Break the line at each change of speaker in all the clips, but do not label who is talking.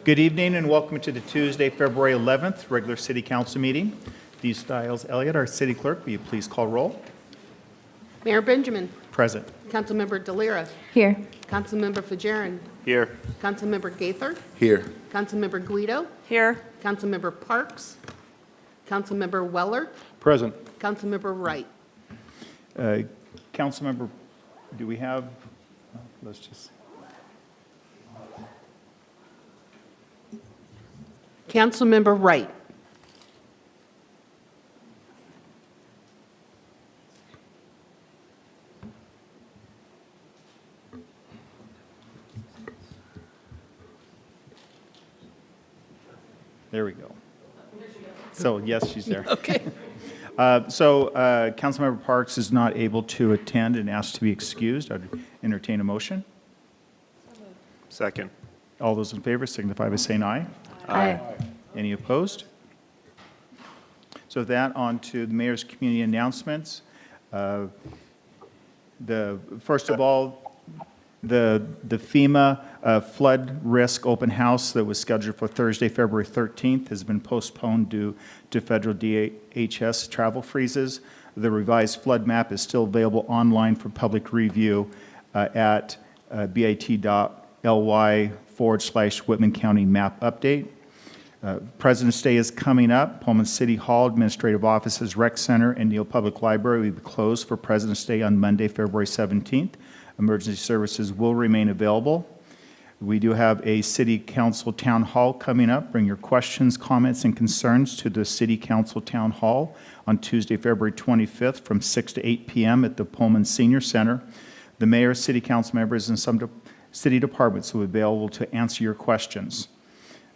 Good evening and welcome to the Tuesday, February 11th regular City Council meeting. Dee Stiles Elliott, our City Clerk, will you please call roll?
Mayor Benjamin.
Present.
Councilmember Delira.
Here.
Councilmember Fajarin.
Here.
Councilmember Gaither.
Here.
Councilmember Guido.
Here.
Councilmember Parks. Councilmember Weller.
Present.
Councilmember Wright.
Councilmember, do we have, let's just,
Councilmember Wright.
there we go. So yes, she's there.
Okay.
Councilmember Parks is not able to attend and asked to be excused. I'd entertain a motion.
Second.
All those in favor signify by saying aye.
Aye.
Any opposed? So with that, on to the mayor's community announcements. First of all, the FEMA flood risk open house that was scheduled for Thursday, February 13th has been postponed due to federal DHS travel freezes. The revised flood map is still available online for public review at bit.ly/Whitman County Map Update. President's Day is coming up. Pullman City Hall, Administrative Offices, Rec Center, and Neal Public Library will be closed for President's Day on Monday, February 17th. Emergency services will remain available. We do have a City Council Town Hall coming up. Bring your questions, comments, and concerns to the City Council Town Hall on Tuesday, February 25th from 6 to 8 p.m. at the Pullman Senior Center. The mayor, city council members, and some city departments will be available to answer your questions.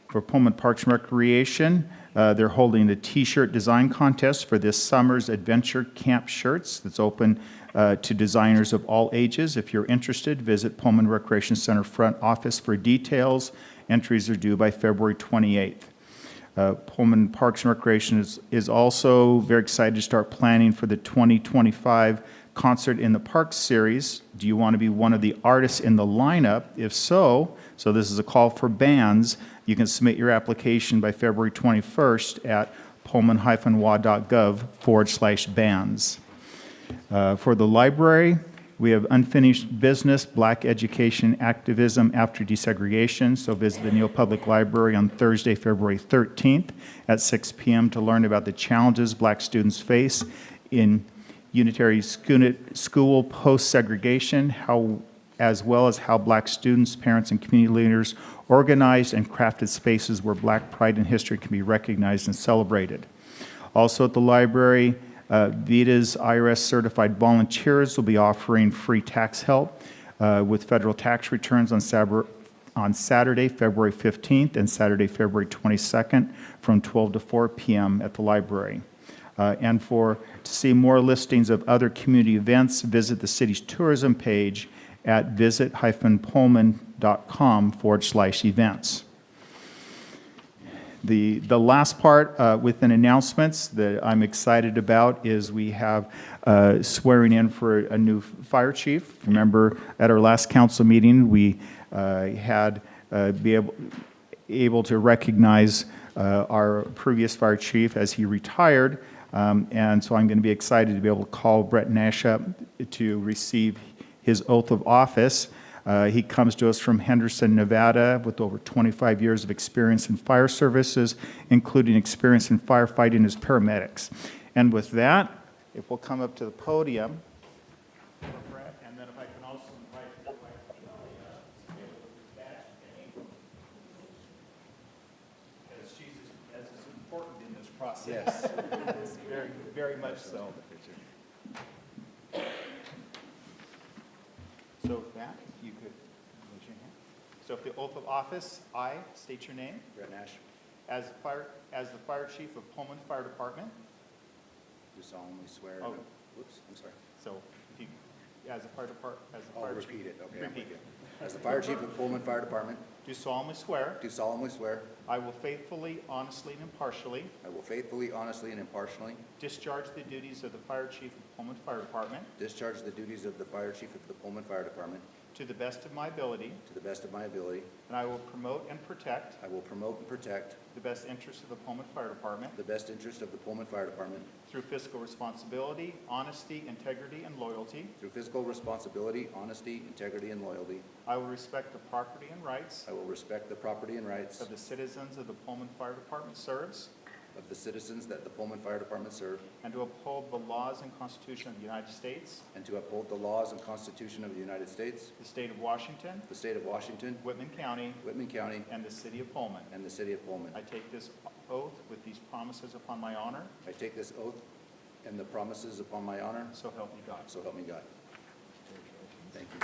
For Pullman Parks and Recreation, they're holding a T-shirt design contest for this summer's Adventure Camp shirts that's open to designers of all ages. If you're interested, visit Pullman Recreation Center front office for details. Entries are due by February 28th. Pullman Parks and Recreation is also very excited to start planning for the 2025 Concert in the Park series. Do you want to be one of the artists in the lineup? If so this is a call for bands. You can submit your application by February 21st at pullman-wa.gov/bands. For the library, we have unfinished business, Black education activism after desegregation. So visit the Neal Public Library on Thursday, February 13th at 6 p.m. to learn about the challenges Black students face in unitary school post-segregation, as well as how Black students, parents, and community leaders organized and crafted spaces where Black pride and history can be recognized and celebrated. Also at the library, VITA's IRS-certified volunteers will be offering free tax help with federal tax returns on Saturday, February 15th and Saturday, February 22nd from 12 to 4 p.m. at the library. To see more listings of other community events, visit the city's tourism page at visit-pullman.com/events. The last part within announcements that I'm excited about is we have swearing in for a new fire chief. Remember, at our last council meeting, we had be able to recognize our previous fire chief as he retired. And so I'm going to be excited to be able to call Brett Nash up to receive his oath of office. He comes to us from Henderson, Nevada, with over 25 years of experience in fire services, including experience in firefighting as paramedics. And with that, if we'll come up to the podium, Brett, and then if I can also invite your wife, because she's as important in this process. Yes, very, very much so. So with that, if you could raise your hand. So if the oath of office, I state your name.
Brett Nash,
As the fire chief of Pullman Fire Department.
do solemnly swear.
Oh.
Whoops, I'm sorry.
So if you, as a fire department,
I'll repeat it, okay?
Repeat it.
As the fire chief of Pullman Fire Department,
Do solemnly swear
do solemnly swear
I will faithfully, honestly, and impartially
I will faithfully, honestly, and impartially
discharge the duties of the fire chief of Pullman Fire Department
discharge the duties of the fire chief of the Pullman Fire Department
to the best of my ability,
to the best of my ability.
and I will promote and protect
I will promote and protect
the best interests of the Pullman Fire Department
the best interest of the Pullman Fire Department
through fiscal responsibility, honesty, integrity, and loyalty.
through fiscal responsibility, honesty, integrity, and loyalty.
I will respect the property and rights
I will respect the property and rights
of the citizens of the Pullman Fire Department serves,
of the citizens that the Pullman Fire Department serve,
and to uphold the laws and Constitution of the United States,
and to uphold the laws and Constitution of the United States,
the state of Washington,
the state of Washington,
Whitman County,
Whitman County,
and the city of Pullman.
and the city of Pullman.
I take this oath with these promises upon my honor,
I take this oath and the promises upon my honor,
so help me God.
so help me God. Thank you.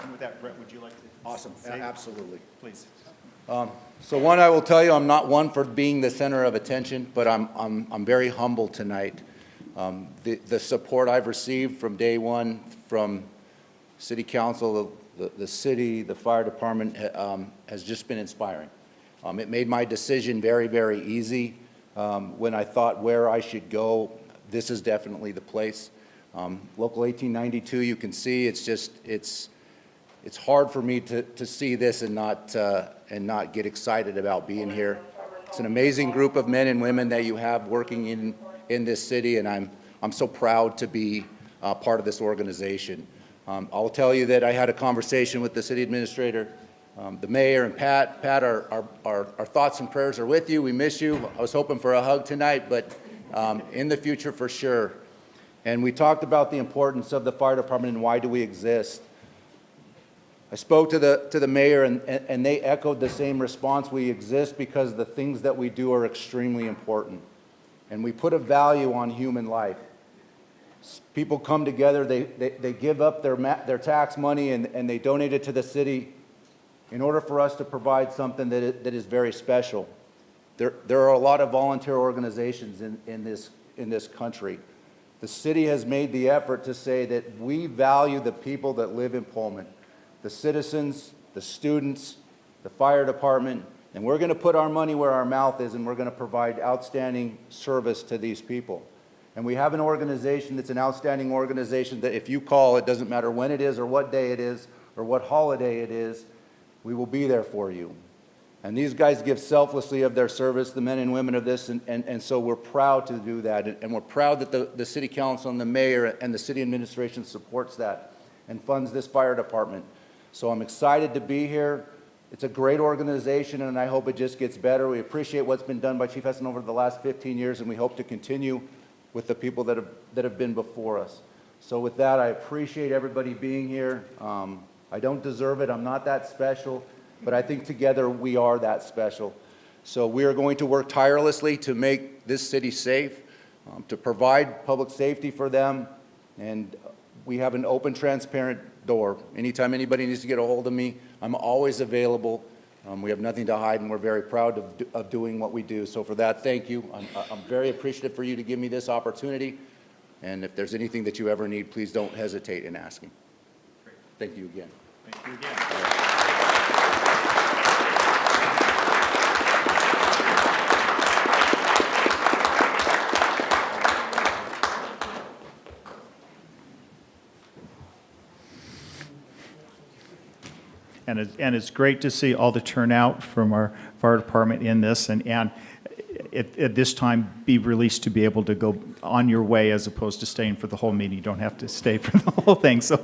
And with that, Brett, would you like to?
Awesome,
say-
absolutely.
Please.
So one, I will tell you, I'm not one for being the center of attention, but I'm very humbled tonight. The support I've received from day one, from city council, the city, the fire department, has just been inspiring. It made my decision very, very easy. When I thought where I should go, this is definitely the place. Local 1892, you can see, it's hard for me to see this and not get excited about being here. It's an amazing group of men and women that you have working in this city, and I'm so proud to be part of this organization. I'll tell you that I had a conversation with the city administrator, the mayor, and Pat. Pat, our thoughts and prayers are with you. We miss you. I was hoping for a hug tonight, but in the future for sure. And we talked about the importance of the fire department and why do we exist. I spoke to the mayor, and they echoed the same response. We exist because the things that we do are extremely important. And we put a value on human life. People come together, they give up their tax money, and they donate it to the city in order for us to provide something that is very special. There are a lot of volunteer organizations in this country. The city has made the effort to say that we value the people that live in Pullman. The citizens, the students, the fire department, and we're going to put our money where our mouth is, and we're going to provide outstanding service to these people. And we have an organization that's an outstanding organization that if you call, it doesn't matter when it is or what day it is or what holiday it is, we will be there for you. And these guys give selflessly of their service, the men and women of this, and so we're proud to do that. And we're proud that the city council and the mayor and the city administration supports that and funds this fire department. So I'm excited to be here. It's a great organization, and I hope it just gets better. We appreciate what's been done by Chief Heston over the last 15 years, and we hope to continue with the people that have been before us. So with that, I appreciate everybody being here. I don't deserve it. I'm not that special, but I think together we are that special. So we are going to work tirelessly to make this city safe, to provide public safety for them, and we have an open, transparent door. Anytime anybody needs to get a hold of me, I'm always available. We have nothing to hide, and we're very proud of doing what we do. So for that, thank you. I'm very appreciative for you to give me this opportunity. And if there's anything that you ever need, please don't hesitate in asking. Thank you again.
Thank you again. And it's great to see all the turnout from our fire department in this, and at this time, be released to be able to go on your way as opposed to staying for the whole meeting. You don't have to stay for the whole thing, so.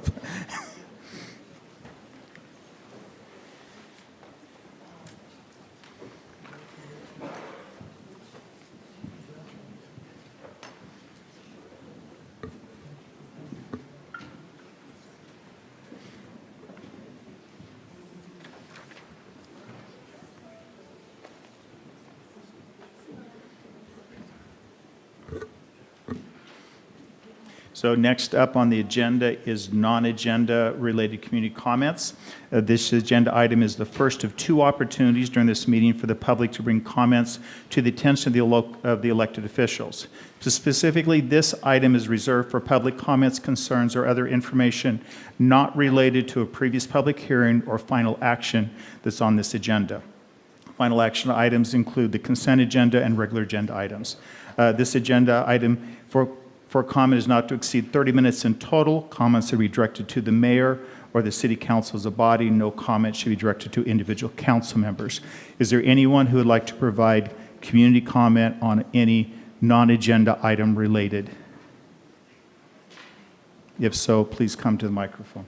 So next up on the agenda is non-agenda related community comments. This agenda item is the first of two opportunities during this meeting for the public to bring comments to the attention of the elected officials. So specifically, this item is reserved for public comments, concerns, or other information not related to a previous public hearing or final action that's on this agenda. Final action items include the consent agenda and regular agenda items. This agenda item for comment is not to exceed 30 minutes in total. Comments are be directed to the mayor or the city council as a body. No comment should be directed to individual council members. Is there anyone who would like to provide community comment on any non-agenda item related? If so, please come to the microphone.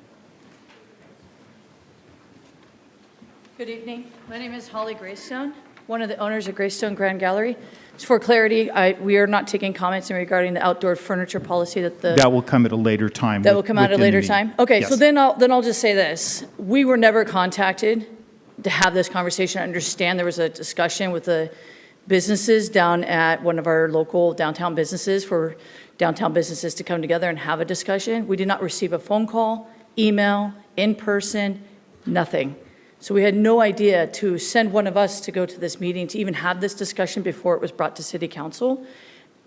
Good evening. My name is Holly Greystone, one of the owners of Greystone Grand Gallery. Just for clarity, we are not taking comments regarding the outdoor furniture policy
That will come at a later time.
That will come out at a
within the
later
meeting.
time? Okay,
Yes.
so then I'll just say this. We were never contacted to have this conversation. I understand there was a discussion with the businesses down at one of our local downtown businesses for downtown businesses to come together and have a discussion. We did not receive a phone call, email, in person, nothing. So we had no idea to send one of us to go to this meeting to even have this discussion before it was brought to city council.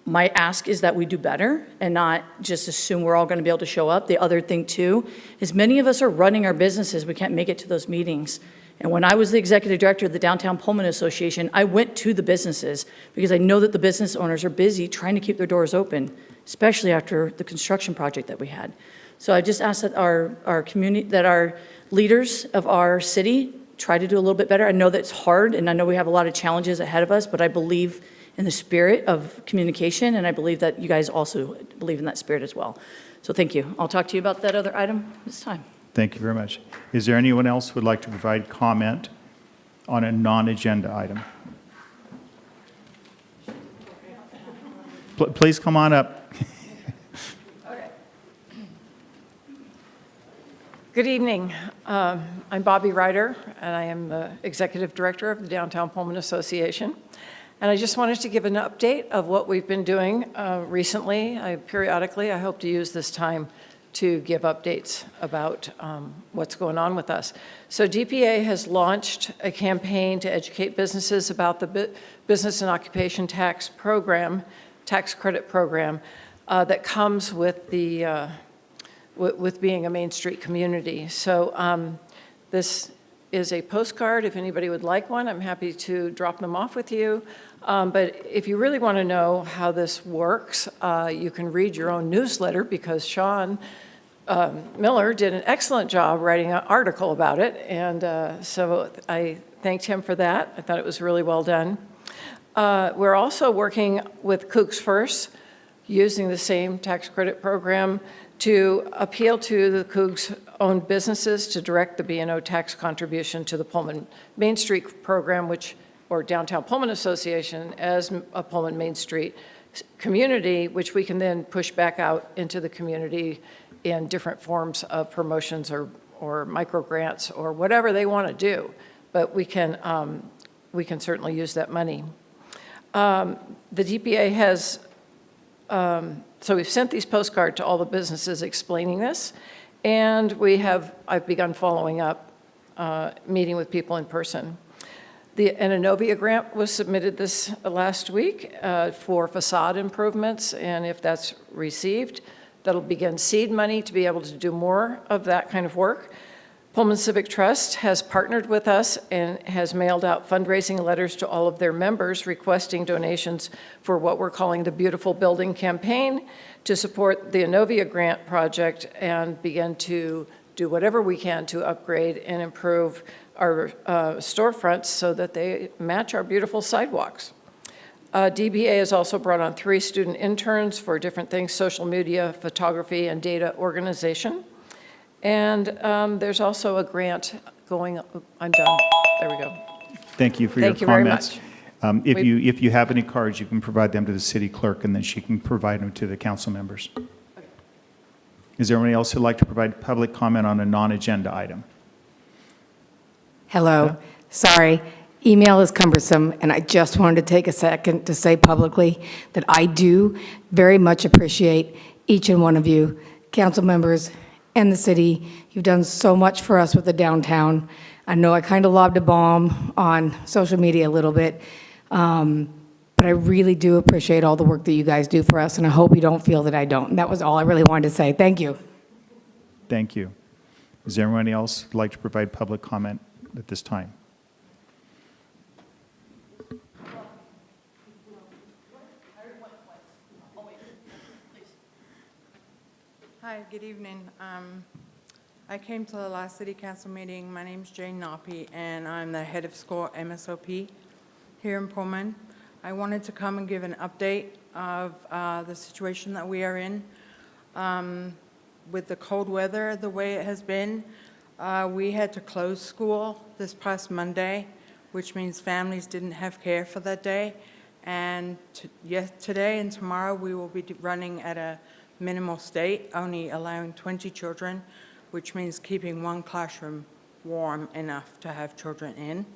My ask is that we do better and not just assume we're all going to be able to show up. The other thing too is many of us are running our businesses. We can't make it to those meetings. And when I was the executive director of the Downtown Pullman Association, I went to the businesses because I know that the business owners are busy trying to keep their doors open, especially after the construction project that we had. So I just ask that our community, that our leaders of our city try to do a little bit better. I know that it's hard, and I know we have a lot of challenges ahead of us, but I believe in the spirit of communication, and I believe that you guys also believe in that spirit as well. So thank you. I'll talk to you about that other item this time.
Thank you very much. Is there anyone else who would like to provide comment on a non-agenda item? Please come on up.
Good evening. I'm Bobby Ryder, and I am the Executive Director of the Downtown Pullman Association. And I just wanted to give an update of what we've been doing recently. Periodically, I hope to use this time to give updates about what's going on with us. So DPA has launched a campaign to educate businesses about the Business and Occupation Tax Program, tax credit program, that comes with the with being a Main Street community. So this is a postcard. If anybody would like one, I'm happy to drop them off with you. But if you really want to know how this works, you can read your own newsletter because Sean Miller did an excellent job writing an article about it. And so I thanked him for that. I thought it was really well done. We're also working with Kooks First, using the same tax credit program to appeal to the Cougs-owned businesses to direct the B&O tax contribution to the Pullman Main Street program, or Downtown Pullman Association, as a Pullman Main Street community, which we can then push back out into the community in different forms of promotions or micro grants or whatever they want to do. But we can certainly use that money. The DPA has. So we've sent these postcards to all the businesses explaining this, and I've begun following up, meeting with people in person. An Innovia grant was submitted this last week for facade improvements, and if that's received, that'll begin seed money to be able to do more of that kind of work. Pullman Civic Trust has partnered with us and has mailed out fundraising letters to all of their members requesting donations for what we're calling the Beautiful Building Campaign to support the Innovia grant project and begin to do whatever we can to upgrade and improve our storefronts so that they match our beautiful sidewalks. DBA has also brought on 3 student interns for different things: social media, photography, and data organization. And there's also a grant going, I'm done, there we go.
Thank you for your
Thank you very
comments. If you have any cards, you can provide them to the city clerk, and then she can provide them to the council members. Okay. Is there anyone else who'd like to provide public comment on a non-agenda item?
Hello.
Yeah.
Sorry. Email is cumbersome, and I just wanted to take a second to say publicly that I do very much appreciate each and one of you, council members and the city. You've done so much for us with the downtown. I know I kind of lobbed a bomb on social media a little bit, but I really do appreciate all the work that you guys do for us, and I hope you don't feel that I don't. And that was all I really wanted to say. Thank you.
Thank you. Is there anyone else who'd like to provide public comment at this time?
Hi, good evening. I came to the last city council meeting. My name's Jane Noppy, and I'm the head of school MSOP here in Pullman. I wanted to come and give an update of the situation that we are in. With the cold weather, the way it has been, we had to close school this past Monday, which means families didn't have care for that day. And today and tomorrow, we will be running at a minimal state, only allowing 20 children, which means keeping one classroom warm enough to have children in.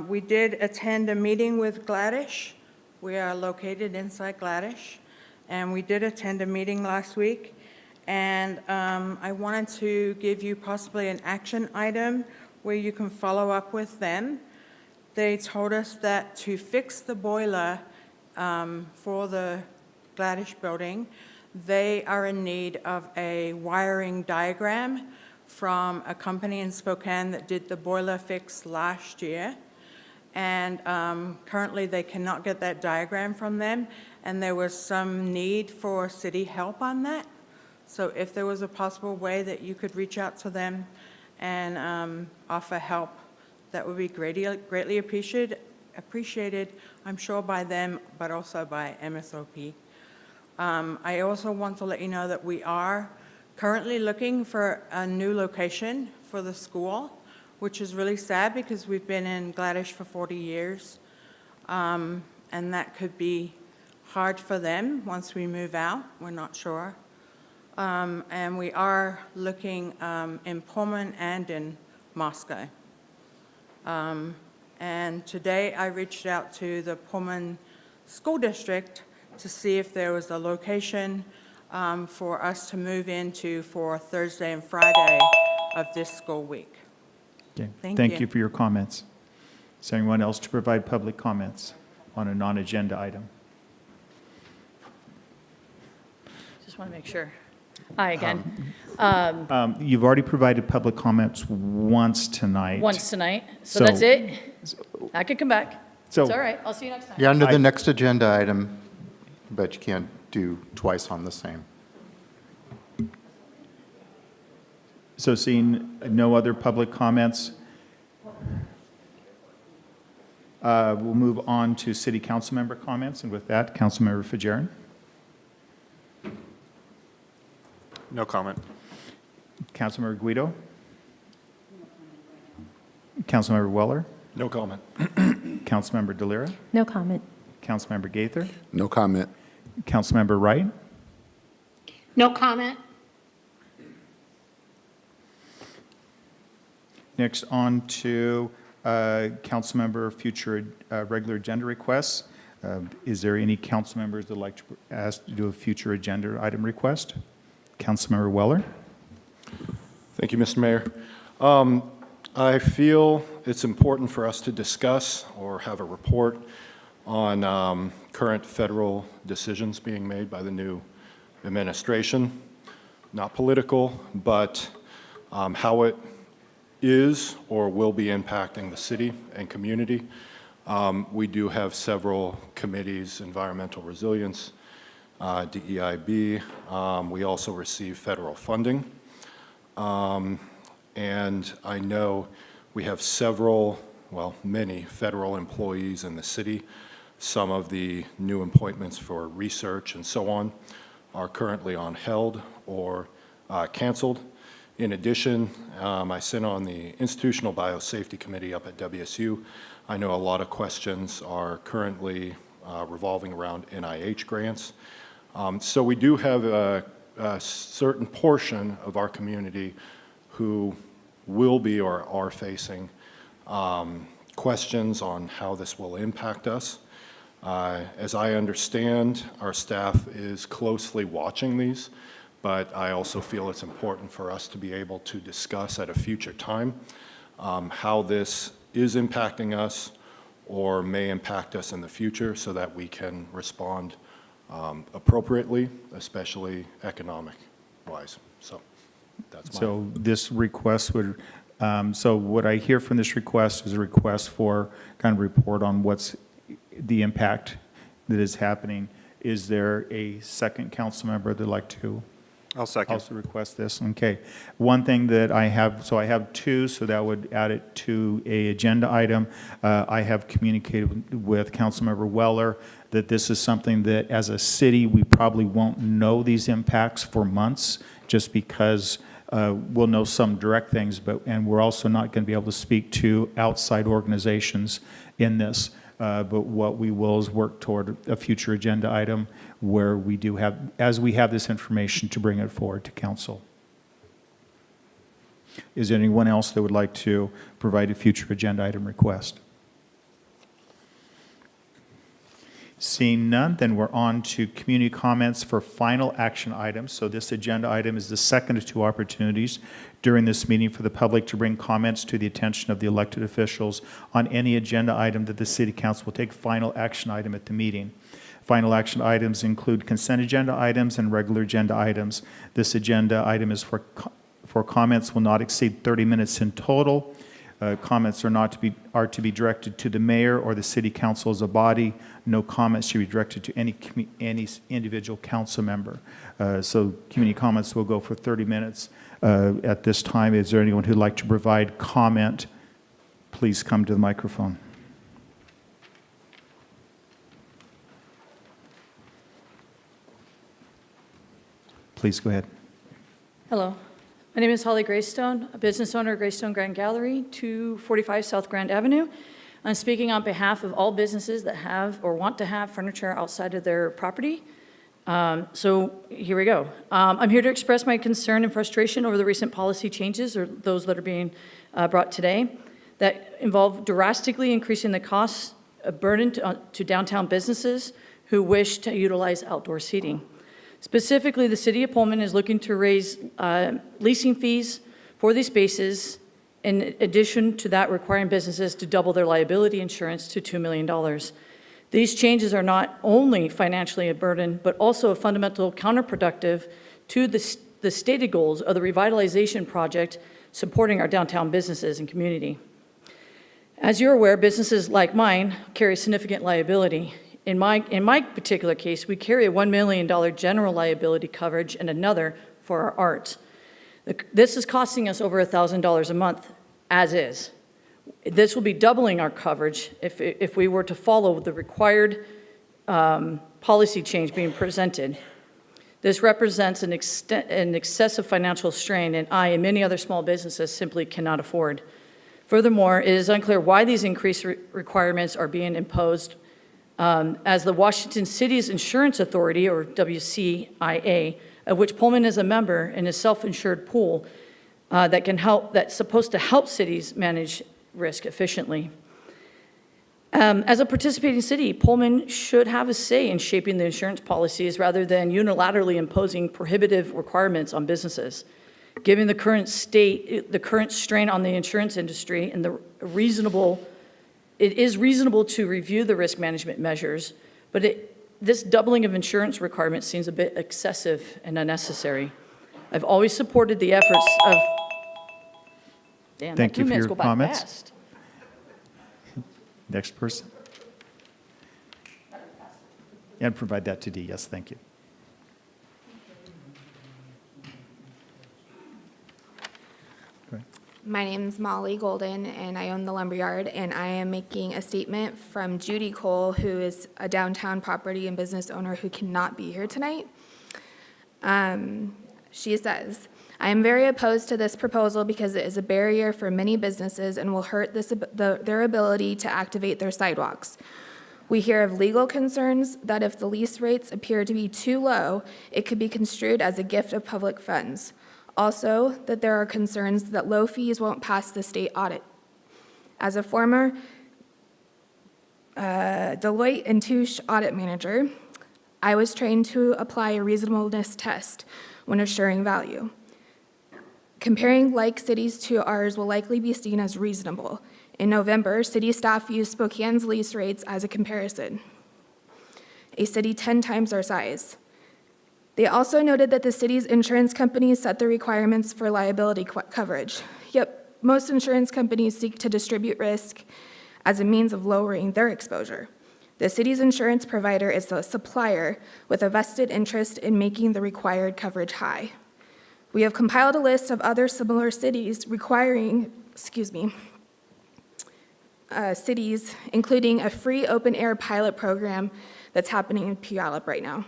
We did attend a meeting with Gladish. We are located inside Gladish, and we did attend a meeting last week. And I wanted to give you possibly an action item where you can follow up with them. They told us that to fix the boiler for the Gladish building, they are in need of a wiring diagram from a company in Spokane that did the boiler fix last year. And currently they cannot get that diagram from them, and there was some need for city help on that. So if there was a possible way that you could reach out to them and offer help, that would be greatly appreciated, I'm sure by them, but also by MSOP. I also want to let you know that we are currently looking for a new location for the school, which is really sad because we've been in Gladish for 40 years, and that could be hard for them once we move out. We're not sure. And we are looking in Pullman and in Moscow. And today I reached out to the Pullman School District to see if there was a location for us to move into for Thursday and Friday of this school week.
Okay.
Thank
Thank
you.
you for your comments. Is there anyone else to provide public comments on a non-agenda item?
Just want to make sure. Hi again.
You've already provided public comments once tonight.
Once tonight. So
So-
that's it? I could come back.
So-
It's all right. I'll see you next time.
You're under the next agenda item, but you can't do twice on the same.
So seeing no other public comments, we'll move on to city council member comments. And with that, Councilmember Fajarin.
No comment.
Councilmember Guido. Councilmember Weller.
No comment.
Councilmember Delira.
No comment.
Councilmember Gaither.
No comment.
Councilmember Wright.
No comment.
Next on to councilmember future regular agenda requests. Is there any council members that would like to ask to do a future agenda item request? Councilmember Weller.
Thank you, Mr. Mayor. I feel it's important for us to discuss or have a report on current federal decisions being made by the new administration. Not political, but how it is or will be impacting the city and community. We do have several committees, environmental resilience, DEIB. We also receive federal funding. And I know we have several, well, many federal employees in the city. Some of the new appointments for research and so on are currently on held or canceled. In addition, I sit on the Institutional Biosafety Committee up at WSU. I know a lot of questions are currently revolving around NIH grants. So we do have a certain portion of our community who will be or are facing questions on how this will impact us. As I understand, our staff is closely watching these, but I also feel it's important for us to be able to discuss at a future time how this is impacting us or may impact us in the future so that we can respond appropriately, especially economic-wise. So that's my...
So this request would, so what I hear from this request is a request for kind of report on what's the impact that is happening. Is there a second council member that'd like to
I'll second.
also request this? Okay. One thing that I have, so I have two, so that would add it to a agenda item. I have communicated with Councilmember Weller that this is something that as a city, we probably won't know these impacts for months just because we'll know some direct things, and we're also not going to be able to speak to outside organizations in this. But what we will is work toward a future agenda item where we do have, as we have this information, to bring it forward to council. Is there anyone else that would like to provide a future agenda item request? Seeing none, then we're on to community comments for final action items. So this agenda item is the second of two opportunities during this meeting for the public to bring comments to the attention of the elected officials on any agenda item that the City Council will take final action item at the meeting. Final action items include consent agenda items and regular agenda items. This agenda item is for comments will not exceed 30 minutes in total. Comments are to be directed to the mayor or the city council as a body. No comments should be directed to any individual council member. So community comments will go for 30 minutes. At this time, is there anyone who'd like to provide comment? Please come to the microphone. Please go ahead.
Hello. My name is Holly Greystone, a business owner of Greystone Grand Gallery, 245 South Grand Avenue. I'm speaking on behalf of all businesses that have or want to have furniture outside of their property. So here we go. I'm here to express my concern and frustration over the recent policy changes, or those that are being brought today, that involve drastically increasing the costs, a burden to downtown businesses who wish to utilize outdoor seating. Specifically, the City of Pullman is looking to raise leasing fees for these spaces, in addition to that requiring businesses to double their liability insurance to $2 million. These changes are not only financially a burden, but also a fundamental counterproductive to the stated goals of the revitalization project supporting our downtown businesses and community. As you're aware, businesses like mine carry significant liability. In my particular case, we carry a $1 million general liability coverage and another for our art. This is costing us over $1,000 a month, as is. This will be doubling our coverage if we were to follow the required policy change being presented. This represents an excessive financial strain, and I and many other small businesses simply cannot afford. Furthermore, it is unclear why these increased requirements are being imposed, as the Washington City's Insurance Authority, or WCIA, of which Pullman is a member, in a self-insured pool that's supposed to help cities manage risk efficiently. As a participating city, Pullman should have a say in shaping the insurance policies rather than unilaterally imposing prohibitive requirements on businesses. Given the current strain on the insurance industry and it is reasonable to review the risk management measures, but this doubling of insurance requirements seems a bit excessive and unnecessary. I've always supported the efforts of... Damn,
Thank
that 2
you for
minutes
your
go by
comments.
fast.
Next person. And provide that to Dee. Yes, thank you. Go ahead.
My name's Molly Golden, and I own the Lumberyard, and I am making a statement from Judy Cole, who is a downtown property and business owner who cannot be here tonight. She says, I am very opposed to this proposal because it is a barrier for many businesses and will hurt their ability to activate their sidewalks. We hear of legal concerns that if the lease rates appear to be too low, it could be construed as a gift of public funds. Also, that there are concerns that low fees won't pass the state audit. As a former Deloitte & Touche audit manager, I was trained to apply a reasonableness test when assuring value. Comparing like cities to ours will likely be seen as reasonable. In November, city staff used Spokane's lease rates as a comparison, a city 10 times our size. They also noted that the city's insurance companies set the requirements for liability coverage. Yep, most insurance companies seek to distribute risk as a means of lowering their exposure. The city's insurance provider is the supplier with a vested interest in making the required coverage high. We have compiled a list of other similar cities cities, including a free open-air pilot program that's happening in Puyallup right now.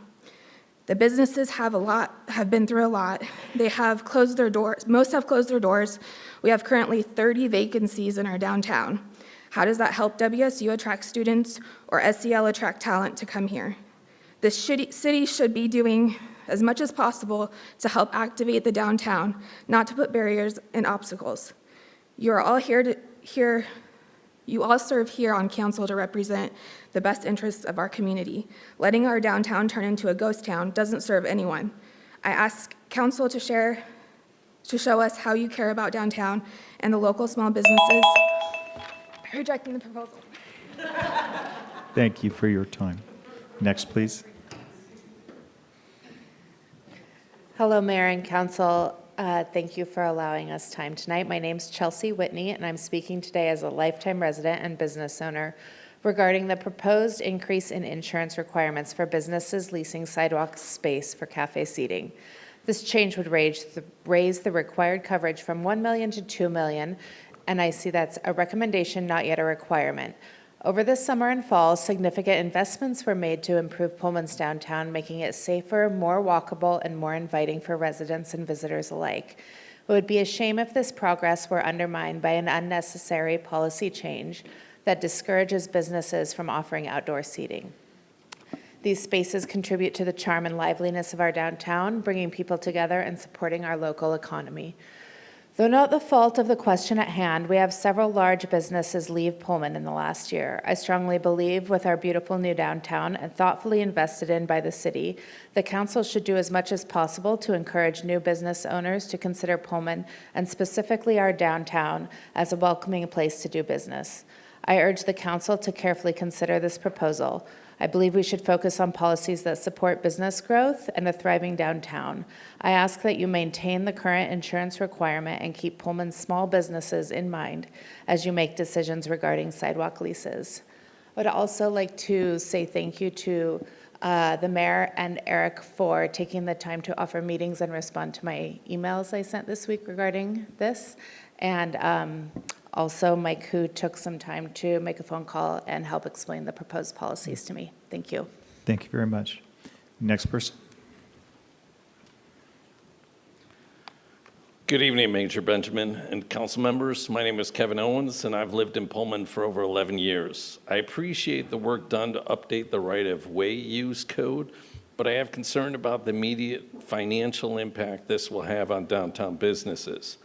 The businesses have been through a lot. They have closed their doors. Most have closed their doors. We have currently 30 vacancies in our downtown. How does that help WSU attract students or SEL attract talent to come here? The city should be doing as much as possible to help activate the downtown, not to put barriers and obstacles. You are all you all serve here on council to represent the best interests of our community. Letting our downtown turn into a ghost town doesn't serve anyone. I ask council to show us how you care about downtown and the local small businesses by rejecting the proposal.
Thank you for your time. Next, please.
Hello, Mayor and Council. Thank you for allowing us time tonight. My name's Chelsea Whitney, and I'm speaking today as a lifetime resident and business owner regarding the proposed increase in insurance requirements for businesses leasing sidewalk space for cafe seating. This change would raise the required coverage from $1 million to $2 million, and I see that's a recommendation, not yet a requirement. Over the summer and fall, significant investments were made to improve Pullman's downtown, making it safer, more walkable, and more inviting for residents and visitors alike. It would be a shame if this progress were undermined by an unnecessary policy change that discourages businesses from offering outdoor seating. These spaces contribute to the charm and liveliness of our downtown, bringing people together and supporting our local economy. Though not the fault of the question at hand, we have several large businesses leave Pullman in the last year. I strongly believe with our beautiful new downtown and thoughtfully invested in by the city, the council should do as much as possible to encourage new business owners to consider Pullman and specifically our downtown as a welcoming place to do business. I urge the council to carefully consider this proposal. I believe we should focus on policies that support business growth and a thriving downtown. I ask that you maintain the current insurance requirement and keep Pullman's small businesses in mind as you make decisions regarding sidewalk leases. I would also like to say thank you to the mayor and Eric for taking the time to offer meetings and respond to my emails I sent this week regarding this. And also Mike, who took some time to make a phone call and help explain the proposed policies to me. Thank you.
Thank you very much. Next person.
Good evening, Major Benjamin and council members. My name is Kevin Owens, and I've lived in Pullman for over 11 years. I appreciate the work done to update the right-of-way use code, but I have concern about the immediate financial impact this will have on downtown businesses.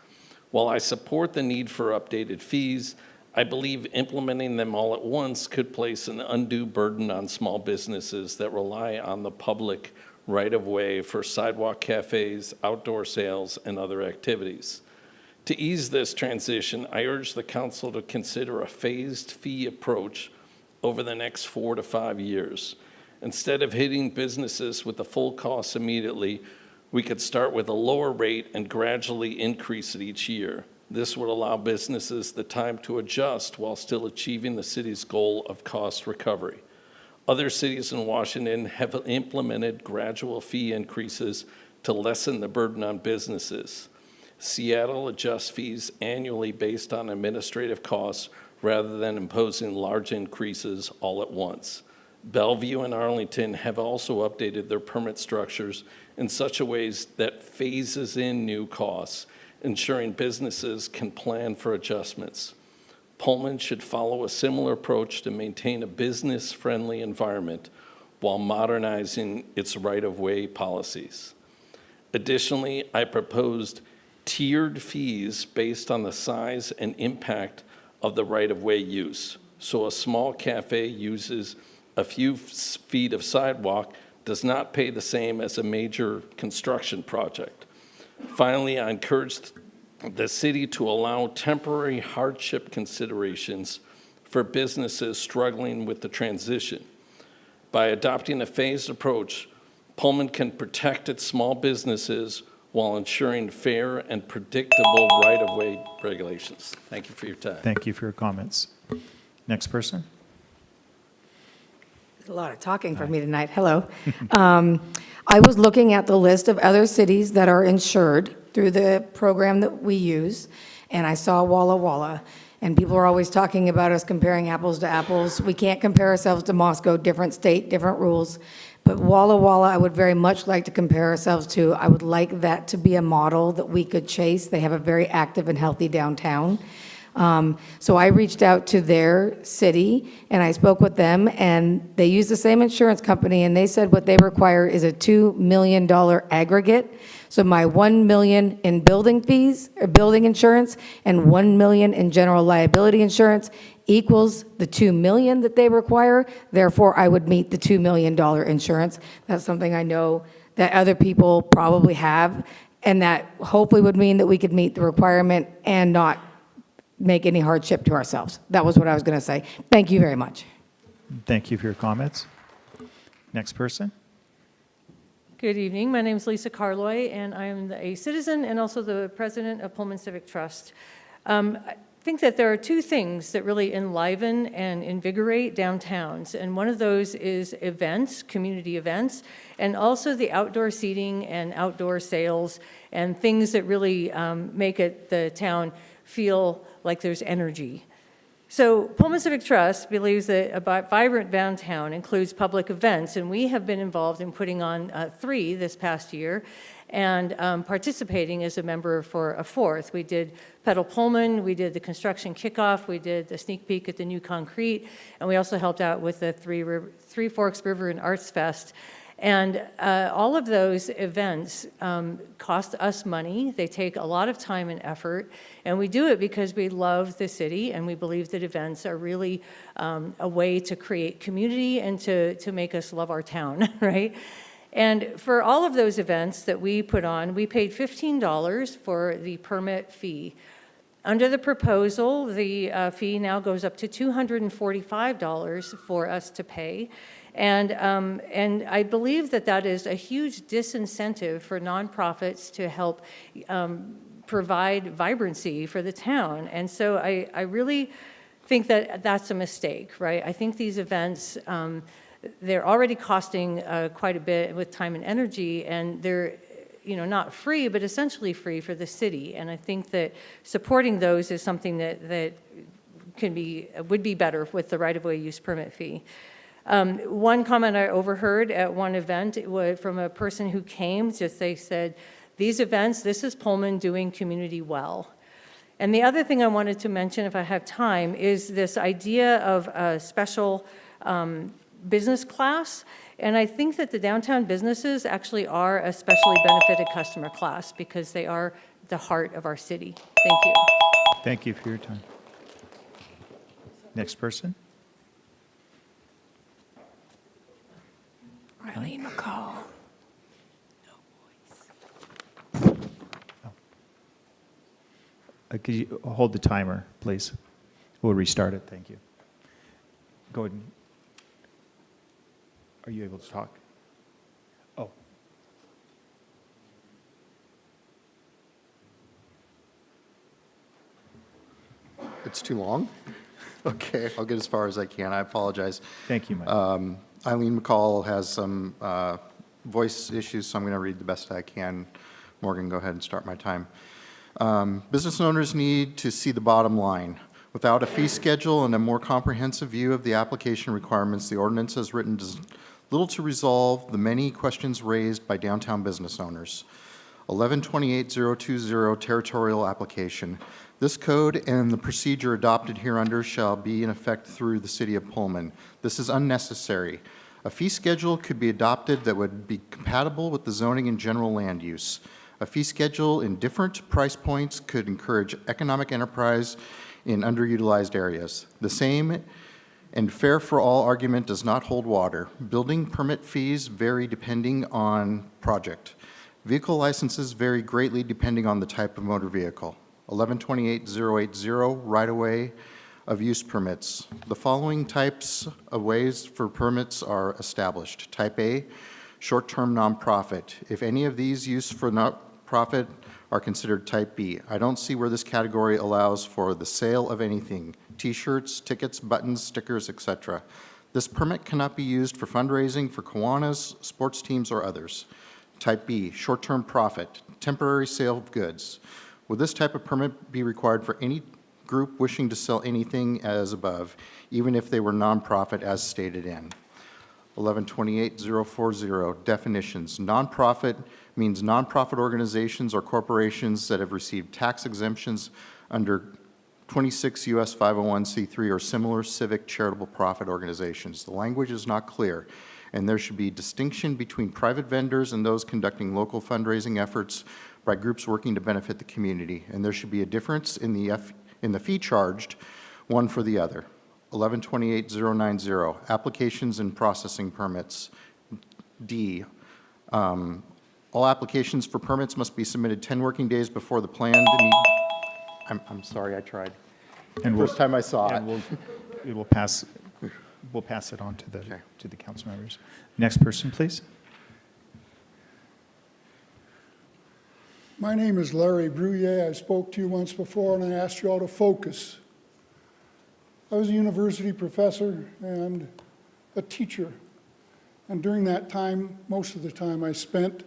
While I support the need for updated fees, I believe implementing them all at once could place an undue burden on small businesses that rely on the public right-of-way for sidewalk cafes, outdoor sales, and other activities. To ease this transition, I urge the council to consider a phased fee approach over the next 4 to 5 years. Instead of hitting businesses with the full costs immediately, we could start with a lower rate and gradually increase it each year. This would allow businesses the time to adjust while still achieving the city's goal of cost recovery. Other cities in Washington have implemented gradual fee increases to lessen the burden on businesses. Seattle adjusts fees annually based on administrative costs rather than imposing large increases all at once. Bellevue and Arlington have also updated their permit structures in such a way that phases in new costs, ensuring businesses can plan for adjustments. Pullman should follow a similar approach to maintain a business-friendly environment while modernizing its right-of-way policies. Additionally, I proposed tiered fees based on the size and impact of the right-of-way use. so a small cafe uses a few feet of sidewalk does not pay the same as a major construction project. Finally, I encourage the city to allow temporary hardship considerations for businesses struggling with the transition. By adopting a phased approach, Pullman can protect its small businesses while ensuring fair and predictable right-of-way regulations. Thank you for your time.
Thank you for your comments. Next person.
There's a lot of talking for me tonight. Hello. I was looking at the list of other cities that are insured through the program that we use, and I saw Walla Walla. And people are always talking about us comparing apples to apples. We can't compare ourselves to Moscow, different state, different rules. But Walla Walla, I would very much like to compare ourselves to. I would like that to be a model that we could chase. They have a very active and healthy downtown. So I reached out to their city, and I spoke with them, and they use the same insurance company, and they said what they require is a $2 million aggregate. So my $1 million in building fees, or building insurance, and $1 million in general liability insurance equals the $2 million that they require. Therefore, I would meet the $2 million insurance. That's something I know that other people probably have, and that hopefully would mean that we could meet the requirement and not make any hardship to ourselves. That was what I was going to say. Thank you very much.
Thank you for your comments. Next person.
Good evening. My name is Lisa Carloy, and I am a citizen and also the president of Pullman Civic Trust. I think that there are two things that really enliven and invigorate downtowns, and one of those is events, community events, and also the outdoor seating and outdoor sales and things that really make the town feel like there's energy. So Pullman Civic Trust believes that a vibrant downtown includes public events, and we have been involved in putting on 3 this past year and participating as a member for a 4th. We did Pedal Pullman, we did the construction kickoff, we did the sneak peek at the new concrete, and we also helped out with the Three Forks River and Arts Fest. And all of those events cost us money. They take a lot of time and effort, and we do it because we love the city, and we believe that events are really a way to create community and to make us love our town, right? And for all of those events that we put on, we paid $15 for the permit fee. Under the proposal, the fee now goes up to $245 for us to pay. And I believe that that is a huge disincentive for nonprofits to help provide vibrancy for the town. And so I really think that that's a mistake, right? I think these events, they're already costing quite a bit with time and energy, and they're not free, but essentially free for the city. And I think that supporting those is something that would be better with the right-of-way use permit fee. One comment I overheard at one event was from a person who came, they said, these events, this is Pullman doing community well. And the other thing I wanted to mention, if I have time, is this idea of a special business class. And I think that the downtown businesses actually are a specially benefited customer class because they are the heart of our city. Thank you.
Thank you for your time. Next person.
Eileen McCall.
Could you hold the timer, please? We'll restart it. Thank you. Go ahead. Are you able to talk? Oh.
It's too long? Okay, I'll get as far as I can. I apologize.
Thank you, Mike.
Eileen McCall has some voice issues, so I'm going to read the best I can. Morgan, go ahead and start my time. Business owners need to see the bottom line. Without a fee schedule and a more comprehensive view of the application requirements, the ordinance as written does little to resolve the many questions raised by downtown business owners. 1128-020 territorial application. This code and the procedure adopted hereunder shall be in effect through the City of Pullman. This is unnecessary. A fee schedule could be adopted that would be compatible with the zoning and general land use. A fee schedule in different price points could encourage economic enterprise in underutilized areas. The same And fair for all argument does not hold water. Building permit fees vary depending on project. Vehicle licenses vary greatly depending on the type of motor vehicle. 1128-080, right-of-way of use permits. The following types of ways for permits are established. Type A, short-term nonprofit. If any of these use for nonprofit are considered type B. I don't see where this category allows for the sale of anything, T-shirts, tickets, buttons, stickers, etc. This permit cannot be used for fundraising for Kiwanis, sports teams, or others. Type B, short-term profit, temporary sale of goods. Would this type of permit be required for any group wishing to sell anything as above, even if they were nonprofit as stated in? 1128-040, definitions. Nonprofit means nonprofit organizations or corporations that have received tax exemptions under 26 U.S. 501c3 or similar civic charitable profit organizations. The language is not clear, and there should be distinction between private vendors and those conducting local fundraising efforts by groups working to benefit the community, and there should be a difference in the fee charged, one for the other. 1128-090, applications and processing permits. D, all applications for permits must be submitted 10 working days before the planned meeting. I'm sorry, I tried.
And
First time I saw it.
And we'll pass it on to the council members. Next person, please.
My name is Larry Brouillet. I spoke to you once before and I asked you all to focus. I was a university professor and a teacher. And during that time, most of the time I spent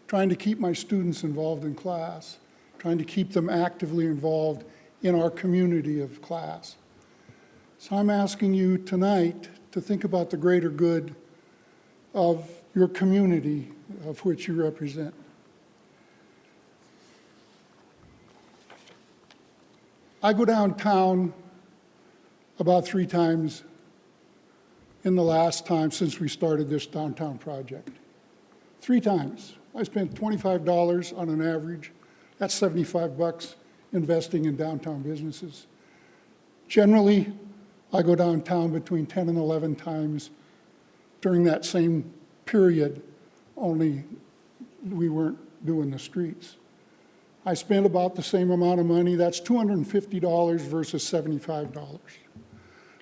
trying to keep my students involved in class, trying to keep them actively involved in our community of class. So I'm asking you tonight to think about the greater good of your community of which you represent. I go downtown about 3 times in the last time since we started this downtown project. 3 times. I spent $25 on an average. That's $75 investing in downtown businesses. Generally, I go downtown between 10 and 11 times during that same period, only we weren't doing the streets. I spent about the same amount of money. That's $250 versus $75.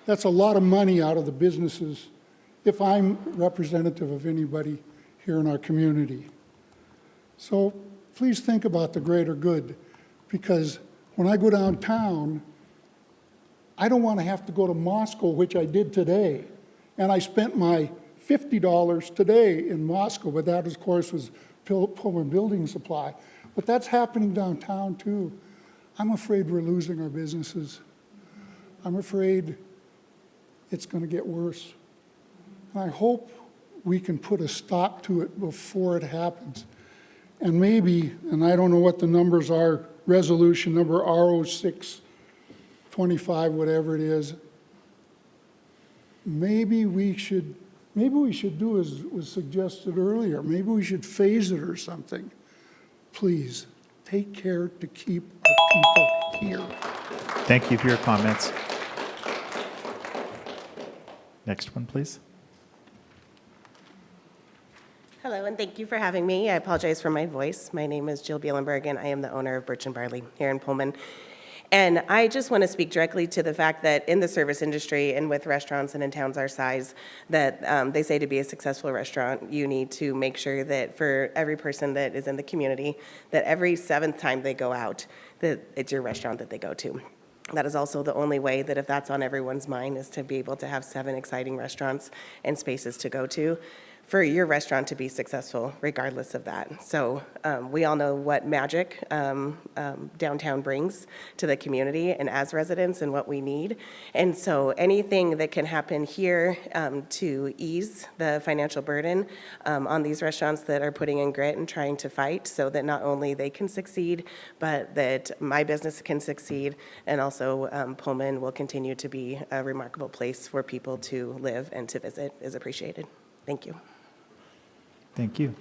That's a lot of money out of the businesses if I'm representative of anybody here in our community. So please think about the greater good, because when I go downtown, I don't want to have to go to Moscow, which I did today. And I spent my $50 today in Moscow, but that, of course, was Pullman building supply. But that's happening downtown, too. I'm afraid we're losing our businesses. I'm afraid it's going to get worse. And I hope we can put a stop to it before it happens. And maybe, and I don't know what the numbers are, resolution number R0625, whatever it is, maybe we should do as was suggested earlier. Maybe we should phase it or something. Please, take care to keep our people here.
Thank you for your comments. Next one, please.
Hello, and thank you for having me. I apologize for my voice. My name is Jill Bielenberg, and I am the owner of Birch & Barley here in Pullman. And I just want to speak directly to the fact that in the service industry and with restaurants and in towns our size, that they say to be a successful restaurant, you need to make sure that for every person that is in the community, that every 7th time they go out, that it's your restaurant that they go to. That is also the only way that if that's on everyone's mind is to be able to have 7 exciting restaurants and spaces to go to for your restaurant to be successful regardless of that. So we all know what magic downtown brings to the community and as residents and what we need. And so anything that can happen here to ease the financial burden on these restaurants that are putting in grit and trying to fight so that not only they can succeed, but that my business can succeed, and also Pullman will continue to be a remarkable place for people to live and to visit is appreciated. Thank you.
Thank you.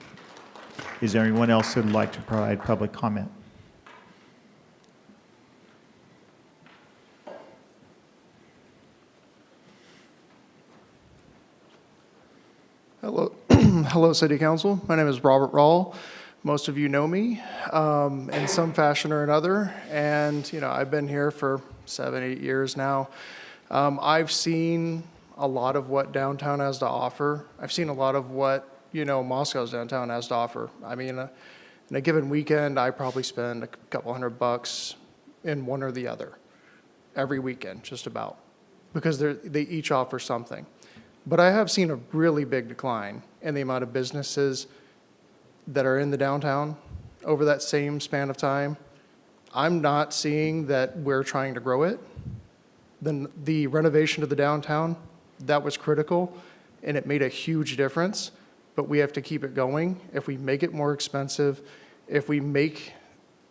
Is there anyone else who would like to provide public comment?
Hello, hello, City Council. My name is Robert Rawl. Most of you know me in some fashion or another, and I've been here for 7-8 years now. I've seen a lot of what downtown has to offer. I've seen a lot of what Moscow's downtown has to offer. I mean, in a given weekend, I probably spend a couple $100 in one or the other every weekend, just about, because they each offer something. But I have seen a really big decline in the amount of businesses that are in the downtown over that same span of time. I'm not seeing that we're trying to grow it. Then the renovation of the downtown, that was critical, and it made a huge difference, but we have to keep it going. If we make it more expensive, if we make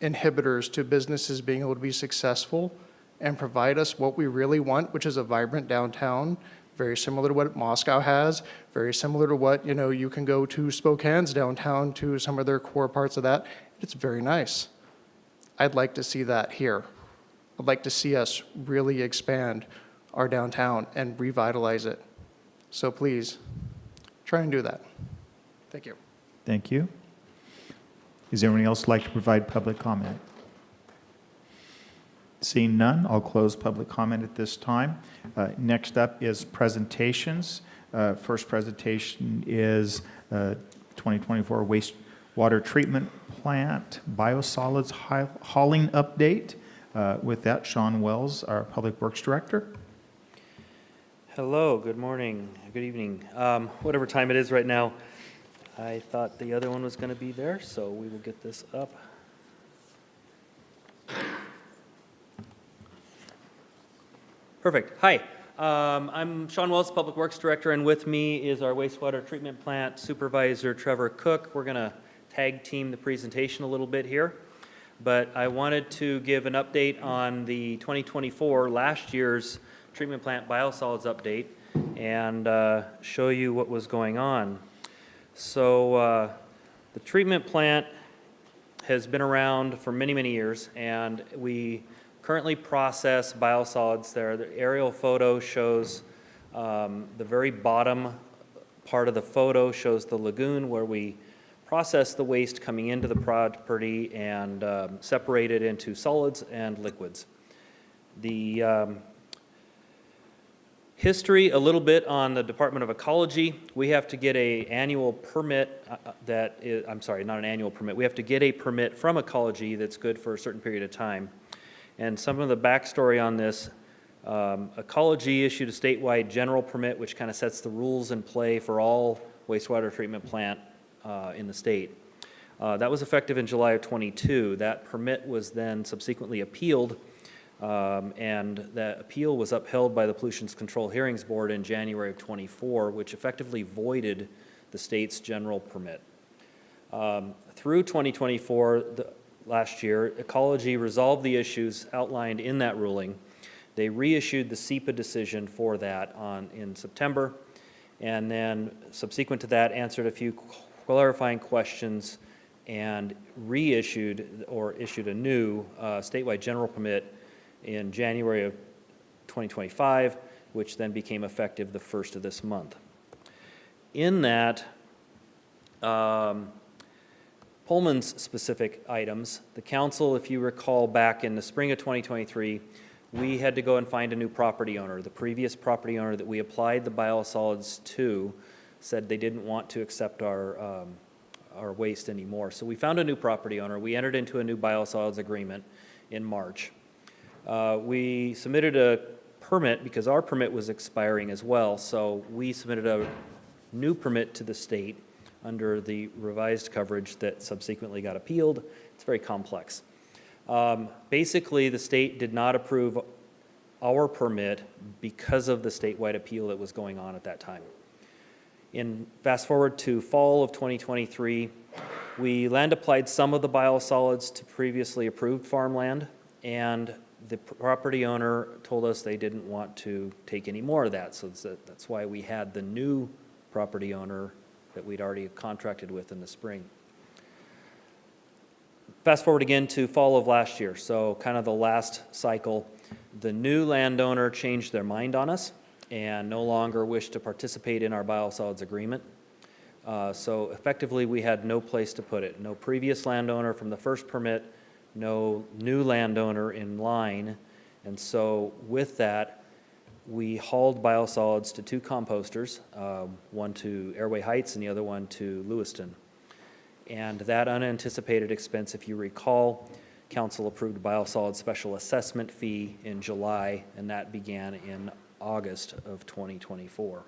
inhibitors to businesses being able to be successful and provide us what we really want, which is a vibrant downtown, very similar to what Moscow has, very similar to what, you can go to Spokane's downtown, to some of their core parts of that. It's very nice. I'd like to see that here. I'd like to see us really expand our downtown and revitalize it. So please, try and do that. Thank you.
Thank you. Is there anyone else who'd like to provide public comment? Seeing none, I'll close public comment at this time. Next up is presentations. First presentation is 2024 wastewater treatment plant biosolids hauling update. With that, Sean Wells, our Public Works Director.
Hello, good morning, good evening. Whatever time it is right now, I thought the other one was going to be there, so we will get this up. Perfect. Hi, I'm Sean Wells, Public Works Director, and with me is our wastewater treatment plant supervisor, Trevor Cook. We're going to tag team the presentation a little bit here, but I wanted to give an update on the 2024, last year's treatment plant biosolids update, and show you what was going on. So the treatment plant has been around for many, many years, and we currently process biosolids there. The aerial photo shows the very bottom part of the photo shows the lagoon where we process the waste coming into the property and separate it into solids and liquids. The history a little bit on the Department of Ecology. We have to get an annual permit I'm sorry, not an annual permit. We have to get a permit from Ecology that's good for a certain period of time. And some of the backstory on this, Ecology issued a statewide general permit which kind of sets the rules in play for all wastewater treatment plant in the state. That was effective in July of 22. That permit was then subsequently appealed, and that appeal was upheld by the Pollution Control Hearings Board in January of 24, which effectively voided the state's general permit. Through 2024, last year, Ecology resolved the issues outlined in that ruling. They reissued the SEPA decision for that in September, and then subsequent to that answered a few clarifying questions and reissued or issued a new statewide general permit in January of 2025, which then became effective the 1st of this month. In that, Pullman's specific items, the council, if you recall back in the spring of 2023, we had to go and find a new property owner. The previous property owner that we applied the biosolids to said they didn't want to accept our waste anymore. So we found a new property owner. We entered into a new biosolids agreement in March. We submitted a permit because our permit was expiring as well. So we submitted a new permit to the state under the revised coverage that subsequently got appealed. It's very complex. Basically, the state did not approve our permit because of the statewide appeal that was going on at that time. Fast forward to fall of 2023, we land applied some of the biosolids to previously approved farmland, and the property owner told us they didn't want to take any more of that. So that's why we had the new property owner that we'd already contracted with in the spring. Fast forward again to fall of last year, so kind of the last cycle. The new landowner changed their mind on us and no longer wished to participate in our biosolids agreement. So effectively, we had no place to put it. No previous landowner from the first permit, no new landowner in line. And so with that, we hauled biosolids to 2 composters, one to Airway Heights and the other one to Lewiston. And that unanticipated expense, if you recall, council approved biosolids special assessment fee in July, and that began in August of 2024.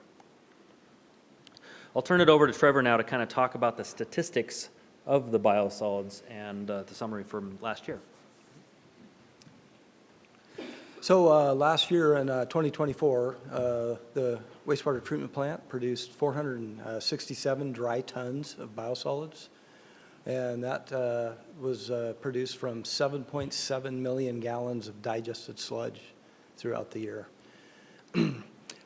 I'll turn it over to Trevor now to kind of talk about the statistics of the biosolids and the summary from last year.
So last year in 2024, the wastewater treatment plant produced 467 dry tons of biosolids, and that was produced from 7.7 million gallons of digested sludge throughout the year.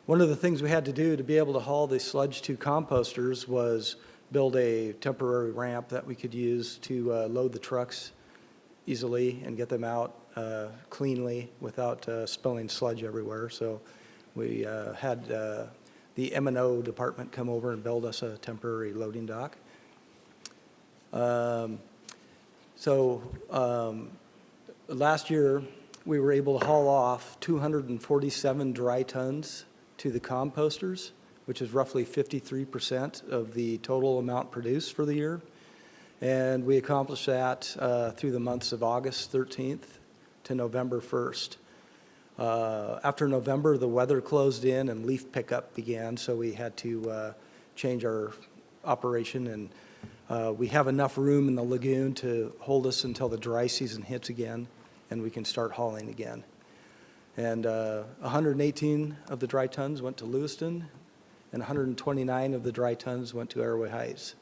One of the things we had to do to be able to haul the sludge to composters was build a temporary ramp that we could use to load the trucks easily and get them out cleanly without spilling sludge everywhere. So we had the M&O department come over and build us a temporary loading dock. Last year, we were able to haul off 247 dry tons to the composters, which is roughly 53% of the total amount produced for the year. And we accomplished that through the months of August 13th to November 1st. After November, the weather closed in and leaf pickup began, so we had to change our operation, and we have enough room in the lagoon to hold us until the dry season hits again, and we can start hauling again. And 118 of the dry tons went to Lewiston, and 129 of the dry tons went to Airway Heights.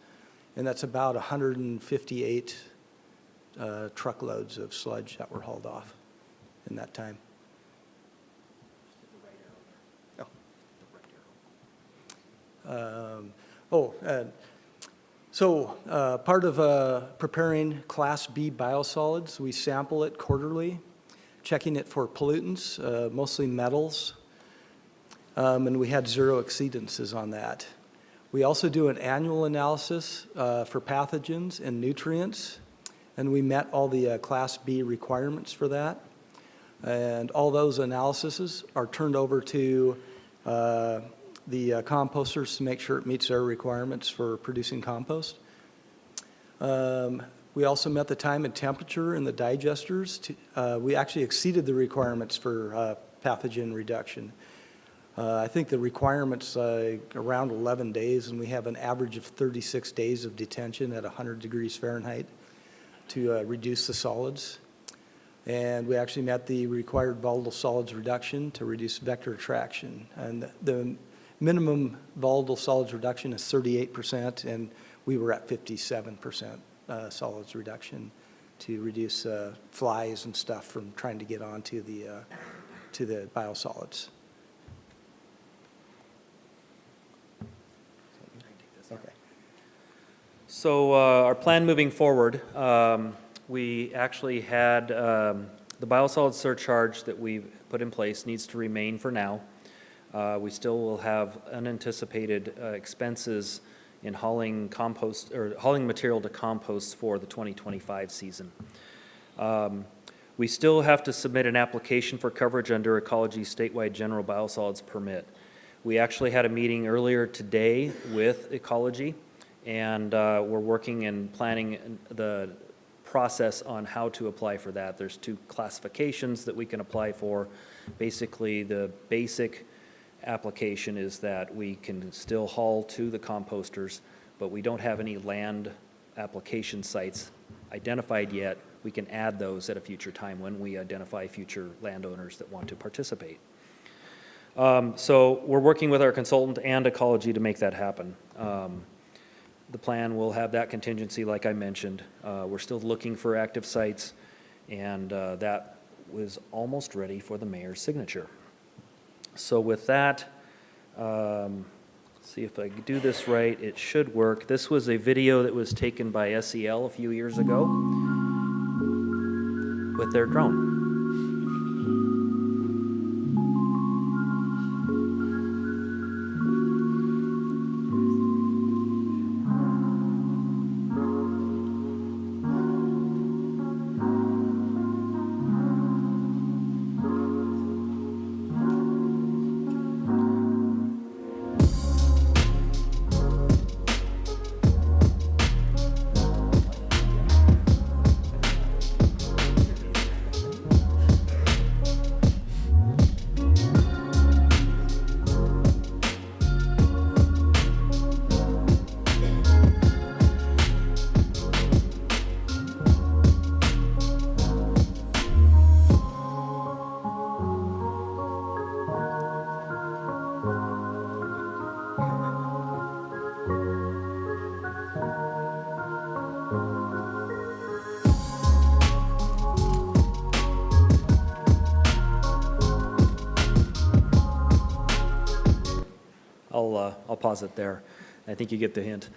And that's about 158 truckloads of sludge that were hauled off in that time. Part of preparing Class B biosolids, we sample it quarterly, checking it for pollutants, mostly metals, and we had 0 exceedances on that. We also do an annual analysis for pathogens and nutrients, and we met all the Class B requirements for that. And all those analyses are turned over to the composters to make sure it meets their requirements for producing compost. We also met the time and temperature in the digesters. We actually exceeded the requirements for pathogen reduction. I think the requirement's around 11 days, and we have an average of 36 days of detention at 100 degrees Fahrenheit to reduce the solids. And we actually met the required volatile solids reduction to reduce vector attraction. And the minimum volatile solids reduction is 38%, and we were at 57% solids reduction to reduce flies and stuff from trying to get onto the biosolids. Okay.
So our plan moving forward, we actually had the biosolids surcharge that we've put in place needs to remain for now. We still will have unanticipated expenses in hauling compost or hauling material to compost for the 2025 season. We still have to submit an application for coverage under Ecology statewide general biosolids permit. We actually had a meeting earlier today with Ecology, and we're working and planning the process on how to apply for that. There's 2 classifications that we can apply for. Basically, the basic application is that we can still haul to the composters, but we don't have any land application sites identified yet. We can add those at a future time when we identify future landowners that want to participate. So we're working with our consultant and Ecology to make that happen. The plan will have that contingency, like I mentioned. We're still looking for active sites, and that was almost ready for the mayor's signature. So with that, see if I do this right, it should work. This was a video that was taken by SEL a few years ago with their drone. I'll pause it there. I think you get the hint.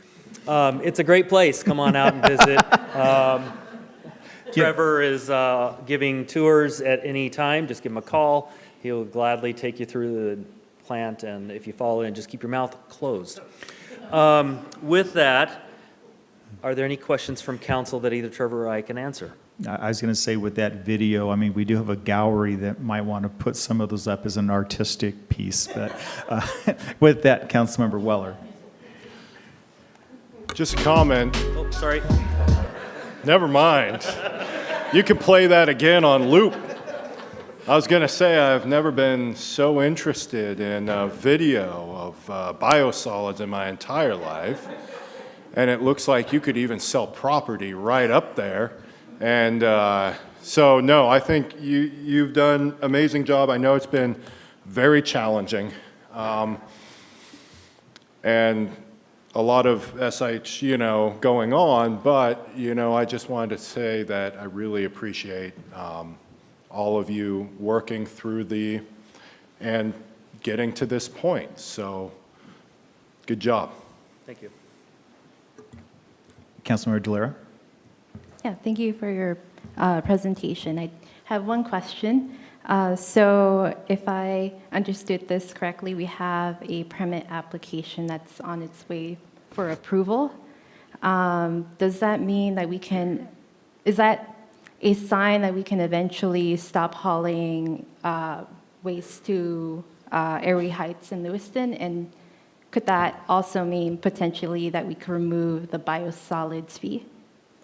It's a great place. Come on out and visit. Trevor is giving tours at any time. Just give him a call. He'll gladly take you through the plant, and if you fall in, just keep your mouth closed. With that, are there any questions from council that either Trevor or I can answer?
I was going to say with that video, I mean, we do have a gallery that might want to put some of those up as an artistic piece, but with that, Councilmember Weller.
Just a comment.
Oh, sorry.
Never mind. You can play that again on loop. I was going to say I've never been so interested in a video of biosolids in my entire life. And it looks like you could even sell property right up there. And so, no, I think you've done an amazing job. I know it's been very challenging. And a lot of SH, going on, but, I just wanted to say that I really appreciate all of you working through and getting to this point. So, good job.
Thank you.
Councilmember Delera.
Yeah, thank you for your presentation. I have one question. So if I understood this correctly, we have a permit application that's on its way for approval. Does that mean that is that a sign that we can eventually stop hauling waste to Erie Heights and Lewiston? And could that also mean potentially that we could remove the biosolids fee?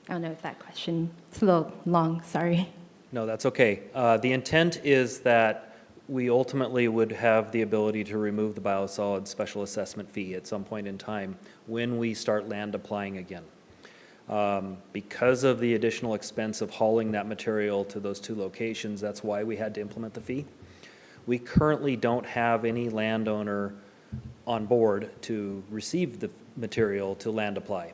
I don't know if that question is a little long, sorry.
No, that's okay. The intent is that we ultimately would have the ability to remove the biosolids special assessment fee at some point in time when we start land applying again. Because of the additional expense of hauling that material to those two locations, that's why we had to implement the fee. We currently don't have any landowner on board to receive the material to land apply.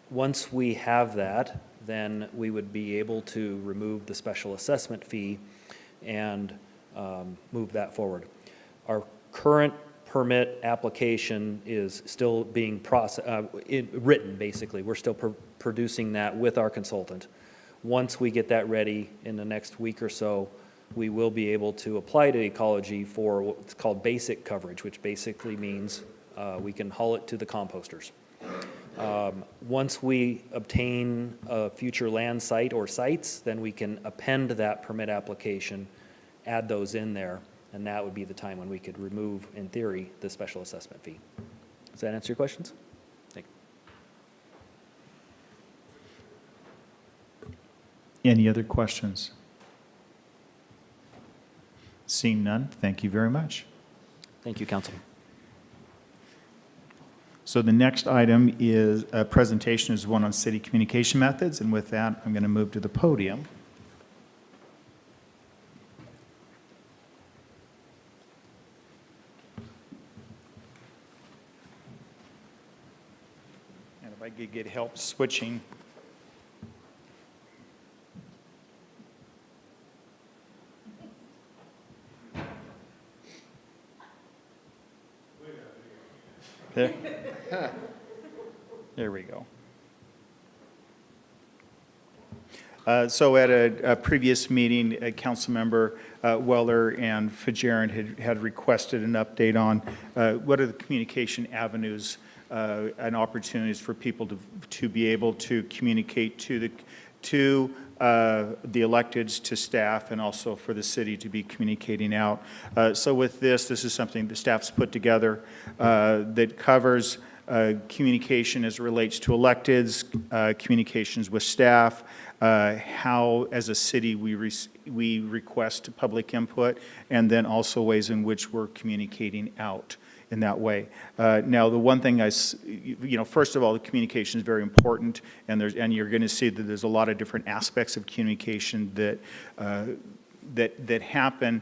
Once we have that, then we would be able to remove the special assessment fee and move that forward. Our current permit application is still being written, basically. We're still producing that with our consultant. Once we get that ready in the next week or so, we will be able to apply to ecology for what's called basic coverage, which basically means we can haul it to the composters. Once we obtain a future land site or sites, then we can append that permit application, add those in there, and that would be the time when we could remove, in theory, the special assessment fee. Does that answer your questions? Thank you.
Any other questions? Seeing none, thank you very much.
Thank you, Council.
So the next item is a presentation is one on city communication methods, and with that, I'm going to move to the podium. And if I could get help switching. There. There we go. So at a previous meeting, Councilmember Weller and Fajarin had requested an update on what are the communication avenues and opportunities for people to be able to communicate to the electeds, to staff, and also for the city to be communicating out. So with this is something the staff's put together that covers communication as it relates to electeds, communications with staff, how as a city we request public input, and then also ways in which we're communicating out in that way. Now, the one thing first of all, the communication is very important, and you're going to see that there's a lot of different aspects of communication that happen.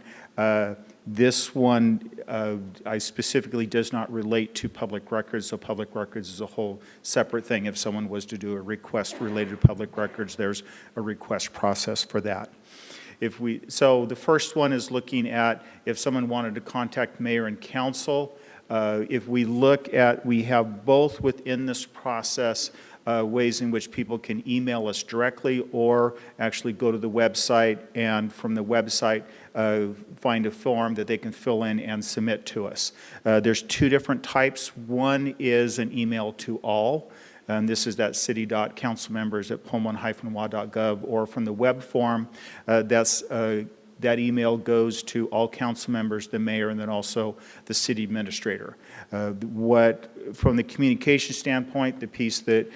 This one, I specifically does not relate to public records, so public records is a whole separate thing. If someone was to do a request related to public records, there's a request process for that. So the first one is looking at if someone wanted to contact mayor and council, If we look at, we have both within this process ways in which people can email us directly or actually go to the website and from the website find a form that they can fill in and submit to us. There's two different types. One is an email to all, and this is that city.councilmembers@pullman-wa.gov, or from the web form, that email goes to all council members, the mayor, and then also the city administrator. From the communication standpoint, the piece that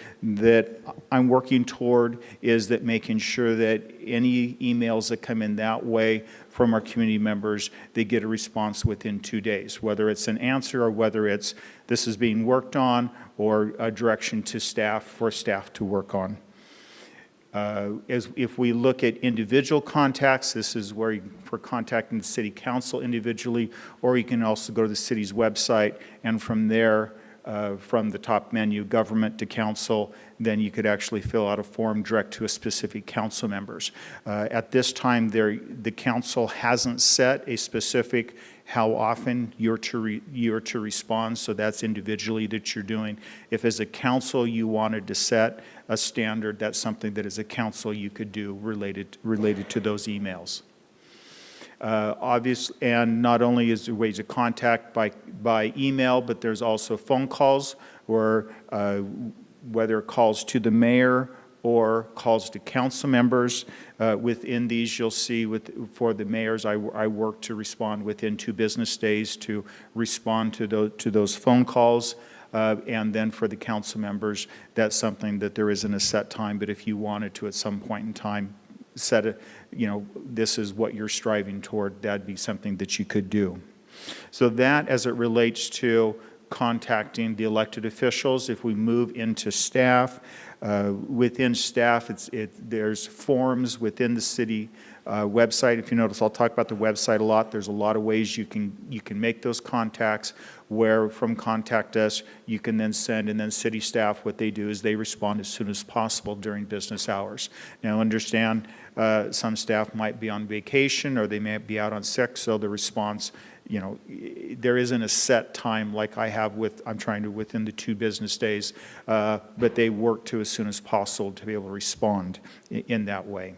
I'm working toward is that making sure that any emails that come in that way from our community members, they get a response within 2 days, whether it's an answer or whether it's this is being worked on or a direction to staff for staff to work on. If we look at individual contacts, this is where for contacting the city council individually, or you can also go to the city's website, and from there, from the top menu, government to council, then you could actually fill out a form direct to a specific council members. At this time, the council hasn't set a specific how often you're to respond, so that's individually that you're doing. If as a council you wanted to set a standard, that's something that as a council you could do related to those emails. Obviously, and not only is there ways of contact by email, but there's also phone calls, or whether calls to the mayor or calls to council members. Within these, you'll see for the mayors, I work to respond within 2 business days to respond to those phone calls. And then for the council members, that's something that there isn't a set time, but if you wanted to at some point in time set a, this is what you're striving toward, that'd be something that you could do. So that, as it relates to contacting the elected officials. If we move into staff, within staff, there's forms within the city website. If you notice, I'll talk about the website a lot. There's a lot of ways you can make those contacts, where from Contact Us, you can then send, and then city staff, what they do is they respond as soon as possible during business hours. Now, understand, some staff might be on vacation or they may be out on sick, so the response, there isn't a set time like I have I'm trying to within the 2 business days, but they work to as soon as possible to be able to respond in that way.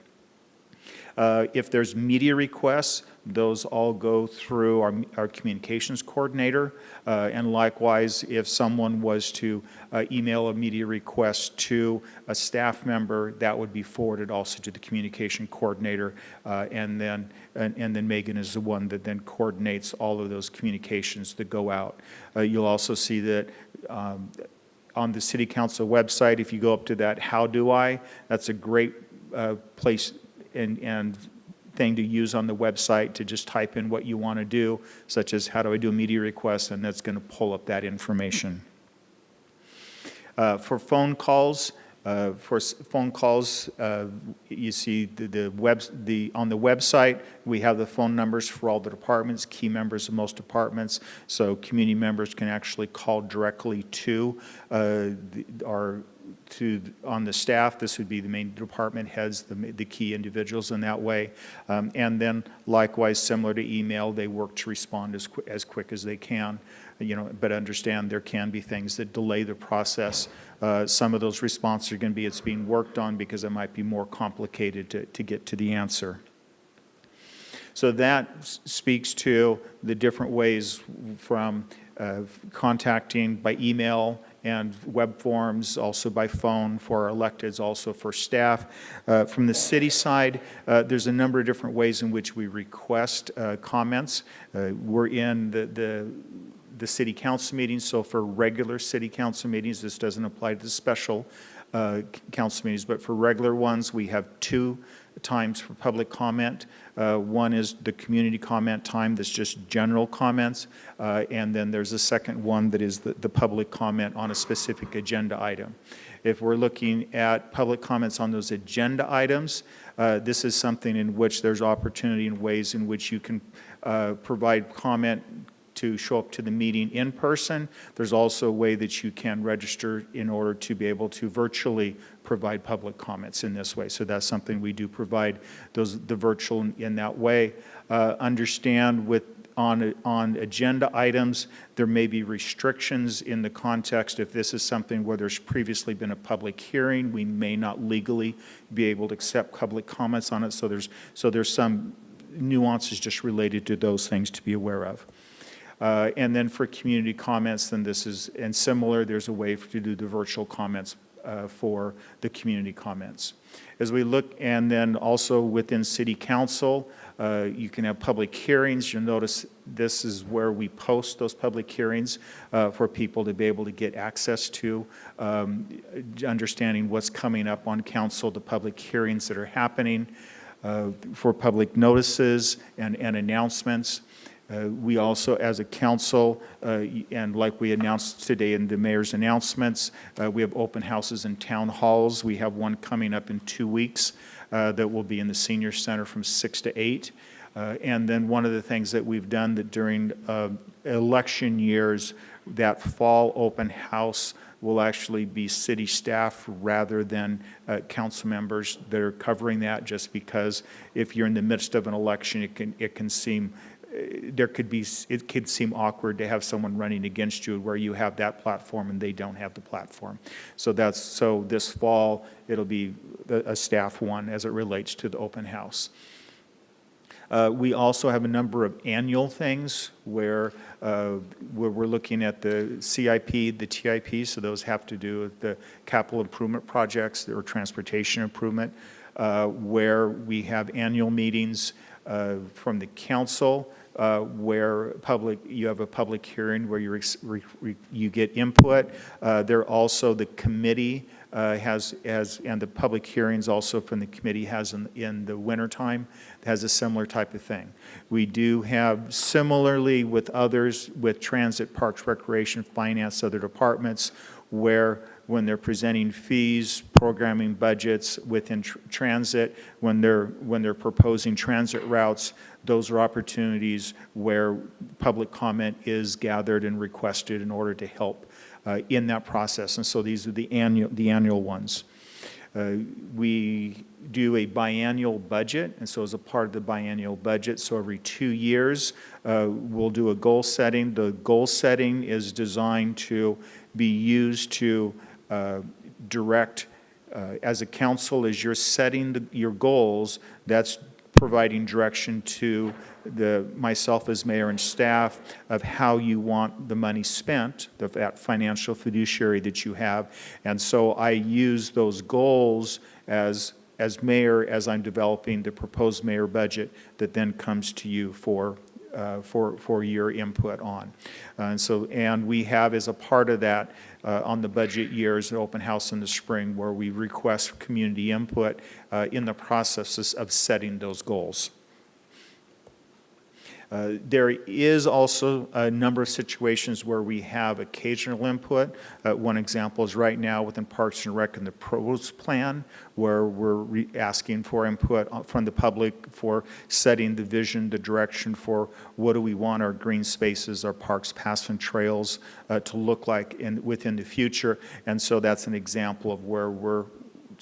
If there's media requests, those all go through our communications coordinator. And likewise, if someone was to email a media request to a staff member, that would be forwarded also to the communication coordinator. And then Megan is the one that then coordinates all of those communications that go out. You'll also see that on the City Council website, if you go up to that, how do I? That's a great place and thing to use on the website to just type in what you want to do, such as how do I do a media request, and that's going to pull up that information. For phone calls, you see on the website, we have the phone numbers for all the departments, key members of most departments, so community members can actually call directly to on the staff. This would be the main department heads, the key individuals in that way. And then likewise, similar to email, they work to respond as quick as they can. But understand there can be things that delay the process. Some of those responses are going to be it's being worked on because it might be more complicated to get to the answer. So that speaks to the different ways from contacting by email and web forms, also by phone for our electeds, also for staff. From the city side, there's a number of different ways in which we request comments. We're in the city council meetings, so for regular city council meetings, this doesn't apply to the special council meetings, but for regular ones, we have 2 times for public comment. One is the community comment time, that's just general comments, and then there's a second one that is the public comment on a specific agenda item. If we're looking at public comments on those agenda items, this is something in which there's opportunity and ways in which you can provide comment to show up to the meeting in person. There's also a way that you can register in order to be able to virtually provide public comments in this way. So that's something we do provide, the virtual in that way. Understand with on agenda items, there may be restrictions in the context. If this is something where there's previously been a public hearing, we may not legally be able to accept public comments on it. So there's some nuances just related to those things to be aware of. And then for community comments, then this is, and similar, there's a way to do the virtual comments for the community comments. As we look, and then also within City Council, you can have public hearings. You'll notice this is where we post those public hearings for people to be able to get access to, understanding what's coming up on council, the public hearings that are happening, for public notices and announcements. We also, as a council, and like we announced today in the mayor's announcements, we have open houses and town halls. We have one coming up in 2 weeks that will be in the senior center from 6 to 8. And then one of the things that we've done that during election years, that fall open house will actually be city staff rather than council members that are covering that, just because if you're in the midst of an election, it can seem it could seem awkward to have someone running against you where you have that platform and they don't have the platform. So this fall it'll be a staff one as it relates to the open house. We also have a number of annual things where we're looking at the CIP, the TIP, so those have to do with the capital improvement projects or transportation improvement, where we have annual meetings from the council, where you have a public hearing where you get input. There also the committee and the public hearings also from the committee has in the wintertime has a similar type of thing. We do have similarly with others, with transit, parks, recreation, finance, other departments, where when they're presenting fees, programming budgets within transit, when they're proposing transit routes, those are opportunities where public comment is gathered and requested in order to help in that process. And so these are the annual ones. We do a biannual budget, and so as a part of the biannual budget, so every 2 years, we'll do a goal setting. The goal setting is designed to be used to direct, as a council, as you're setting your goals, that's providing direction to myself as mayor and staff of how you want the money spent, that financial fiduciary that you have. And so I use those goals as mayor, as I'm developing the proposed mayor budget that then comes to you for your input on. And we have, as a part of that, on the budget years, an open house in the spring where we request community input in the processes of setting those goals. There is also a number of situations where we have occasional input. One example is right now within Parks and Rec and the PROS plan, where we're asking for input from the public for setting the vision, the direction for what do we want our green spaces, our parks, paths, and trails to look like within the future. And so that's an example of where we're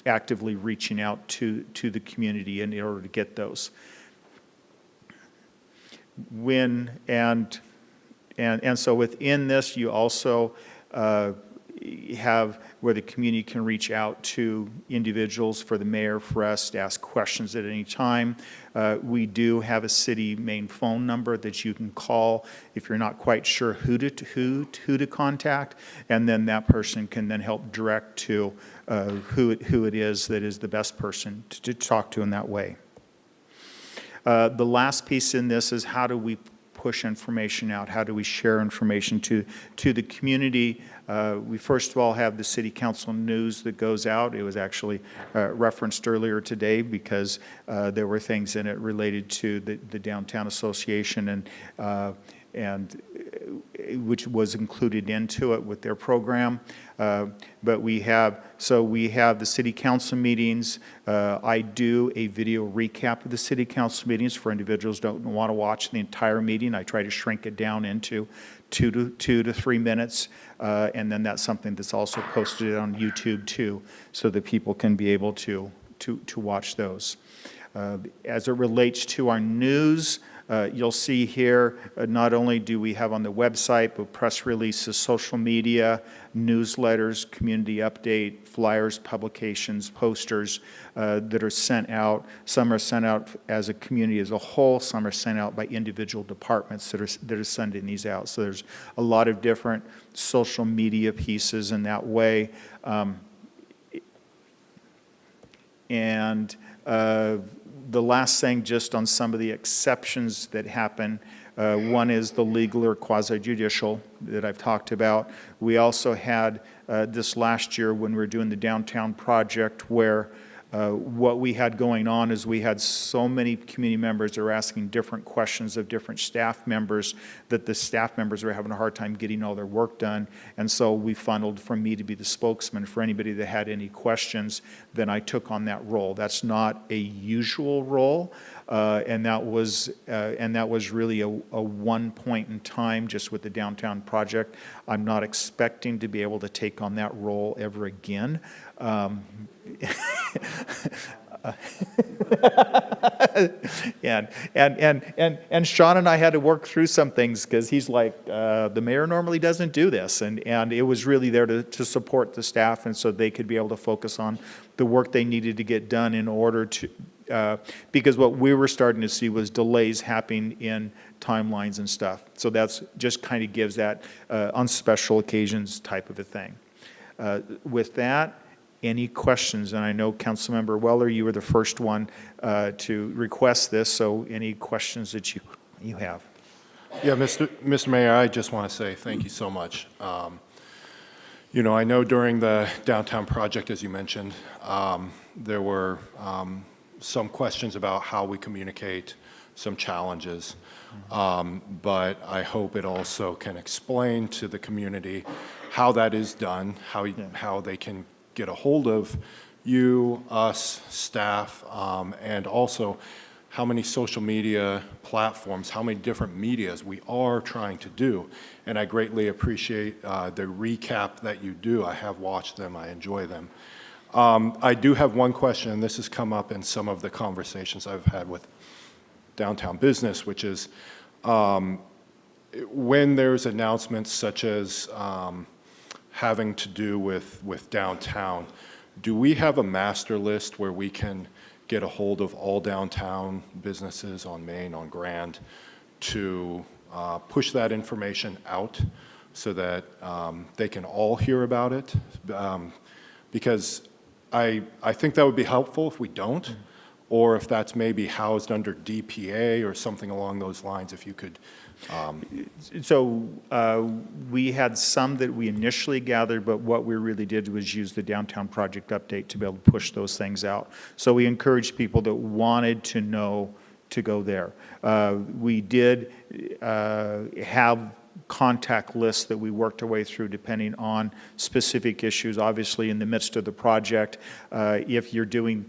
actively reaching out to the community in order to get those. So within this, you also have where the community can reach out to individuals, for the mayor, for us to ask questions at any time. We do have a city main phone number that you can call if you're not quite sure who to contact, and then that person can then help direct to who it is that is the best person to talk to in that way. The last piece in this is how do we push information out? How do we share information to the community? We first of all have the City Council news that goes out. It was actually referenced earlier today because there were things in it related to the Downtown Association and which was included into it with their program. But we have the City Council meetings. I do a video recap of the City Council meetings for individuals who don't want to watch the entire meeting. I try to shrink it down into 2 to 3 minutes, and then that's something that's also posted on YouTube too, so that people can be able to watch those. As it relates to our news, You'll see here, not only do we have on the website, but press releases, social media, newsletters, community update, flyers, publications, posters that are sent out. Some are sent out as a community as a whole. Some are sent out by individual departments that are sending these out. So there's a lot of different social media pieces in that way. The last thing, just on some of the exceptions that happen, one is the legal or quasi-judicial that I've talked about. We also had this last year when we were doing the downtown project where what we had going on is we had so many community members that were asking different questions of different staff members that the staff members were having a hard time getting all their work done. And so we funneled for me to be the spokesman for anybody that had any questions. Then I took on that role. That's not a usual role. And that was really a one point in time just with the downtown project. I'm not expecting to be able to take on that role ever again. And Sean and I had to work through some things because he's like, the mayor normally doesn't do this. And it was really there to support the staff and so they could be able to focus on the work they needed to get done in order to, because what we were starting to see was delays happening in timelines and stuff. So that's just kind of gives that on special occasions type of a thing. With that, any questions? And I know Councilmember Weller, you were the first one to request this, so any questions that you have?
Yeah, Mr. Mayor, I just want to say thank you so much. You know, I know during the downtown project, as you mentioned, there were some questions about how we communicate, some challenges, but I hope it also can explain to the community how that is done, how they can get a hold of you, us, staff, and also how many social media platforms, how many different medias we are trying to do. And I greatly appreciate the recap that you do. I have watched them. I enjoy them. I do have one question, and this has come up in some of the conversations I've had with downtown business, which is when there's announcements such as having to do with downtown, do we have a master list where we can get a hold of all downtown businesses on Main, on Grand, to push that information out so that they can all hear about it? Because I think that would be helpful if we don't, or if that's maybe housed under DPA or something along those lines, if you could.
So we had some that we initially gathered, but what we really did was use the downtown project update to be able to push those things out. So we encouraged people that wanted to know to go there. We did have contact lists that we worked our way through depending on specific issues. Obviously, in the midst of the project, if you're doing,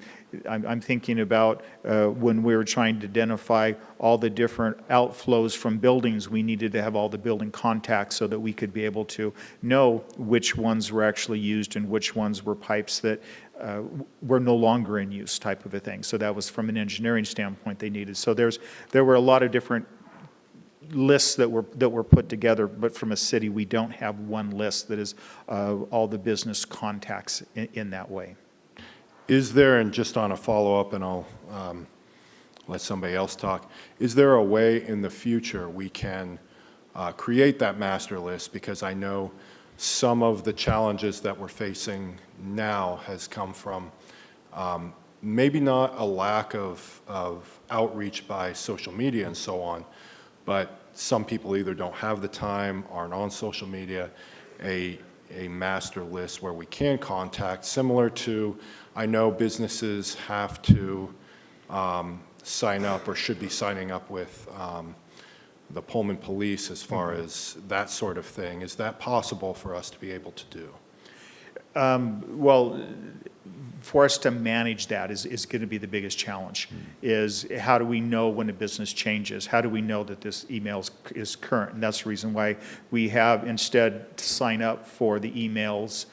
I'm thinking about when we were trying to identify all the different outflows from buildings, we needed to have all the building contacts so that we could be able to know which ones were actually used and which ones were pipes that were no longer in use type of a thing. So that was from an engineering standpoint they needed. So there were a lot of different lists that were put together, but from a city, we don't have one list that is all the business contacts in that way.
Is there, and just on a follow-up, and I'll let somebody else talk, is there a way in the future we can create that master list? Because I know some of the challenges that we're facing now has come from maybe not a lack of outreach by social media and so on, but some people either don't have the time, aren't on social media, a master list where we can contact, similar to, I know businesses have to sign up or should be signing up with the Pullman police as far as that sort of thing. Is that possible for us to be able to do?
Well, for us to manage that is going to be the biggest challenge, is how do we know when a business changes? How do we know that this email is current? And that's the reason why we have instead sign up for the emails,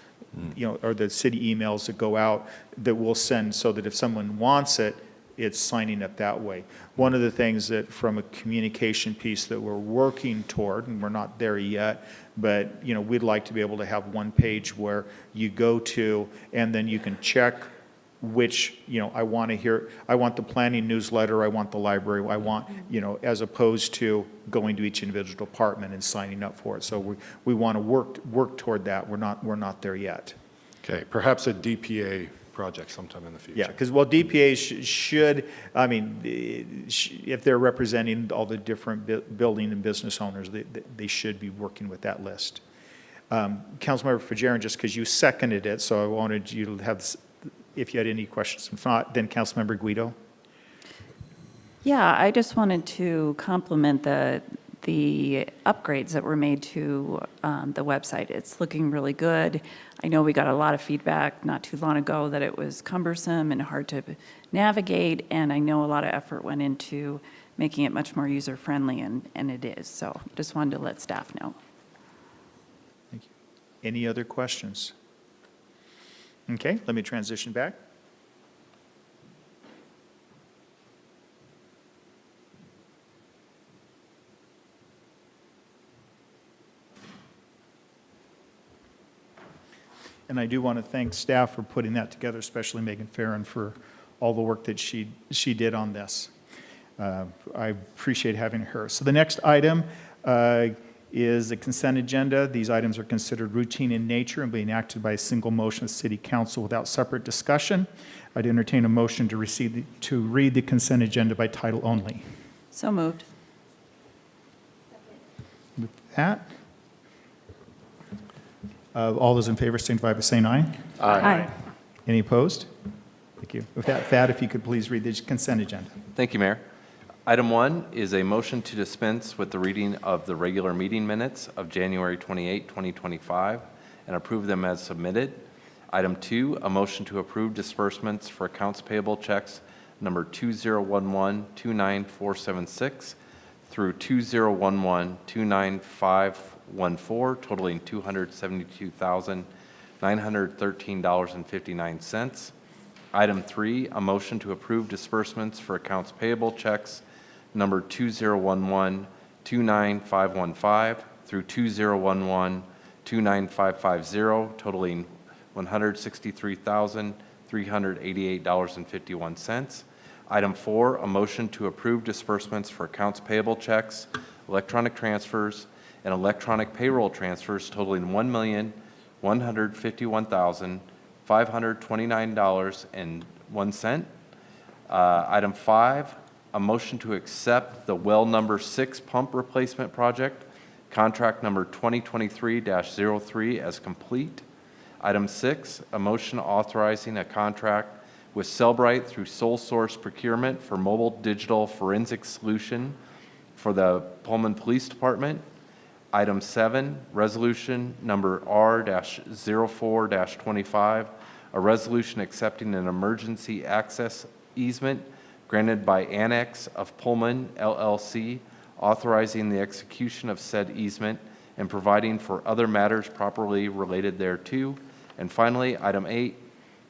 you know, or the city emails that go out that we'll send so that if someone wants it, it's signing up that way. One of the things that from a communication piece that we're working toward, and we're not there yet, but, you know, we'd like to be able to have one page where you go to and then you can check which, you know, I want the planning newsletter, I want the library, I want, you know, as opposed to going to each individual department and signing up for it. So we want to work toward that. We're not there yet.
Okay, perhaps a DPA project sometime in the future.
Yeah, because, well, DPA should, I mean, if they're representing all the different building and business owners, they should be working with that list. Councilmember Fajarin, just because you seconded it, so I wanted you to have, if you had any questions. If not, then Councilmember Guido.
Yeah, I just wanted to compliment the upgrades that were made to the website. It's looking really good. I know we got a lot of feedback not too long ago that it was cumbersome and hard to navigate, and I know a lot of effort went into making it much more user-friendly, and it is. So just wanted to let staff know.
Thank you. Any other questions? Okay, let me transition back. And I do want to thank staff for putting that together, especially Megan Farron for all the work that she did on this. I appreciate having her. So the next item is the consent agenda. These items are considered routine in nature and being acted by a single motion of City Council without separate discussion. I'd entertain a motion to read the consent agenda by title only.
So moved.
With that, all those in favor signify by saying aye.
Aye.
Any opposed? Thank you. With that, Thad, if you could please read the consent agenda.
Thank you, Mayor. Item 1 is a motion to dispense with the reading of the regular meeting minutes of January 28, 2025, and approve them as submitted. Item 2, a motion to approve disbursements for accounts payable checks number 2011-29476 through 2011-29514, totaling $272,913.59. Item 3, a motion to approve disbursements for accounts payable checks number 2011-29515 through 2011-29550, totaling $163,388.51. Item 4, a motion to approve disbursements for accounts payable checks, electronic transfers, and electronic payroll transfers totaling $1,151,529.01. Item 5, a motion to accept the well number 6 pump replacement project, contract number 2023-03 as complete. Item 6, a motion authorizing a contract with Cellbrite through sole source procurement for mobile digital forensic solution for the Pullman Police Department. Item 7, resolution number R-04-25, a resolution accepting an emergency access easement granted by Annex of Pullman LLC, authorizing the execution of said easement and providing for other matters properly related thereto. And finally, item 8,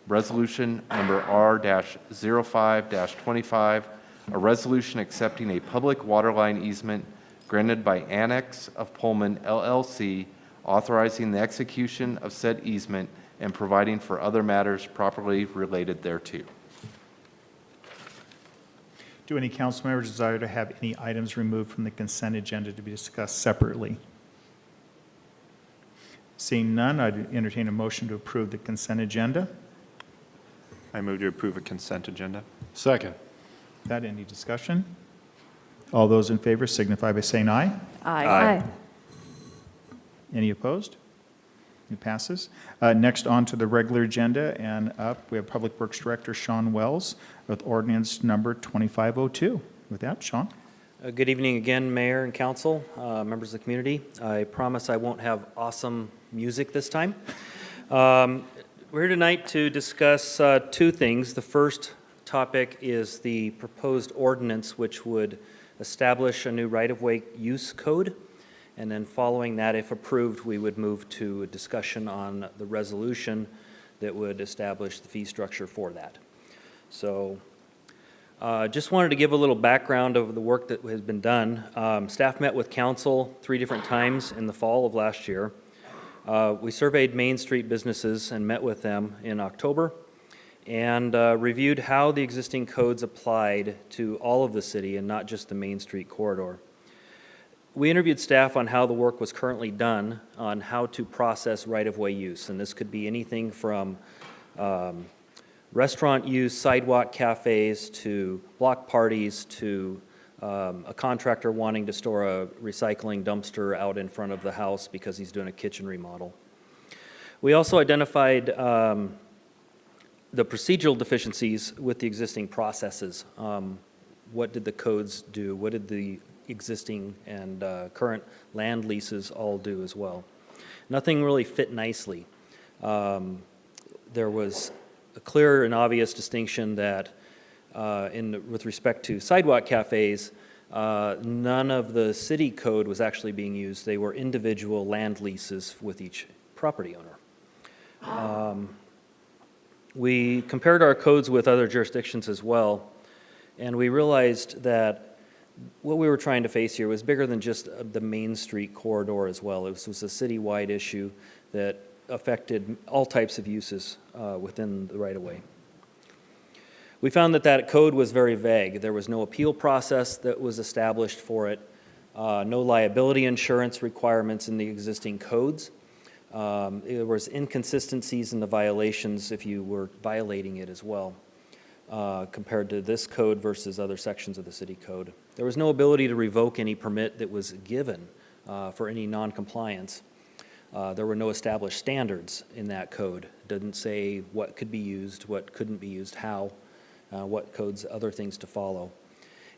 resolution number R-05-25, a resolution accepting a public waterline easement granted by Annex of Pullman LLC, authorizing the execution of said easement and providing for other matters properly related thereto.
Do any council members desire to have any items removed from the consent agenda to be discussed separately? Seeing none, I'd entertain a motion to approve the consent agenda.
I move to approve a consent agenda.
Second.
That, any discussion? All those in favor signify by saying aye.
Aye.
Any opposed? It passes. Next, on to the regular agenda, and up we have Public Works Director Sean Wells with ordinance number 2502. With that, Sean.
Good evening again, Mayor and Council, members of the community. I promise I won't have awesome music this time. We're here tonight to discuss two things. The first topic is the proposed ordinance, which would establish a new right-of-way use code. And then following that, if approved, we would move to a discussion on the resolution that would establish the fee structure for that. So Just wanted to give a little background of the work that has been done. Staff met with council 3 different times in the fall of last year. We surveyed Main Street businesses and met with them in October and reviewed how the existing codes applied to all of the city and not just the Main Street corridor. We interviewed staff on how the work was currently done on how to process right-of-way use, and this could be anything from restaurant use, sidewalk cafes, to block parties, to a contractor wanting to store a recycling dumpster out in front of the house because he's doing a kitchen remodel. We also identified the procedural deficiencies with the existing processes. What did the codes do? What did the existing and current land leases all do as well? Nothing really fit nicely. There was a clear and obvious distinction that with respect to sidewalk cafes, none of the city code was actually being used. They were individual land leases with each property owner. We compared our codes with other jurisdictions as well, and we realized that what we were trying to face here was bigger than just the Main Street corridor as well. It was a citywide issue that affected all types of uses within the right-of-way. We found that that code was very vague. There was no appeal process that was established for it, no liability insurance requirements in the existing codes. There was inconsistencies in the violations if you were violating it as well, compared to this code versus other sections of the city code. There was no ability to revoke any permit that was given for any non-compliance. There were no established standards in that code. It didn't say what could be used, what couldn't be used, how, what codes, other things to follow.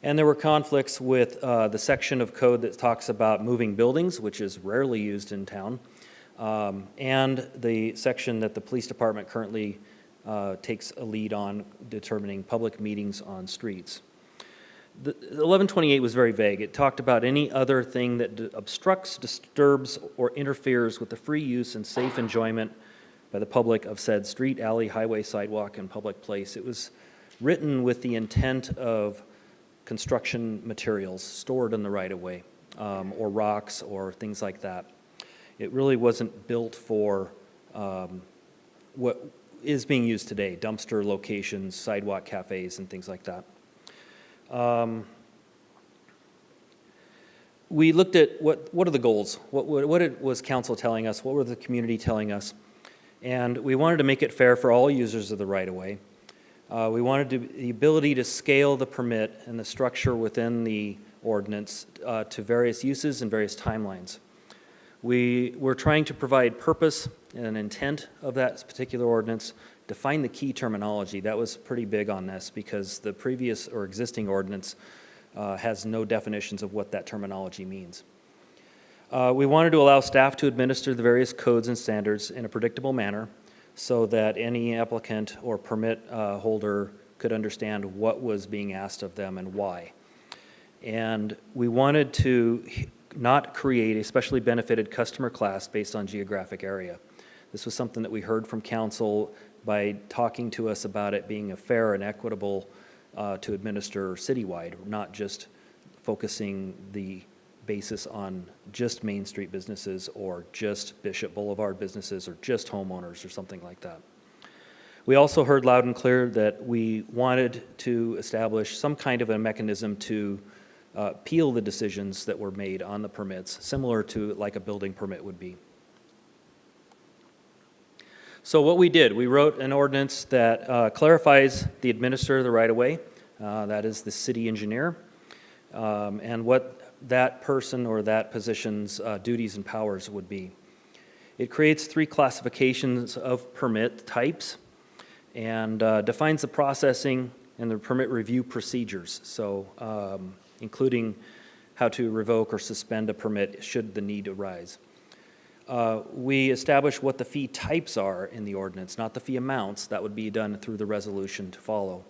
And there were conflicts with the section of code that talks about moving buildings, which is rarely used in town, and the section that the police department currently takes a lead on determining public meetings on streets. The 1128 was very vague. It talked about any other thing that obstructs, disturbs, or interferes with the free use and safe enjoyment by the public of said street, alley, highway, sidewalk, and public place. It was written with the intent of construction materials stored in the right-of-way, or rocks, or things like that. It really wasn't built for what is being used today, dumpster locations, sidewalk cafes, and things like that. We looked at what are the goals, what was council telling us, what were the community telling us, and we wanted to make it fair for all users of the right-of-way. We wanted the ability to scale the permit and the structure within the ordinance to various uses and various timelines. We were trying to provide purpose and intent of that particular ordinance, define the key terminology. That was pretty big on this because the previous or existing ordinance has no definitions of what that terminology means. We wanted to allow staff to administer the various codes and standards in a predictable manner so that any applicant or permit holder could understand what was being asked of them and why. And we wanted to not create a specially benefited customer class based on geographic area. This was something that we heard from council by talking to us about it being a fair and equitable to administer citywide, not just focusing the basis on just Main Street businesses or just Bishop Boulevard businesses or just homeowners or something like that. We also heard loud and clear that we wanted to establish some kind of a mechanism to appeal the decisions that were made on the permits, similar to like a building permit would be. So what we did, we wrote an ordinance that clarifies the administrator of the right-of-way, that is the city engineer, and what that person or that position's duties and powers would be. It creates 3 classifications of permit types and defines the processing and the permit review procedures, so including how to revoke or suspend a permit should the need arise. We establish what the fee types are in the ordinance, not the fee amounts. That would be done through the resolution to follow.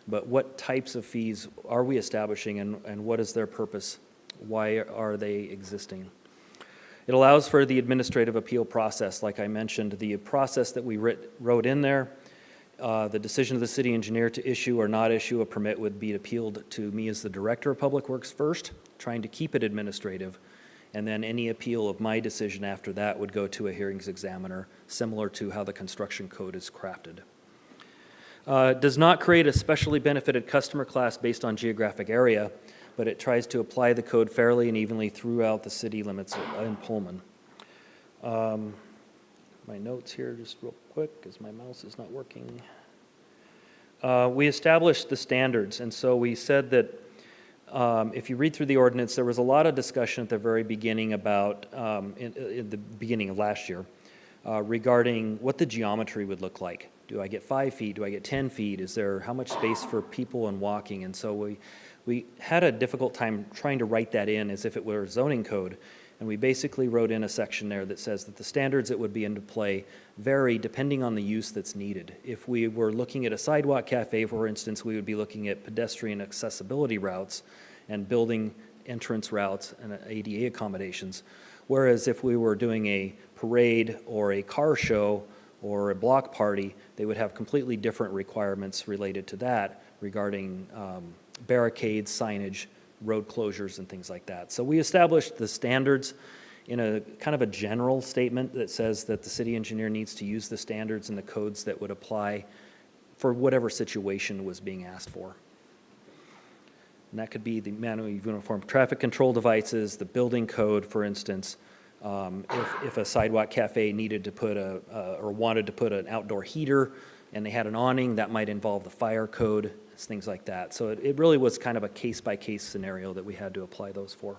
But what types of fees are we establishing and what is their purpose? Why are they existing? It allows for the administrative appeal process. Like I mentioned, the process that we wrote in there The decision of the city engineer to issue or not issue a permit would be appealed to me as the Director of Public Works first, trying to keep it administrative, and then any appeal of my decision after that would go to a hearings examiner, similar to how the construction code is crafted. Does not create a specially benefited customer class based on geographic area, but it tries to apply the code fairly and evenly throughout the city limits in Pullman. My notes here just real quick because my mouse is not working. We established the standards, and so we said that if you read through the ordinance, there was a lot of discussion at the very beginning about, in the beginning of last year, regarding what the geometry would look like. Do I get 5 feet? Do I get 10 feet? Is there, how much space for people and walking? And so we had a difficult time trying to write that in as if it were a zoning code. And we basically wrote in a section there that says that the standards that would be into play vary depending on the use that's needed. If we were looking at a sidewalk cafe, for instance, we would be looking at pedestrian accessibility routes and building entrance routes and ADA accommodations. Whereas if we were doing a parade or a car show or a block party, they would have completely different requirements related to that regarding barricades, signage, road closures, and things like that. So we established the standards in a kind of a general statement that says that the city engineer needs to use the standards and the codes that would apply for whatever situation was being asked for. And that could be the manual uniform traffic control devices, the building code, for instance. If a sidewalk cafe needed to put or wanted to put an outdoor heater and they had an awning, that might involve the fire code, things like that. So it really was kind of a case-by-case scenario that we had to apply those for.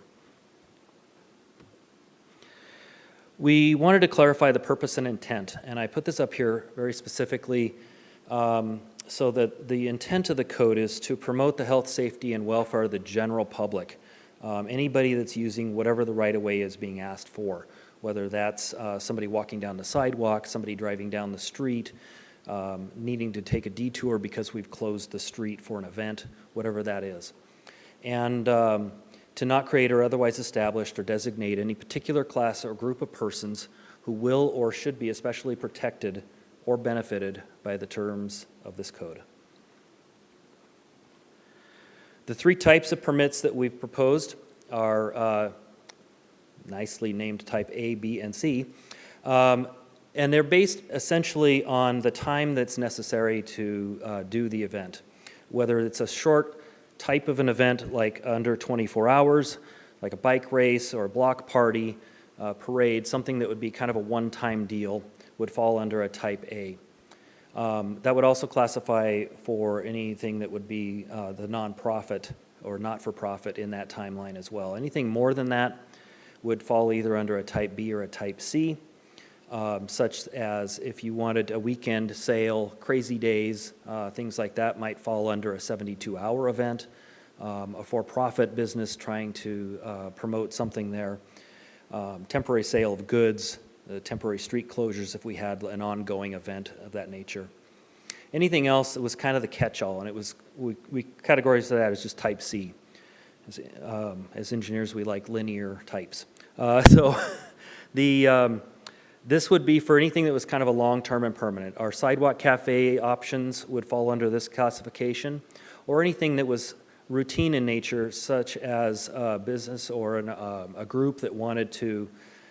We wanted to clarify the purpose and intent, and I put this up here very specifically so that the intent of the code is to promote the health, safety, and welfare of the general public. Anybody that's using whatever the right-of-way is being asked for, whether that's somebody walking down the sidewalk, somebody driving down the street, needing to take a detour because we've closed the street for an event, whatever that is. And to not create or otherwise establish or designate any particular class or group of persons who will or should be especially protected or benefited by the terms of this code. The 3 types of permits that we've proposed are nicely named type A, B, and C. And they're based essentially on the time that's necessary to do the event. Whether it's a short type of an event like under 24 hours, like a bike race or a block party, parade, something that would be kind of a one-time deal would fall under a type A. That would also classify for anything that would be the nonprofit or not-for-profit in that timeline as well. Anything more than that would fall either under a type B or a type C. Such as if you wanted a weekend sale, crazy days, things like that might fall under a 72-hour event. A for-profit business trying to promote something there. Temporary sale of goods, temporary street closures if we had an ongoing event of that nature. Anything else that was kind of the catch-all, and it was we categorized that as just type C. As engineers, we like linear types. This would be for anything that was kind of a long-term and permanent. Our sidewalk cafe options would fall under this classification, or anything that was routine in nature, such as a business or a group that wanted to,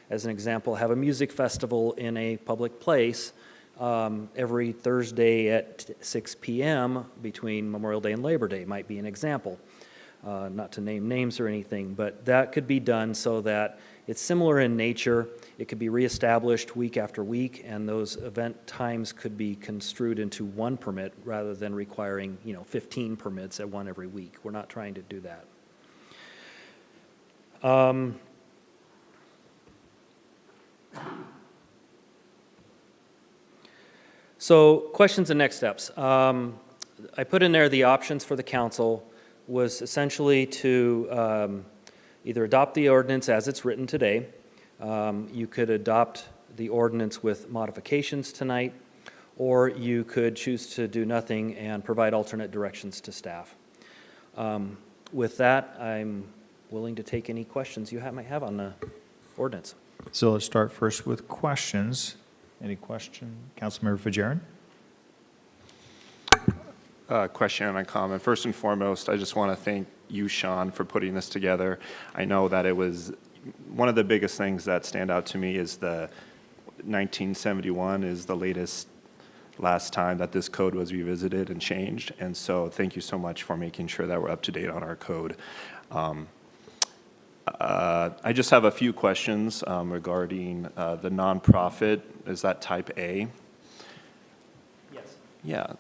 as an example, have a music festival in a public place every Thursday at 6 p.m. between Memorial Day and Labor Day might be an example. Not to name names or anything, but that could be done so that it's similar in nature. It could be reestablished week after week, and those event times could be construed into one permit rather than requiring, 15 permits at one every week. We're not trying to do that. So questions and next steps. I put in there the options for the council was essentially to either adopt the ordinance as it's written today. You could adopt the ordinance with modifications tonight, or you could choose to do nothing and provide alternate directions to staff. With that, I'm willing to take any questions you might have on the ordinance.
So let's start first with questions. Any question? Councilmember Fajarin?
question and a comment. First and foremost, I just want to thank you, Sean, for putting this together. I know that it was one of the biggest things that stand out to me is the 1971 is the last time that this code was revisited and changed. And so thank you so much for making sure that we're up to date on our code. I just have a few questions regarding the nonprofit. Is that type A? Yeah.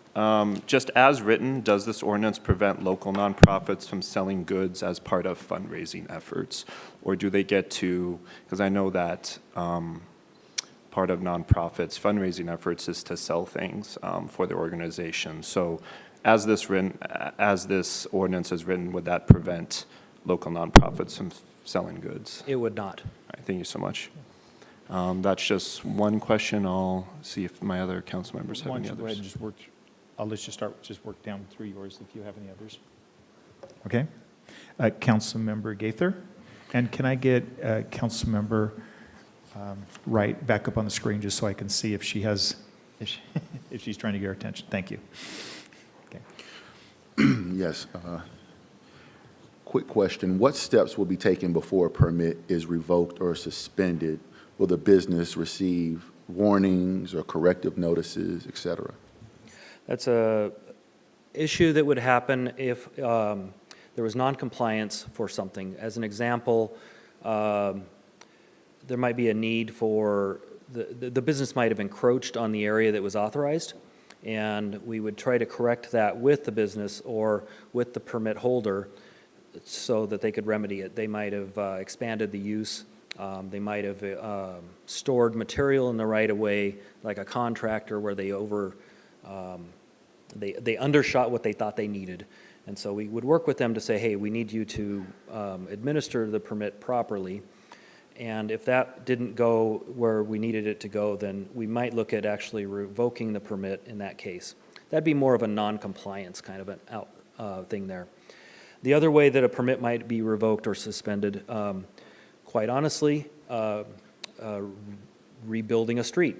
Just as written, does this ordinance prevent local nonprofits from selling goods as part of fundraising efforts? Or do they get to, because I know that part of nonprofits' fundraising efforts is to sell things for their organization. So as this ordinance is written, would that prevent local nonprofits from selling goods?
It would not.
All right, thank you so much. That's just one question. I'll see if my other council members have
Why don't
any
you
others.
go ahead and just work, I'll let you start, just work down through yours if you have any others. Okay. Councilmember Gaither. And can I get Councilmember Wright back up on the screen just so I can see if she has, if she's trying to get our attention. Thank you. Okay.
Yes. Quick question. What steps will be taken before a permit is revoked or suspended? Will the business receive warnings or corrective notices, et cetera?
That's a issue that would happen if there was noncompliance for something. As an example, there might be a need for, the business might have encroached on the area that was authorized, and we would try to correct that with the business or with the permit holder so that they could remedy it. They might have expanded the use. They might have stored material in the right of way, like a contractor where they they undershot what they thought they needed. And so we would work with them to say, hey, we need you to administer the permit properly. And if that didn't go where we needed it to go, then we might look at actually revoking the permit in that case. That'd be more of a non-compliance kind of an thing there. The other way that a permit might be revoked or suspended, quite honestly, rebuilding a street,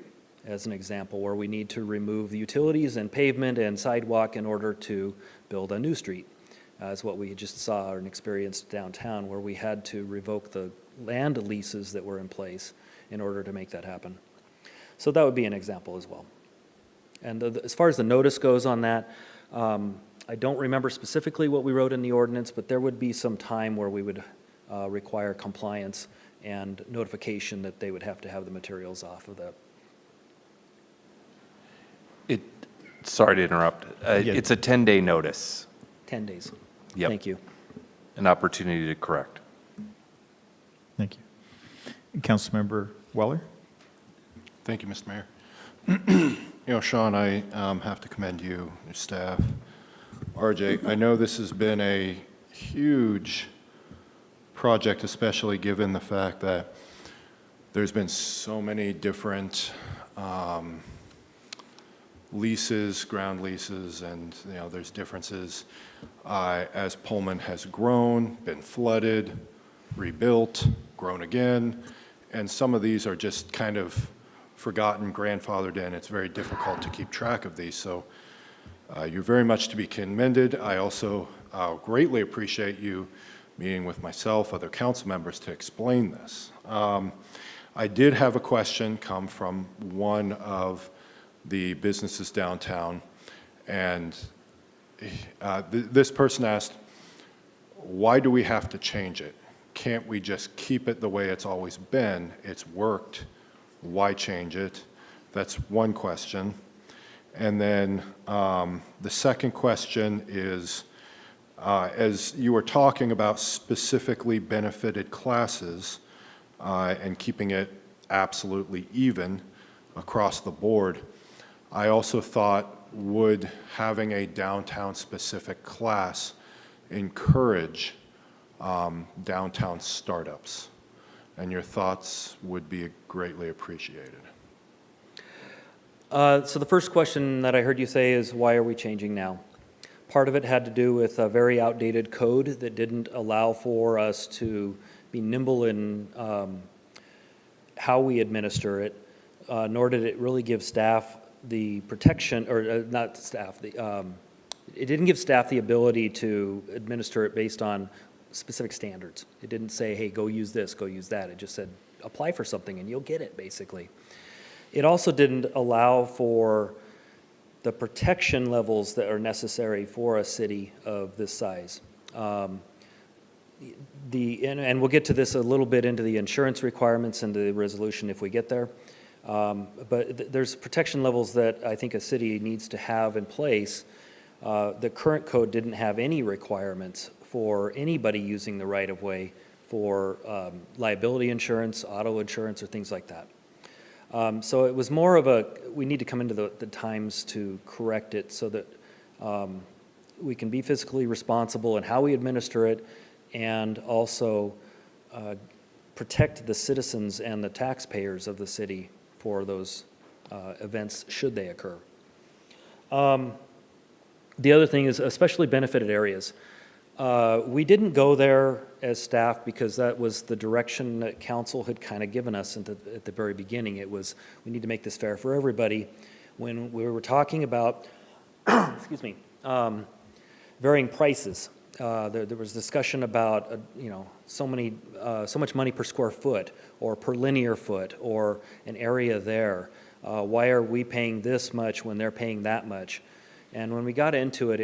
as an example, where we need to remove the utilities and pavement and sidewalk in order to build a new street. As what we just saw and experienced downtown, where we had to revoke the land leases that were in place in order to make that happen. So that would be an example as well. And as far as the notice goes on that, I don't remember specifically what we wrote in the ordinance, but there would be some time where we would require compliance and notification that they would have to have the materials off of that.
Sorry to interrupt. It's a 10-day notice.
10 days.
Yep.
Thank you.
An opportunity to correct.
Thank you. Councilmember Weller.
Thank you, Mr. Mayor. Sean, I have to commend you, your staff. RJ, I know this has been a huge project, especially given the fact that there's been so many different leases, ground leases, and there's differences as Pullman has grown, been flooded, rebuilt, grown again, and some of these are just kind of forgotten, grandfathered in. It's very difficult to keep track of these, so you're very much to be commended. I also greatly appreciate you meeting with myself, other council members to explain this. I did have a question come from one of the businesses downtown, and this person asked, why do we have to change it? Can't we just keep it the way it's always been? It's worked. Why change it? That's one question. And then the second question is, as you were talking about specifically benefited classes and keeping it absolutely even across the board, I also thought, would having a downtown-specific class encourage downtown startups? And your thoughts would be greatly appreciated.
So the first question that I heard you say is, why are we changing now? Part of it had to do with a very outdated code that didn't allow for us to be nimble in how we administer it, nor did it really give staff the protection, or not staff, it didn't give staff the ability to administer it based on specific standards. It didn't say, hey, go use this, go use that. It just said, apply for something and you'll get it, basically. It also didn't allow for the protection levels that are necessary for a city of this size. And we'll get to this a little bit into the insurance requirements and the resolution if we get there. But there's protection levels that I think a city needs to have in place. The current code didn't have any requirements for anybody using the right-of-way for liability insurance, auto insurance, or things like that. So it was more of a, we need to come into the times to correct it so that we can be fiscally responsible in how we administer it, and also protect the citizens and the taxpayers of the city for those events should they occur. The other thing is especially benefited areas. We didn't go there as staff because that was the direction that council had kind of given us at the very beginning. It was, we need to make this fair for everybody. When we were talking about, excuse me, varying prices, there was discussion about, so much money per square foot or per linear foot or an area there. Why are we paying this much when they're paying that much? And when we got into it,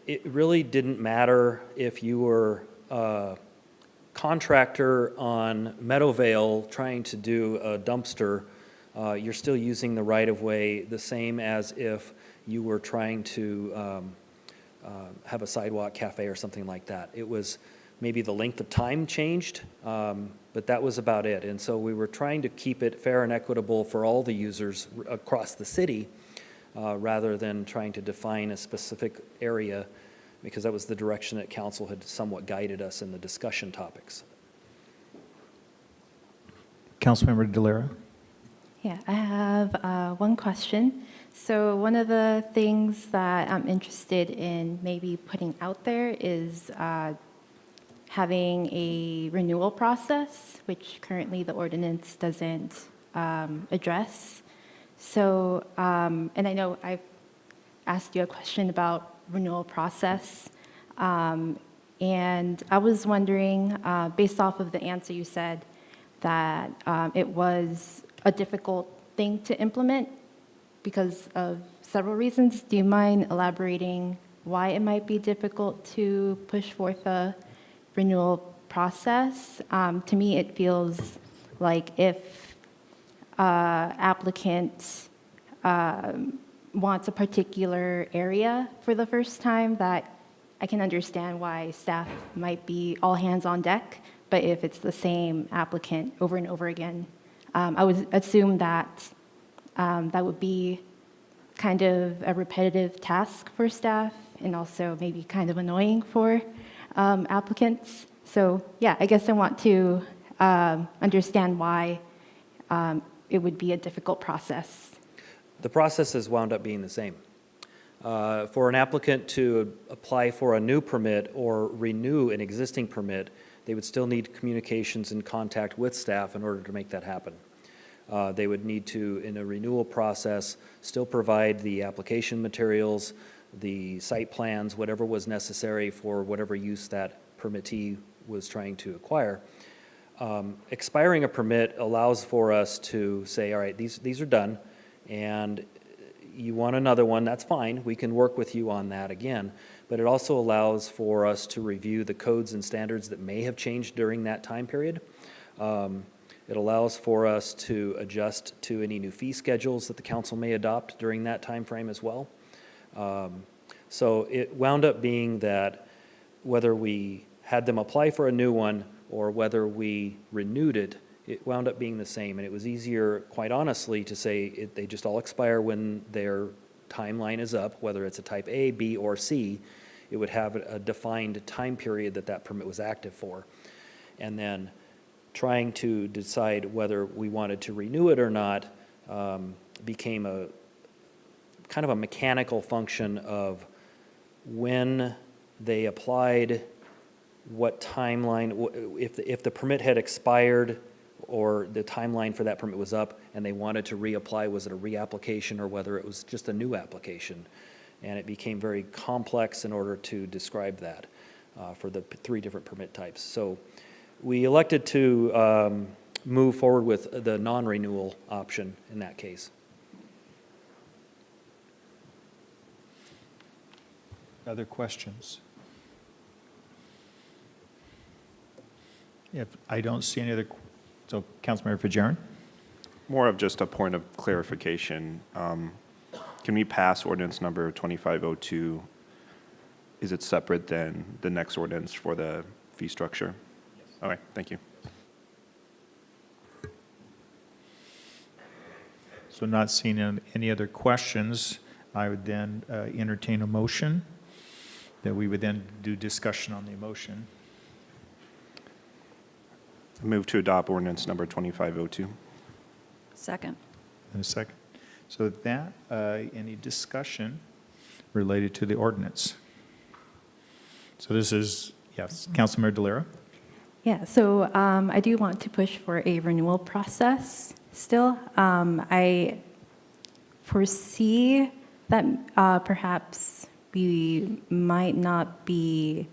it really didn't matter if you were a contractor on Meadowvale trying to do a dumpster. You're still using the right-of-way the same as if you were trying to have a sidewalk cafe or something like that. It was maybe the length of time changed, but that was about it. And so we were trying to keep it fair and equitable for all the users across the city, rather than trying to define a specific area, because that was the direction that council had somewhat guided us in the discussion topics.
Councilmember DeLera.
Yeah, I have one question. So one of the things that I'm interested in maybe putting out there is having a renewal process, which currently the ordinance doesn't address. So, and I know I've asked you a question about renewal process, and I was wondering, based off of the answer you said, that it was a difficult thing to implement because of several reasons. Do you mind elaborating why it might be difficult to push forth a renewal process? To me, it feels like if applicant wants a particular area for the first time, that I can understand why staff might be all hands on deck, but if it's the same applicant over and over again, I would assume that that would be kind of a repetitive task for staff and also maybe kind of annoying for applicants. So yeah, I guess I want to understand why it would be a difficult process.
The process has wound up being the same. For an applicant to apply for a new permit or renew an existing permit, they would still need communications and contact with staff in order to make that happen. They would need to, in a renewal process, still provide the application materials, the site plans, whatever was necessary for whatever use that permittee was trying to acquire. Expiring a permit allows for us to say, all right, these are done, and you want another one, that's fine. We can work with you on that again. But it also allows for us to review the codes and standards that may have changed during that time period. It allows for us to adjust to any new fee schedules that the council may adopt during that time frame as well. So it wound up being that whether we had them apply for a new one or whether we renewed it, it wound up being the same. And it was easier, quite honestly, to say they just all expire when their timeline is up, whether it's a type A, B, or C. It would have a defined time period that that permit was active for. And then trying to decide whether we wanted to renew it or not became a kind of a mechanical function of when they applied, what timeline, if the permit had expired or the timeline for that permit was up and they wanted to reapply, was it a reapplication or whether it was just a new application? and it became very complex in order to describe that for the 3 different permit types. So we elected to move forward with the non-renewal option in that case.
Other questions? If I don't see any other, so Councilmember Fajarin?
More of just a point of clarification. Can we pass ordinance number 2502? Is it separate than the next ordinance for the fee structure? Yes. All right, thank you.
So not seeing any other questions, I would then entertain a motion that we would then do discussion on the motion.
Move to adopt ordinance number 2502.
Second.
In a second. So with that, any discussion related to the ordinance? So this is, yes, Councilmember Delera?
Yeah, so I do want to push for a renewal process still. I foresee that perhaps we might not be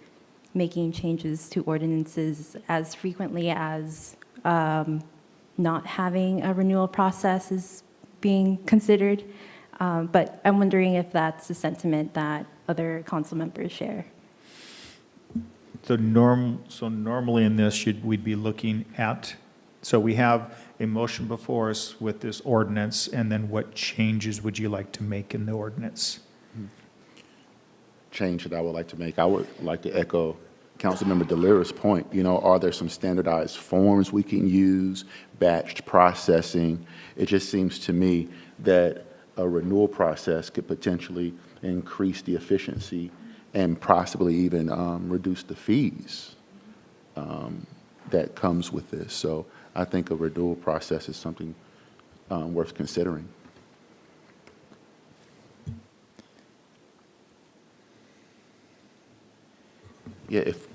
making changes to ordinances as frequently as not having a renewal process is being considered. But I'm wondering if that's a sentiment that other council members share.
So normally in this, we'd be looking at, so we have a motion before us with this ordinance, and then what changes would you like to make in the ordinance?
Change that I would like to make, I would like to echo Councilmember Delera's point. You know, are there some standardized forms we can use, batched processing? It just seems to me that a renewal process could potentially increase the efficiency and possibly even reduce the fees that comes with this. So I think a renewal process is something worth considering. Yeah, if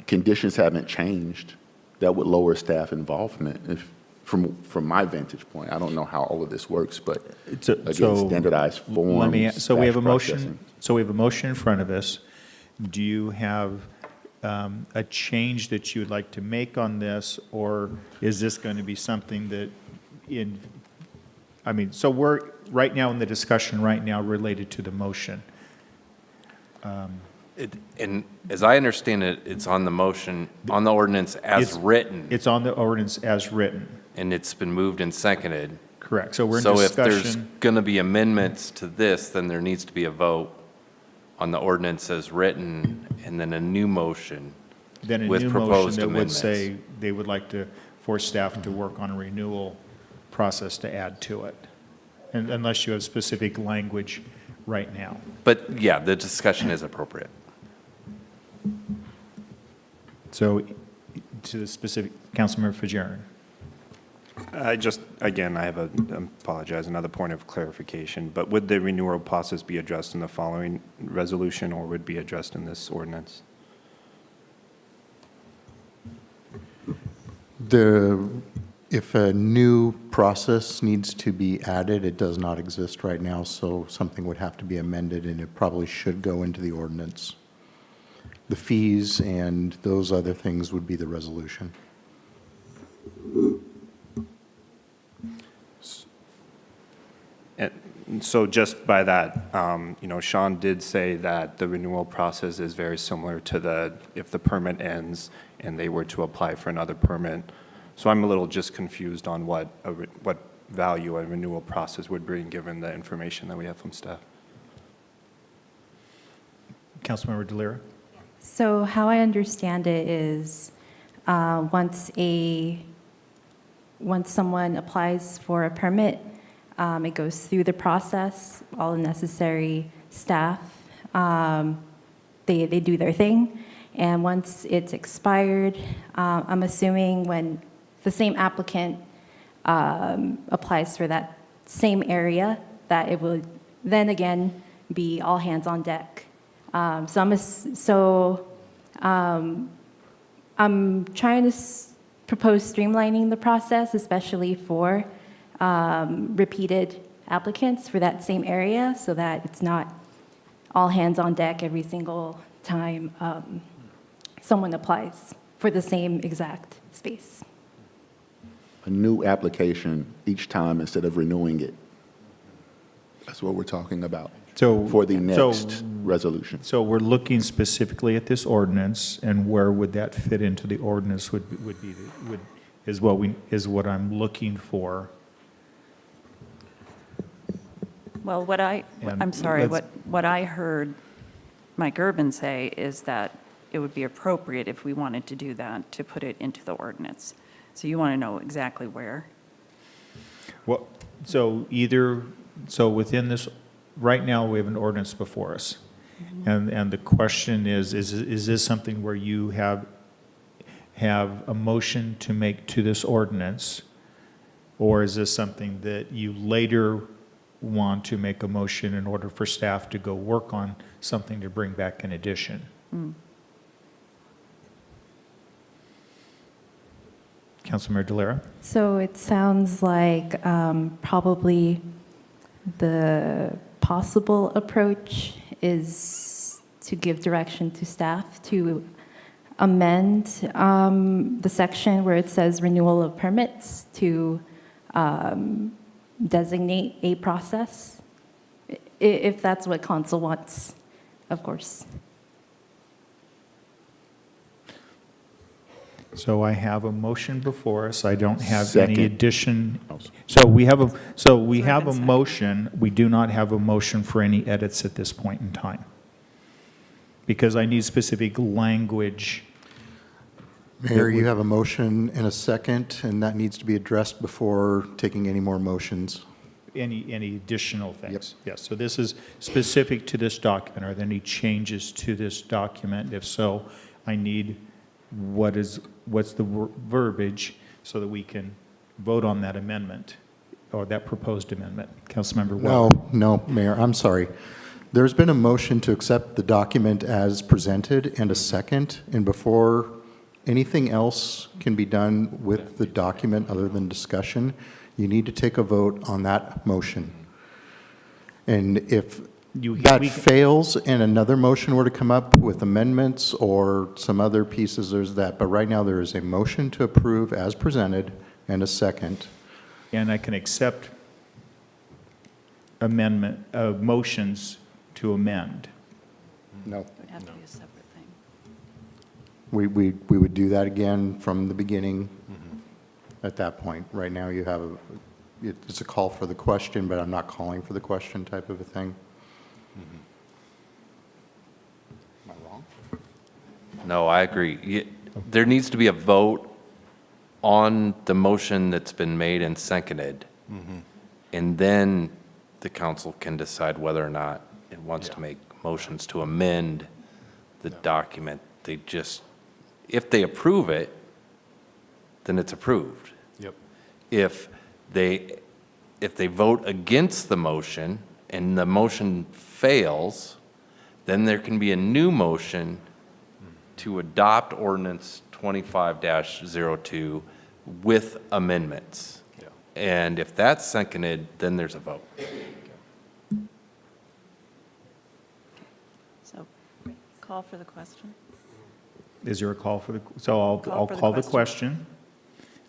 conditions haven't changed, that would lower staff involvement. If, from my vantage point, I don't know how all of this works, but again, standardized forms.
So we have a
batch
motion.
processing.
So we have a motion in front of us. Do you have a change that you would like to make on this, or is this going to be something that so we're right now in the discussion right now related to the motion.
And as I understand it, it's on the motion, on the ordinance as written.
It's on the ordinance as written.
And it's been moved and seconded.
Correct. So we're in
So
discussion.
if there's going to be amendments to this, then there needs to be a vote on the ordinance as written, and then a new motion
Then a
with
new motion
proposed
that would
amendments.
say they would like to force staff to work on a renewal process to add to it, and unless you have specific language right now.
But yeah, the discussion is appropriate.
So to the specific, Councilmember Fajarin.
I just, again, I apologize, another point of clarification, but would the renewal process be addressed in the following resolution, or would be addressed in this ordinance?
If a new process needs to be added, it does not exist right now, so something would have to be amended, and it probably should go into the ordinance. The fees and those other things would be the resolution.
And so just by that, Sean did say that the renewal process is very similar to if the permit ends and they were to apply for another permit. So I'm a little just confused on what value a renewal process would bring, given the information that we have from staff.
Councilmember Delera.
So how I understand it is once someone applies for a permit, it goes through the process, all the necessary staff, they do their thing, and once it's expired, I'm assuming when the same applicant applies for that same area, that it will then again be all hands on deck. I'm trying to propose streamlining the process, especially for repeated applicants for that same area, so that it's not all hands on deck every single time someone applies for the same exact space.
A new application each time instead of renewing it. That's what we're talking about
So
for the next resolution.
So we're looking specifically at this ordinance, and where would that fit into the ordinance is what I'm looking for.
Well,
And
I'm sorry,
let's-
what I heard Mike Urban say is that it would be appropriate if we wanted to do that, to put it into the ordinance. So you want to know exactly where?
Well, so within this, right now, we have an ordinance before us. And the question is this something where you have a motion to make to this ordinance? Or is this something that you later want to make a motion in order for staff to go work on something to bring back in addition? Councilmember Delera?
So it sounds like probably the possible approach is to give direction to staff to amend the section where it says renewal of permits to designate a process, if that's what council wants, of course.
So I have a motion before us. I don't have
Second.
any addition. So we have a motion. We do not have a motion for any edits at this point in time. Because I need specific language.
Mayor, you have a motion and a second, and that needs to be addressed before taking any more motions.
Any additional things? Yes, so this is specific to this document. Are there any changes to this document? If so, I need what's the verbiage so that we can vote on that amendment or that proposed amendment. Councilmember Weller.
No, Mayor, I'm sorry. There's been a motion to accept the document as presented and a second, and before anything else can be done with the document other than discussion, you need to take a vote on that motion. And if that fails and another motion were to come up with amendments or some other pieces, there's that. But right now, there is a motion to approve as presented and a second.
And I can accept motions to amend.
No.
It would have to be a separate thing.
We would do that again from the beginning at that point. Right now, you have it's a call for the question, but I'm not calling for the question type of a thing. Am I wrong?
No, I agree. There needs to be a vote on the motion that's been made and seconded. And then the council can decide whether or not it wants to make motions to amend the document. If they approve it, then it's approved.
Yep.
If they vote against the motion and the motion fails, then there can be a new motion to adopt ordinance 25-02 with amendments.
Yeah.
And if that's seconded, then there's a vote.
So call for the question.
Is there a call for so I'll
Call for the
call the
question.
question.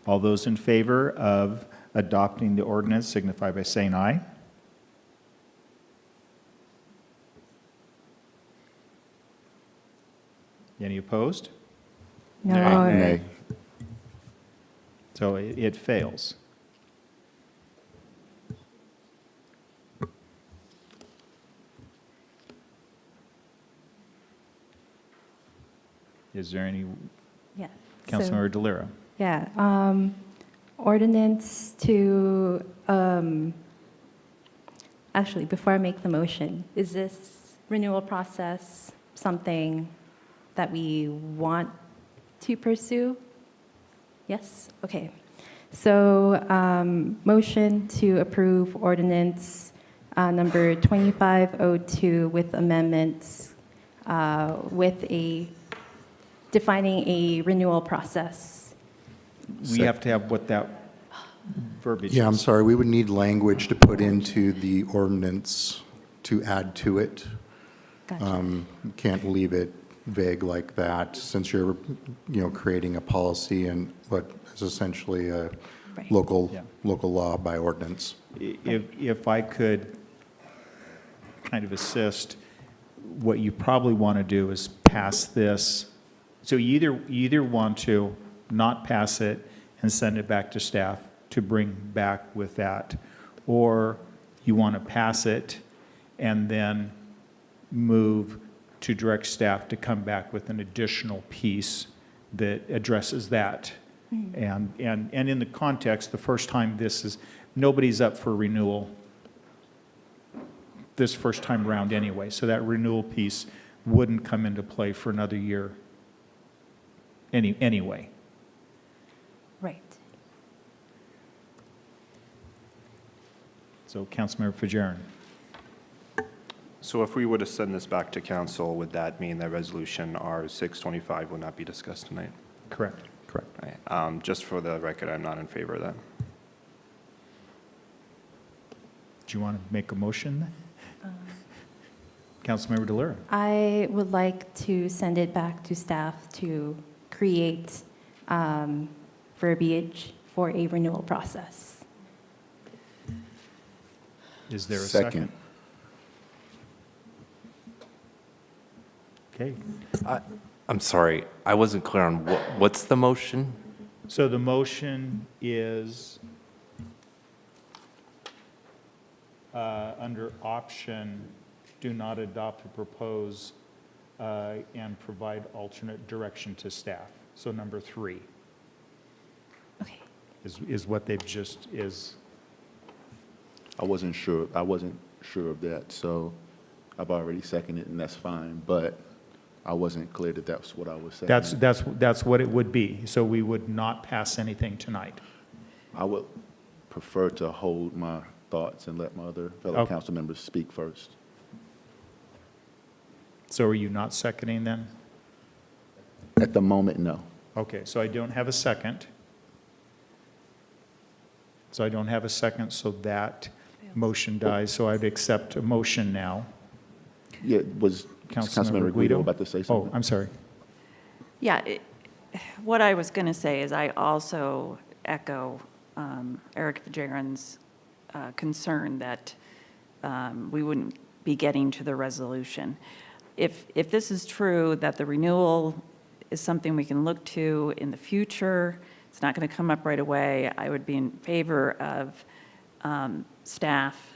All those in favor of adopting the ordinance signify by saying aye. Any opposed?
No.
Nay.
So it fails. Is there any,
Yeah.
Councilmember Delira?
Yeah, ordinance to, actually, before I make the motion, is this renewal process something that we want to pursue? Yes? Okay. So, motion to approve ordinance number 2502 with amendments, with defining a renewal process.
We have to have what that verbiage is.
Yeah, I'm sorry. We would need language to put into the ordinance to add to it. Can't leave it vague like that, since you're, creating a policy and what is essentially a local law by ordinance.
If I could kind of assist, what you probably want to do is pass this. So you either want to not pass it and send it back to staff to bring back with that, or you want to pass it and then move to direct staff to come back with an additional piece that addresses that. And in the context, the first time nobody's up for renewal this first time around anyway, so that renewal piece wouldn't come into play for another year anyway.
Right.
So Councilmember Fajarin.
So if we were to send this back to council, would that mean that resolution R625 would not be discussed tonight?
Correct.
Right. Just for the record, I'm not in favor of that.
Do you want to make a motion? Councilmember DeLura.
I would like to send it back to staff to create verbiage for a renewal process.
Is there a second? Okay.
I'm sorry, I wasn't clear on what's the motion?
So the motion is under option, do not adopt or propose and provide alternate direction to staff. So number 3.
Okay.
Is what they've just is.
I wasn't sure of that, so I've already seconded, and that's fine, but I wasn't clear that that's what I was saying.
That's what it would be. So we would not pass anything tonight.
I would prefer to hold my thoughts and let my other fellow council members speak first.
So are you not seconding then?
At the moment, no.
Okay, so I don't have a second. So that motion dies. So I'd accept a motion now.
Yeah, was Councilmember Guido about to say something?
Oh, I'm sorry.
Yeah, what I was going to say is I also echo Eric Fajarin's concern that we wouldn't be getting to the resolution. If this is true, that the renewal is something we can look to in the future, it's not going to come up right away, I would be in favor of staff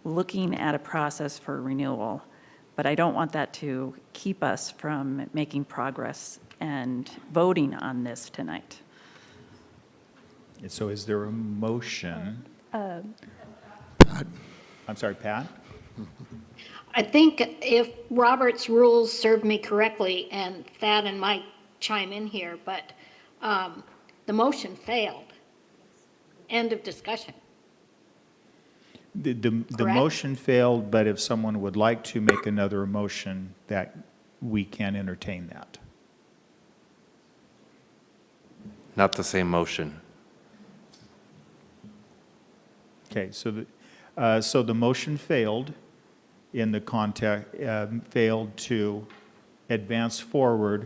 looking at a process for renewal. But I don't want that to keep us from making progress and voting on this tonight.
And so is there a motion? I'm sorry, Pat?
I think if Robert's rules serve me correctly, and Thad and Mike chime in here, but the motion failed. End of discussion.
The
Correct?
motion failed, but if someone would like to make another motion, that we can entertain that.
Not the same motion.
Okay, so the motion failed in the context, failed to advance forward.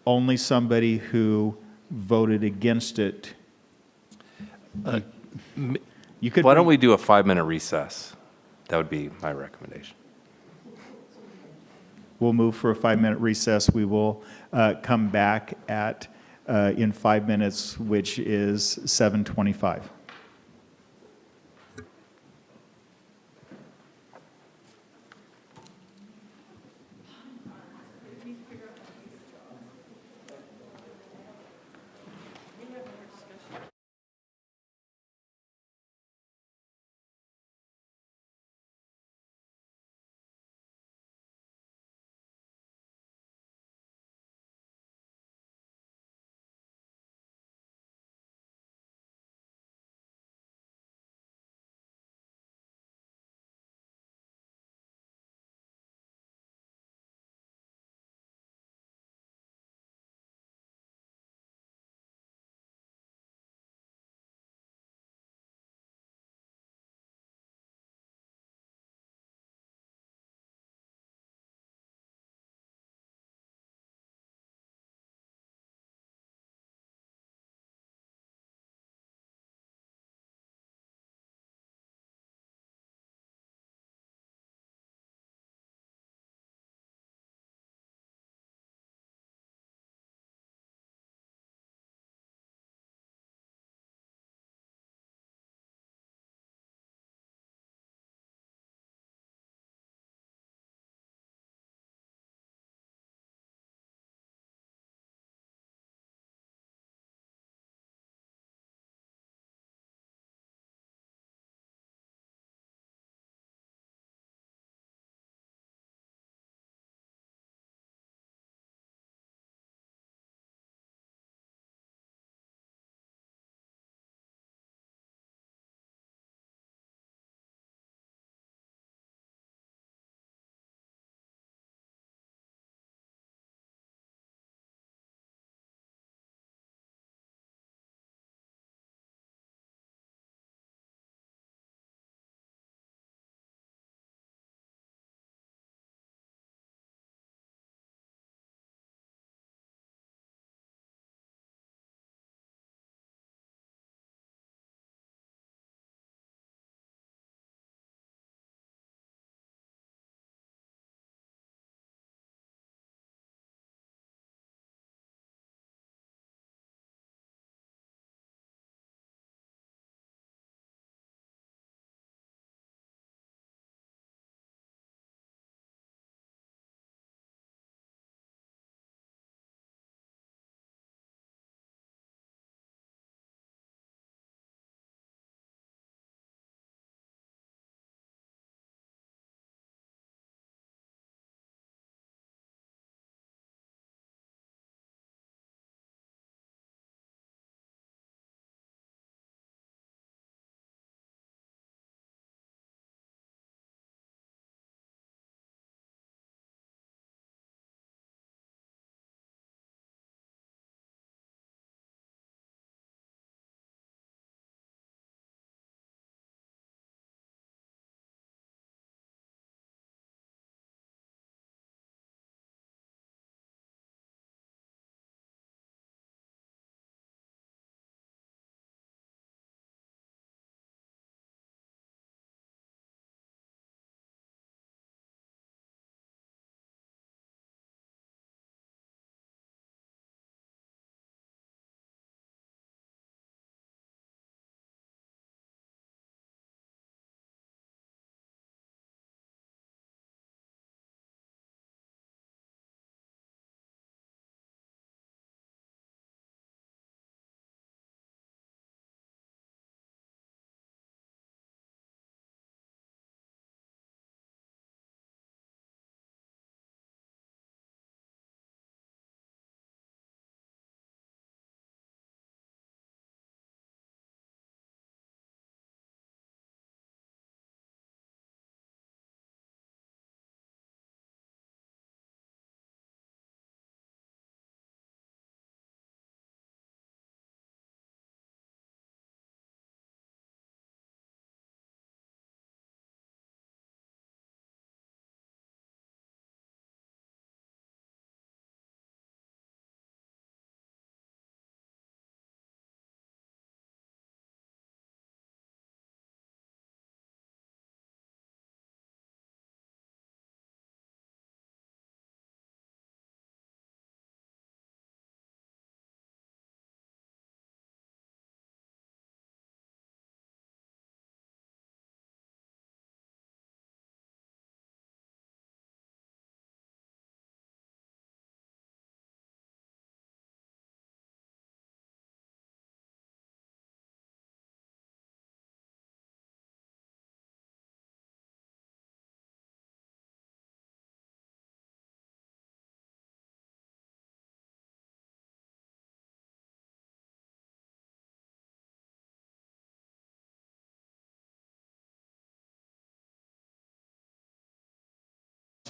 Only somebody who voted against it. You could.
Why don't we do a 5-minute recess? That would be my recommendation.
We'll move for a 5-minute recess. We will come back in 5 minutes, which is 7:25.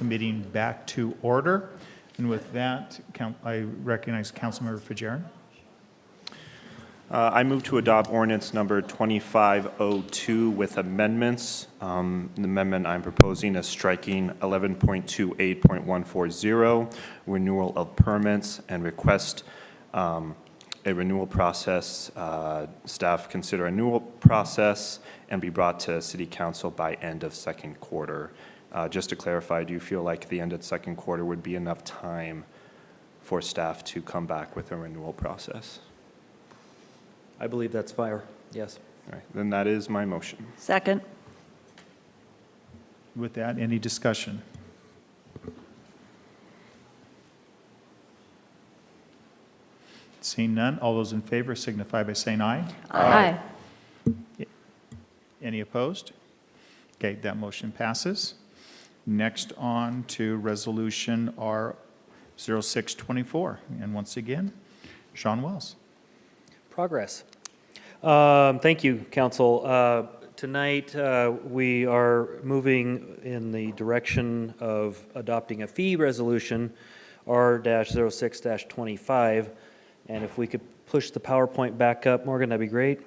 meeting back to order. And with that, I recognize Councilmember Fajarin.
I move to adopt ordinance number 2502 with amendments. The amendment I'm proposing is striking 11.28.140, renewal of permits, and request a renewal process. Staff consider a renewal process and be brought to City Council by end of second quarter. Just to clarify, do you feel like the end of second quarter would be enough time for staff to come back with a renewal process?
I believe that's fire, yes.
All right, then that is my motion.
Second.
With that, any discussion? Seeing none, all those in favor signify by saying aye.
Aye.
Any opposed? Okay, that motion passes. Next on to Resolution R0624. And once again, Sean Wells.
Progress. Thank you, Council. Tonight, we are moving in the direction of adopting a fee resolution, R-06-25. And if we could push the PowerPoint back up, Morgan, that'd be great.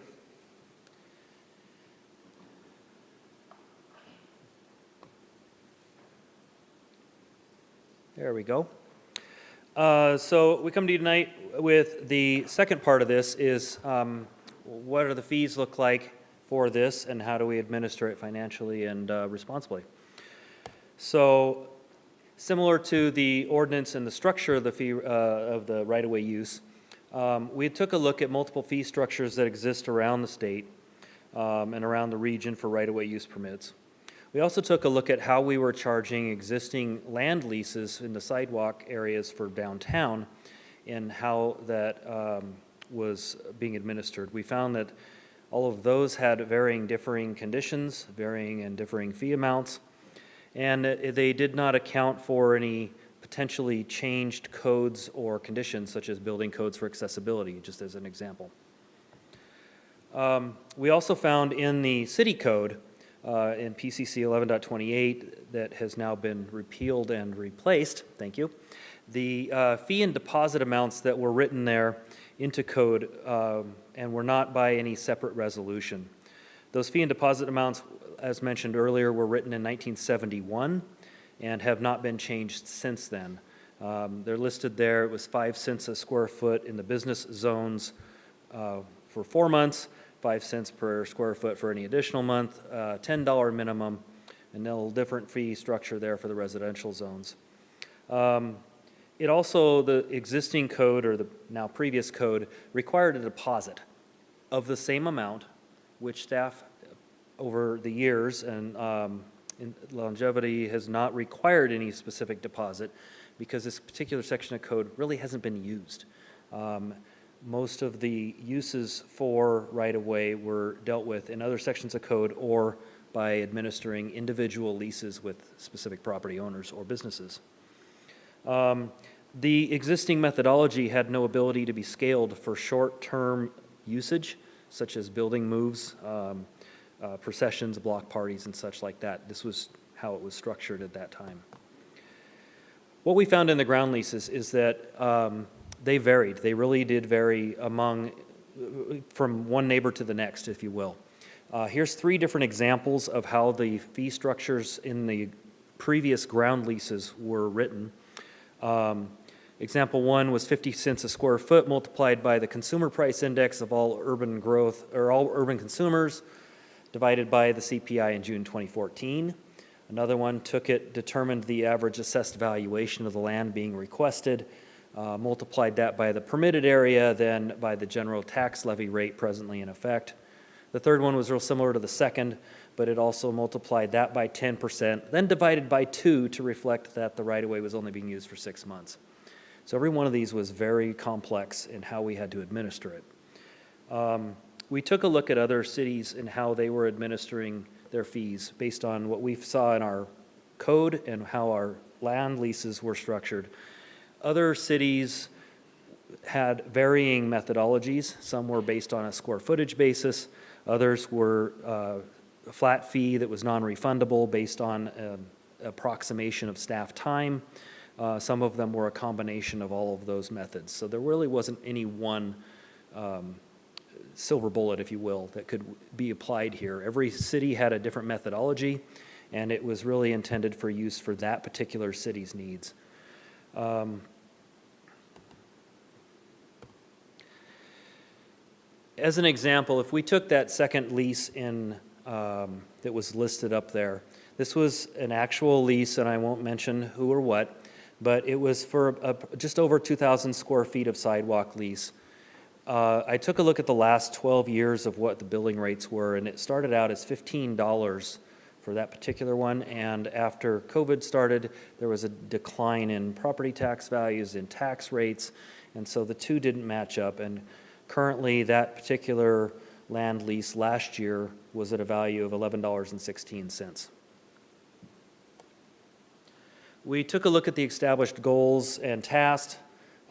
There we go. So we come to you tonight with the second part of this is what do the fees look like for this and how do we administer it financially and responsibly? So similar to the ordinance and the structure of the fee of the right-of-way use, we took a look at multiple fee structures that exist around the state and around the region for right-of-way use permits. We also took a look at how we were charging existing land leases in the sidewalk areas for downtown and how that was being administered. We found that all of those had differing conditions, varying and differing fee amounts, and they did not account for any potentially changed codes or conditions such as building codes for accessibility, just as an example. We also found in the city code in PCC 11.28 that has now been repealed and replaced, thank you, the fee and deposit amounts that were written there into code and were not by any separate resolution. Those fee and deposit amounts, as mentioned earlier, were written in 1971 and have not been changed since then. They're listed there. It was 5 cents a square foot in the business zones for 4 months, 5 cents per square foot for any additional month, $10 minimum, and a little different fee structure there for the residential zones. It also, the existing code, or the now previous code, required a deposit of the same amount, which staff over the years and in longevity has not required any specific deposit because this particular section of code really hasn't been used. Most of the uses for right-of-way were dealt with in other sections of code or by administering individual leases with specific property owners or businesses. The existing methodology had no ability to be scaled for short-term usage, such as building moves, processions, block parties, and such like that. This was how it was structured at that time. What we found in the ground leases is that they varied. They really did vary from one neighbor to the next, if you will. Here's 3 different examples of how the fee structures in the previous ground leases were written. Example 1 was 50 cents a square foot multiplied by the consumer price index of all urban growth, or all urban consumers, divided by the CPI in June 2014. Another one determined the average assessed valuation of the land being requested, multiplied that by the permitted area, then by the general tax levy rate presently in effect. The third one was real similar to the second, but it also multiplied that by 10%, then divided by 2 to reflect that the right-of-way was only being used for 6 months. So every one of these was very complex in how we had to administer it. We took a look at other cities and how they were administering their fees based on what we saw in our code and how our land leases were structured. Other cities had varying methodologies. Some were based on a square footage basis. Others were a flat fee that was non-refundable based on approximation of staff time. Some of them were a combination of all of those methods. So there really wasn't any one silver bullet, if you will, that could be applied here. Every city had a different methodology, and it was really intended for use for that particular city's needs. As an example, if we took that second lease in that was listed up there, this was an actual lease, and I won't mention who or what, but it was for just over 2,000 square feet of sidewalk lease. I took a look at the last 12 years of what the billing rates were, and it started out as $15 for that particular one, and after COVID started, there was a decline in property tax values, in tax rates, and so the two didn't match up, and currently that particular land lease last year was at a value of $11.16. We took a look at the established goals and tasks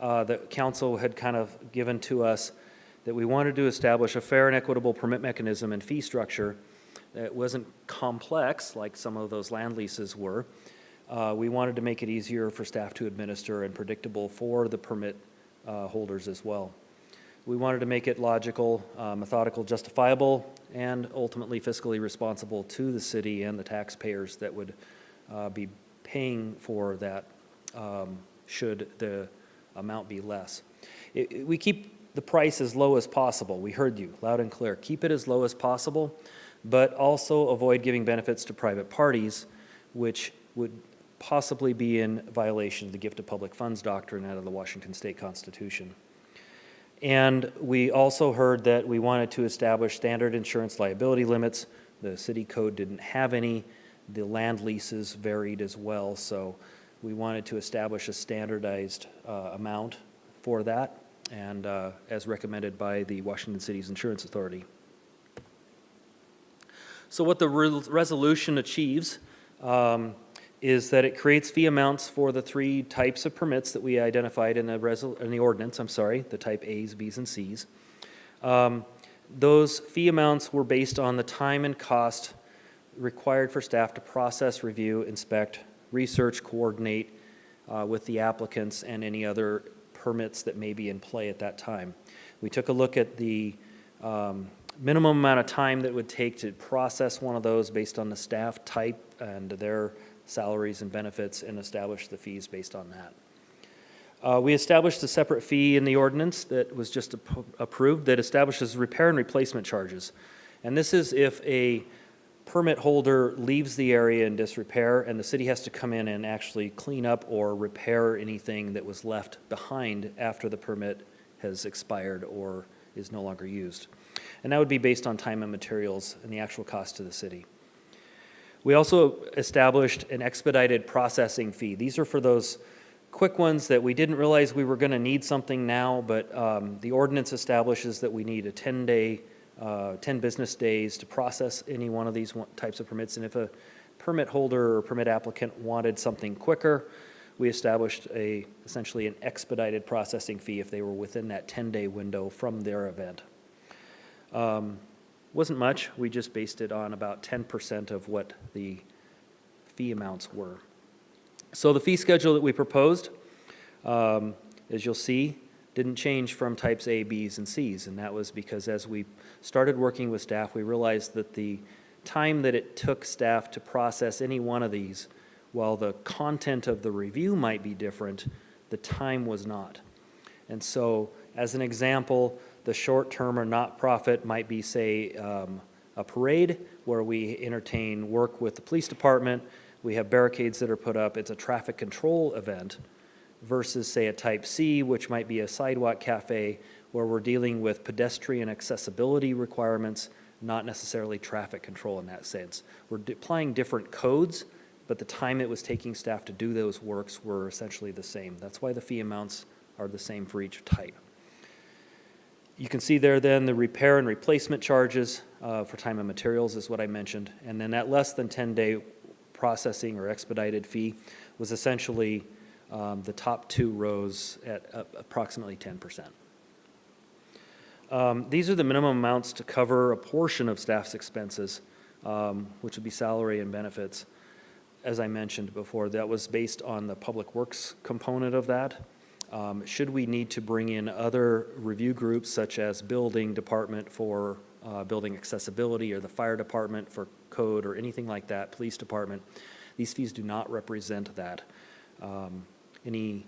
that council had kind of given to us, that we wanted to establish a fair and equitable permit mechanism and fee structure that wasn't complex like some of those land leases were. We wanted to make it easier for staff to administer and predictable for the permit holders as well. We wanted to make it logical, methodical, justifiable, and ultimately fiscally responsible to the city and the taxpayers that would be paying for that should the amount be less. We keep the price as low as possible. We heard you loud and clear. Keep it as low as possible, but also avoid giving benefits to private parties, which would possibly be in violation of the gift of public funds doctrine out of the Washington State Constitution. And we also heard that we wanted to establish standard insurance liability limits. The city code didn't have any. The land leases varied as well, so we wanted to establish a standardized amount for that, and as recommended by the Washington City's Insurance Authority. So what the resolution achieves is that it creates fee amounts for the three types of permits that we identified in the ordinance, the type A's, B's, and C's. Those fee amounts were based on the time and cost required for staff to process, review, inspect, research, coordinate with the applicants and any other permits that may be in play at that time. We took a look at the minimum amount of time that it would take to process one of those based on the staff type and their salaries and benefits, and establish the fees based on that. We established a separate fee in the ordinance that was just approved that establishes repair and replacement charges. And this is if a permit holder leaves the area in disrepair and the city has to come in and actually clean up or repair anything that was left behind after the permit has expired or is no longer used. And that would be based on time and materials and the actual cost to the city. We also established an expedited processing fee. These are for those quick ones that we didn't realize we were going to need something now, but the ordinance establishes that we need a 10 business days to process any one of these types of permits. And if a permit holder or permit applicant wanted something quicker, we established essentially an expedited processing fee if they were within that 10-day window from their event. Wasn't much. We just based it on about 10% of what the fee amounts were. So the fee schedule that we proposed, as you'll see, didn't change from types A, B's, and C's, and that was because as we started working with staff, we realized that the time that it took staff to process any one of these, while the content of the review might be different, the time was not. And so, as an example, the short-term or not-profit might be, say, a parade where we entertain work with the police department. We have barricades that are put up. It's a traffic control event versus, say, a type C, which might be a sidewalk cafe where we're dealing with pedestrian accessibility requirements, not necessarily traffic control in that sense. We're applying different codes, but the time it was taking staff to do those works were essentially the same. That's why the fee amounts are the same for each type. You can see there then the repair and replacement charges for time and materials is what I mentioned. And then that less than 10-day processing or expedited fee was essentially the top two rows at approximately 10%. These are the minimum amounts to cover a portion of staff's expenses, which would be salary and benefits. as I mentioned before, that was based on the public works component of that. Should we need to bring in other review groups such as building department for building accessibility or the fire department for code or anything like that, police department, these fees do not represent that. Any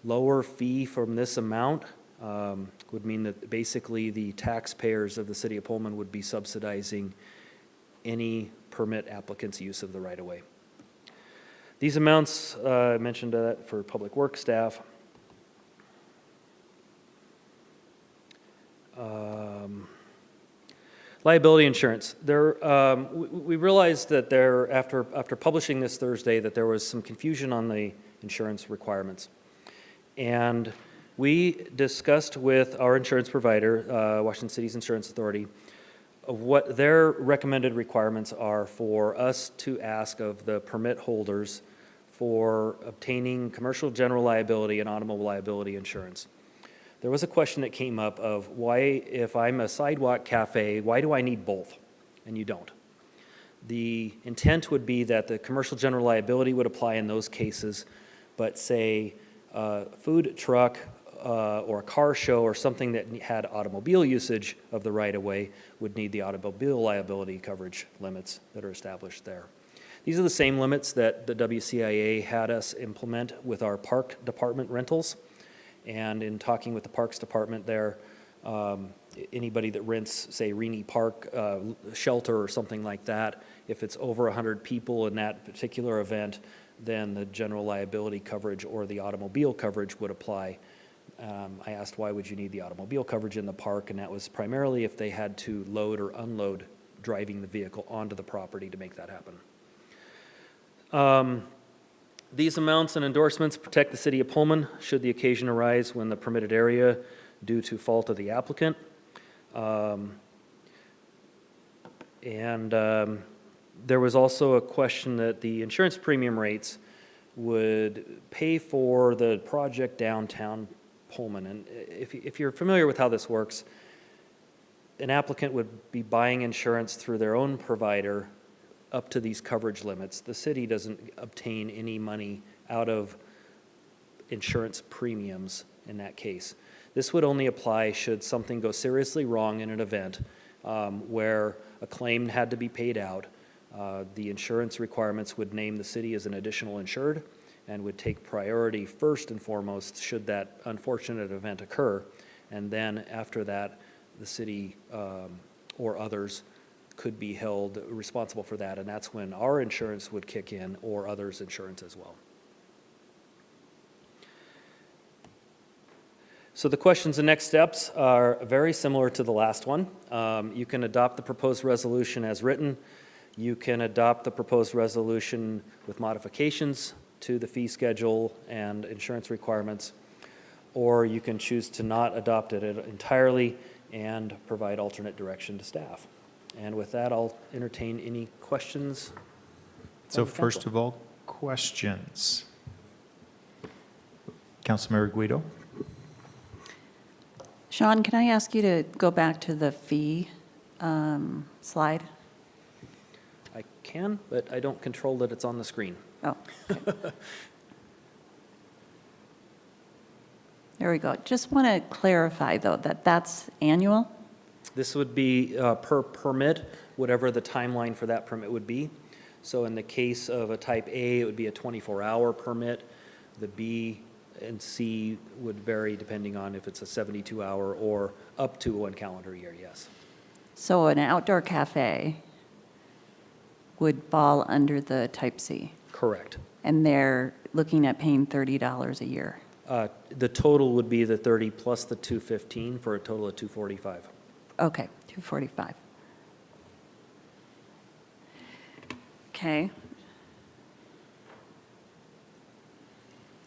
lower fee from this amount would mean that basically the taxpayers of the city of Pullman would be subsidizing any permit applicant's use of the right-of-way. These amounts, I mentioned that for public works staff. Liability insurance. We realized that after publishing this Thursday, that there was some confusion on the insurance requirements. And we discussed with our insurance provider, Washington City's Insurance Authority, of what their recommended requirements are for us to ask of the permit holders for obtaining commercial general liability and automobile liability insurance. There was a question that came up of why, if I'm a sidewalk cafe, why do I need both? And you don't. The intent would be that the commercial general liability would apply in those cases, but say a food truck or a car show or something that had automobile usage of the right-of-way would need the automobile liability coverage limits that are established there. These are the same limits that the WCIA had us implement with our park department rentals. And in talking with the Parks Department there, anybody that rents, say, Reaney Park shelter or something like that, if it's over 100 people in that particular event, then the general liability coverage or the automobile coverage would apply. I asked, why would you need the automobile coverage in the park? And that was primarily if they had to load or unload driving the vehicle onto the property to make that happen. These amounts and endorsements protect the city of Pullman should the occasion arise when the permitted area due to fault of the applicant. There was also a question that the insurance premium rates would pay for the project downtown Pullman. And if you're familiar with how this works, an applicant would be buying insurance through their own provider up to these coverage limits. The city doesn't obtain any money out of insurance premiums in that case. This would only apply should something go seriously wrong in an event where a claim had to be paid out. The insurance requirements would name the city as an additional insured and would take priority first and foremost should that unfortunate event occur. And then after that, the city or others could be held responsible for that, and that's when our insurance would kick in or others' insurance as well. So the questions and next steps are very similar to the last one. You can adopt the proposed resolution as written. You can adopt the proposed resolution with modifications to the fee schedule and insurance requirements, or you can choose to not adopt it entirely and provide alternate direction to staff. And with that, I'll entertain any questions.
So first of all, questions. Councilmember Guido.
Sean, can I ask you to go back to the fee slide?
I can, but I don't control that it's on the screen.
Oh, okay. There we go. Just want to clarify, though, that that's annual?
This would be per permit, whatever the timeline for that permit would be. So in the case of a type A, it would be a 24-hour permit. The B and C would vary depending on if it's a 72-hour or up to 1 calendar year, yes.
So an outdoor cafe would fall under the type C?
Correct.
And they're looking at paying $30 a year?
The total would be the 30 plus the 215 for a total of 245.
Okay, 245. Okay.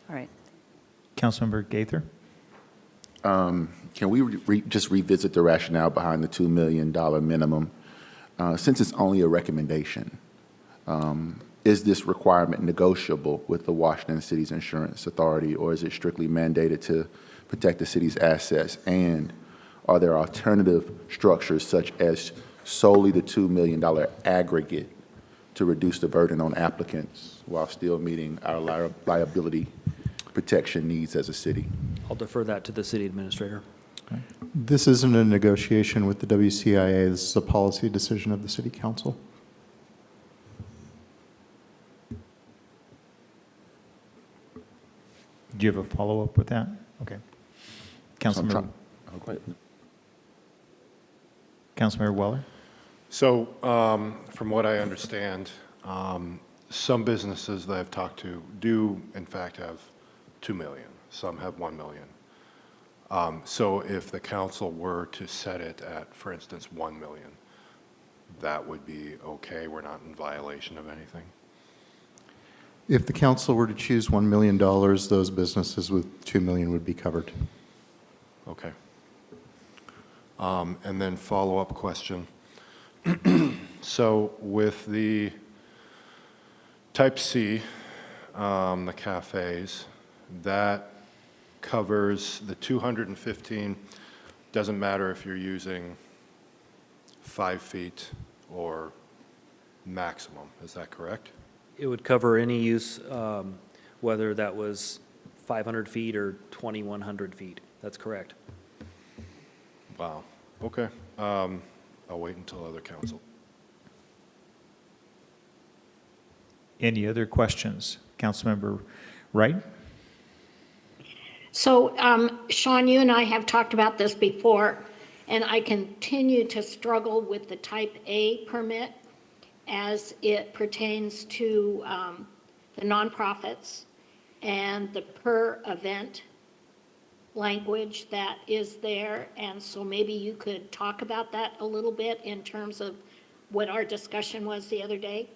All right.
Councilmember Gaither.
Can we just revisit the rationale behind the $2 million minimum? Since it's only a recommendation, is this requirement negotiable with the Washington City's Insurance Authority, or is it strictly mandated to protect the city's assets? And are there alternative structures such as solely the $2 million aggregate to reduce the burden on applicants while still meeting our liability protection needs as a city.
I'll defer that to the city administrator.
This isn't a negotiation with the WCIA. This is a policy decision of the city council.
Do you have a follow-up with that? Okay. Councilmember Weller?
So, from what I understand, some businesses that I've talked to do, in fact, have 2 million. Some have 1 million. So if the council were to set it at, for instance, 1 million, that would be okay? We're not in violation of anything?
If the council were to choose $1 million, those businesses with 2 million would be covered.
Okay. And then follow-up question. So with the type C, the cafes, that covers the 215, doesn't matter if you're using 5 feet or maximum, is that correct?
It would cover any use, whether that was 500 feet or 2,100 feet. That's correct.
Wow, okay. I'll wait until other council.
Any other questions? Councilmember Wright?
So, Sean, you and I have talked about this before, and I continue to struggle with the type A permit as it pertains to the nonprofits and the per event language that is there. And so maybe you could talk about that a little bit in terms of what our discussion was the other day.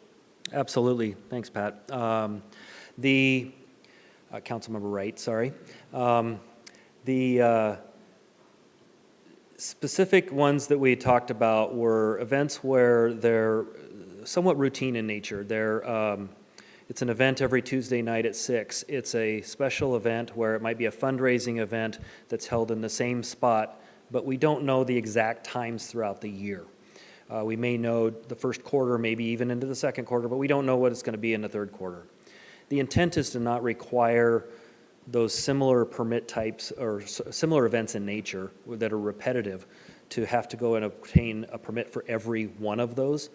Absolutely. Thanks, Pat. Councilmember Wright, sorry. The specific ones that we talked about were events where they're somewhat routine in nature. It's an event every Tuesday night at 6. It's a special event where it might be a fundraising event that's held in the same spot, but we don't know the exact times throughout the year. We may know the first quarter, maybe even into the second quarter, but we don't know what it's going to be in the third quarter. The intent is to not require those similar permit types or similar events in nature that are repetitive to have to go and obtain a permit for every one of those,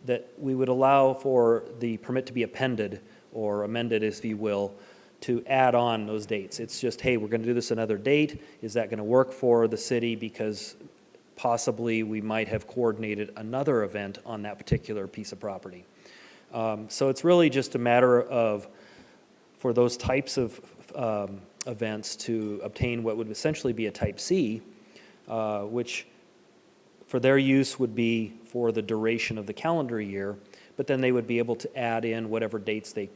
that we would allow for the permit to be appended or amended, if you will, to add on those dates. It's just, hey, we're going to do this another date. Is that going to work for the city? Because possibly we might have coordinated another event on that particular piece of property. So it's really just a matter of, for those types of events to obtain what would essentially be a type C, which for their use would be for the duration of the calendar year, but then they would be able to add in whatever dates they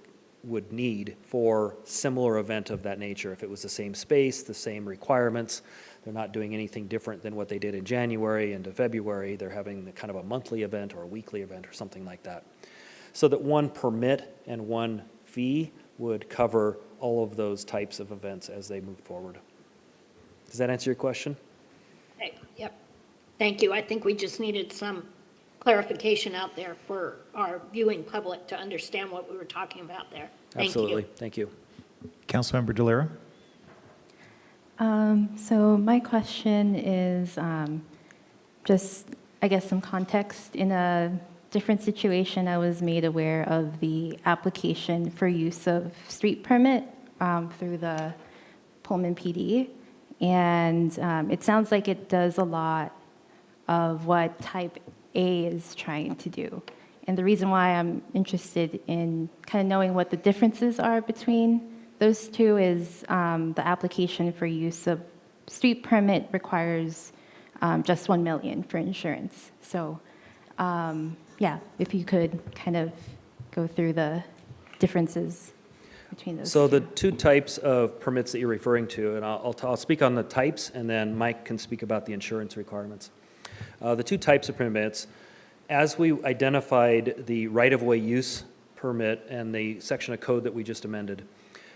would need for similar event of that nature. If it was the same space, the same requirements, they're not doing anything different than what they did in January into February. They're having kind of a monthly event or a weekly event or something like that. So that one permit and one fee would cover all of those types of events as they move forward. Does that answer your question?
Okay, yep. Thank you. I think we just needed some clarification out there for our viewing public to understand what we were talking about there. Thank
Absolutely.
you.
Thank you.
Councilmember DeLera?
So my question is just, I guess, some context. In a different situation, I was made aware of the application for use of street permit through the Pullman PD. And it sounds like it does a lot of what type A is trying to do. And the reason why I'm interested in kind of knowing what the differences are between those two is the application for use of street permit requires just 1 million for insurance. So yeah, if you could kind of go through the differences between those
So
two.
the two types of permits that you're referring to, and I'll speak on the types, and then Mike can speak about the insurance requirements. The two types of permits, as we identified the right-of-way use permit and the section of code that we just amended,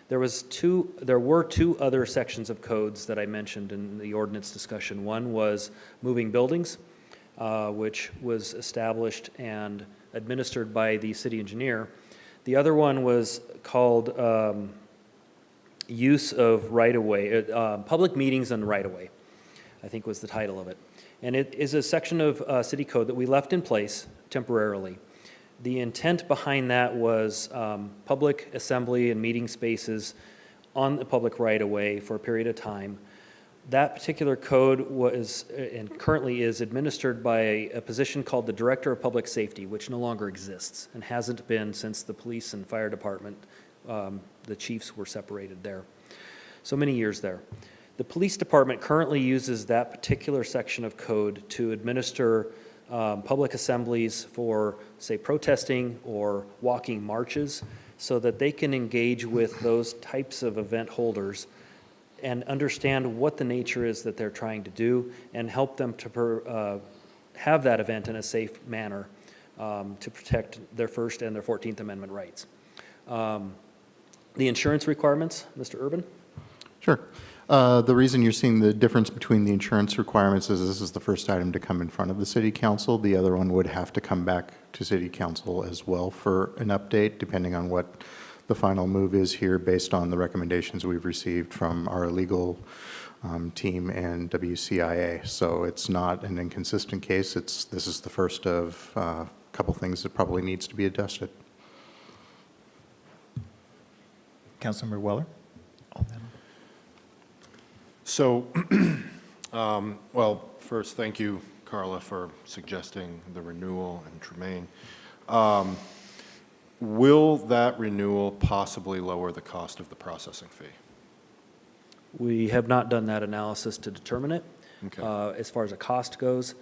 there were two other sections of codes that I mentioned in the ordinance discussion. One was moving buildings, which was established and administered by the city engineer. The other one was called use of right-of-way, public meetings and right-of-way, I think was the title of it. And it is a section of city code that we left in place temporarily. The intent behind that was public assembly and meeting spaces on the public right-of-way for a period of time. That particular code was, and currently is, administered by a position called the Director of Public Safety, which no longer exists and hasn't been since the police and fire department, the chiefs were separated there. So many years there. The police department currently uses that particular section of code to administer public assemblies for, say, protesting or walking marches, so that they can engage with those types of event holders and understand what the nature is that they're trying to do and help them to have that event in a safe manner to protect their First and their 14th Amendment rights. The insurance requirements, Mr. Urban?
Sure. The reason you're seeing the difference between the insurance requirements is this is the first item to come in front of the City Council. The other one would have to come back to City Council as well for an update, depending on what the final move is here based on the recommendations we've received from our legal team and WCIA. So it's not an inconsistent case. This is the first of a couple things that probably needs to be adjusted.
Councilmember Weller?
So, well, first, thank you, Carla, for suggesting the renewal, and Tremaine. Will that renewal possibly lower the cost of the processing fee?
We have not done that analysis to determine it,
Okay.
as far as a cost goes,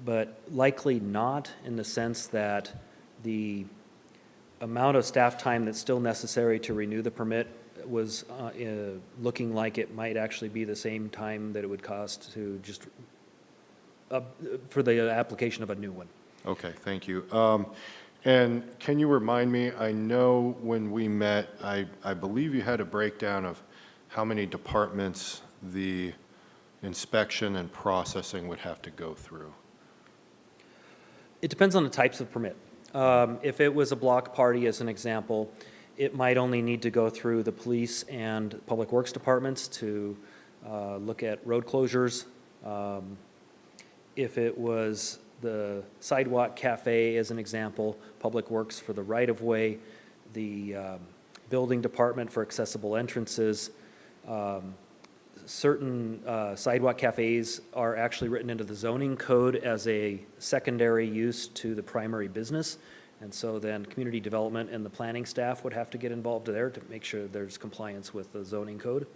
but likely not, in the sense that the amount of staff time that's still necessary to renew the permit was looking like it might actually be the same time that it would cost to just, for the application of a new one.
Okay, thank you. And can you remind me, I know when we met, I believe you had a breakdown of how many departments the inspection and processing would have to go through.
It depends on the types of permit. If it was a block party, as an example, it might only need to go through the police and public works departments to look at road closures. If it was the sidewalk cafe, as an example, public works for the right-of-way, the building department for accessible entrances. Certain sidewalk cafes are actually written into the zoning code as a secondary use to the primary business. And so then community development and the planning staff would have to get involved there to make sure there's compliance with the zoning code.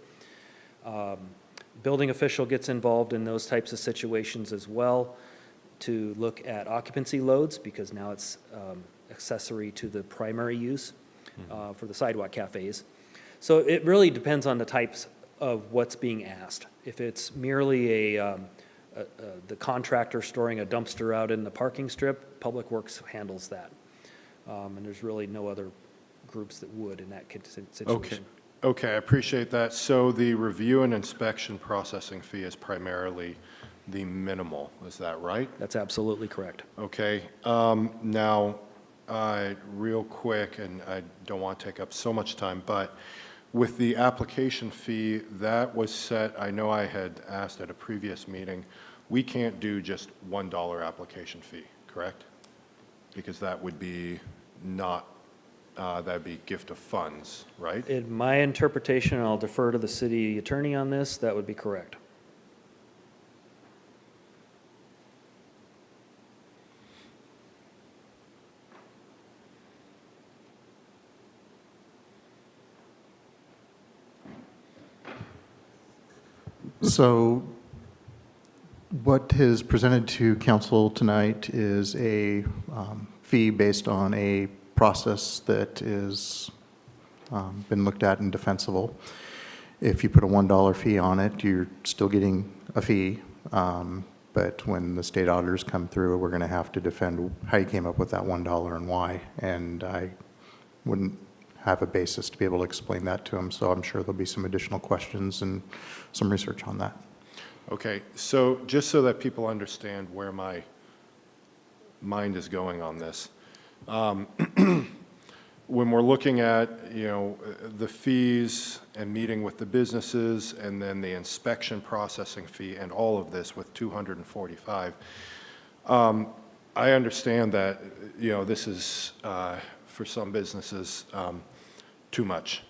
Building official gets involved in those types of situations as well to look at occupancy loads, because now it's accessory to the primary use for the sidewalk cafes. So it really depends on the types of what's being asked. If it's merely the contractor storing a dumpster out in the parking strip, Public Works handles that. And there's really no other groups that would in that situation.
Okay, I appreciate that. So the review and inspection processing fee is primarily the minimal, is that right?
That's absolutely correct.
Okay, now, real quick, and I don't want to take up so much time, but with the application fee, that was set, I know I had asked at a previous meeting, we can't do just $1 application fee, correct? Because that would be not, that'd be gift of funds, right?
In my interpretation, and I'll defer to the city attorney on this, that would be correct.
So what is presented to council tonight is a fee based on a process that is been looked at and defensible. If you put a $1 fee on it, you're still getting a fee. But when the state auditors come through, we're going to have to defend how you came up with that $1 and why. And I wouldn't have a basis to be able to explain that to them. So I'm sure there'll be some additional questions and some research on that.
Okay, so just so that people understand where my mind is going on this, When we're looking at, the fees and meeting with the businesses and then the inspection processing fee and all of this with 245, I understand that, this is, for some businesses, too much.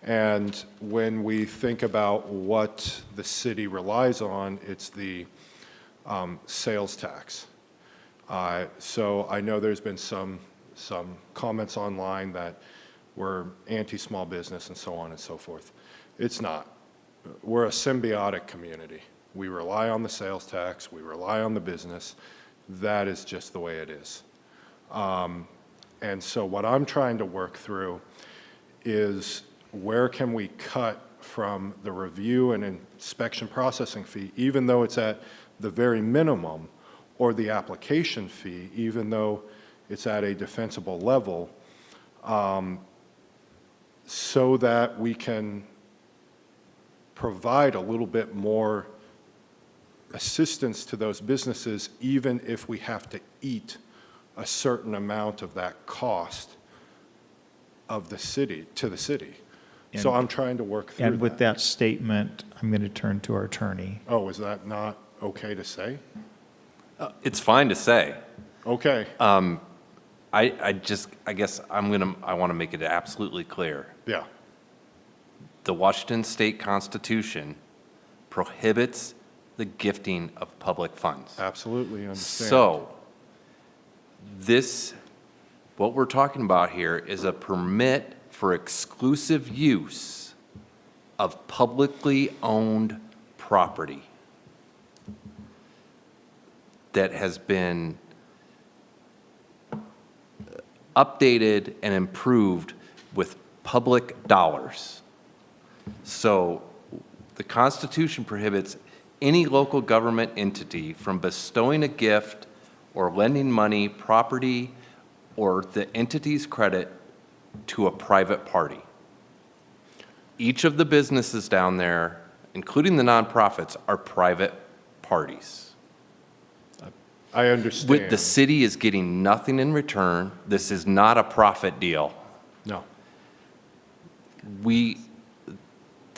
And when we think about what the city relies on, it's the sales tax. So I know there's been some comments online that we're anti-small business and so on and so forth. It's not. We're a symbiotic community. We rely on the sales tax. We rely on the business. That is just the way it is. And so what I'm trying to work through is where can we cut from the review and inspection processing fee, even though it's at the very minimum, or the application fee, even though it's at a defensible level, so that we can provide a little bit more assistance to those businesses, even if we have to eat a certain amount of that cost of the city, to the city. So I'm trying to work through that.
And with that statement, I'm going to turn to our attorney.
Oh, is that not okay to say?
It's fine to say.
Okay.
I guess I want to make it absolutely clear.
Yeah.
The Washington State Constitution prohibits the gifting of public funds.
Absolutely understand.
So what we're talking about here is a permit for exclusive use of publicly owned property that has been updated and improved with public dollars. So the Constitution prohibits any local government entity from bestowing a gift or lending money, property, or the entity's credit to a private party. Each of the businesses down there, including the nonprofits, are private parties.
I understand.
The city is getting nothing in return. This is not a profit deal.
No.
The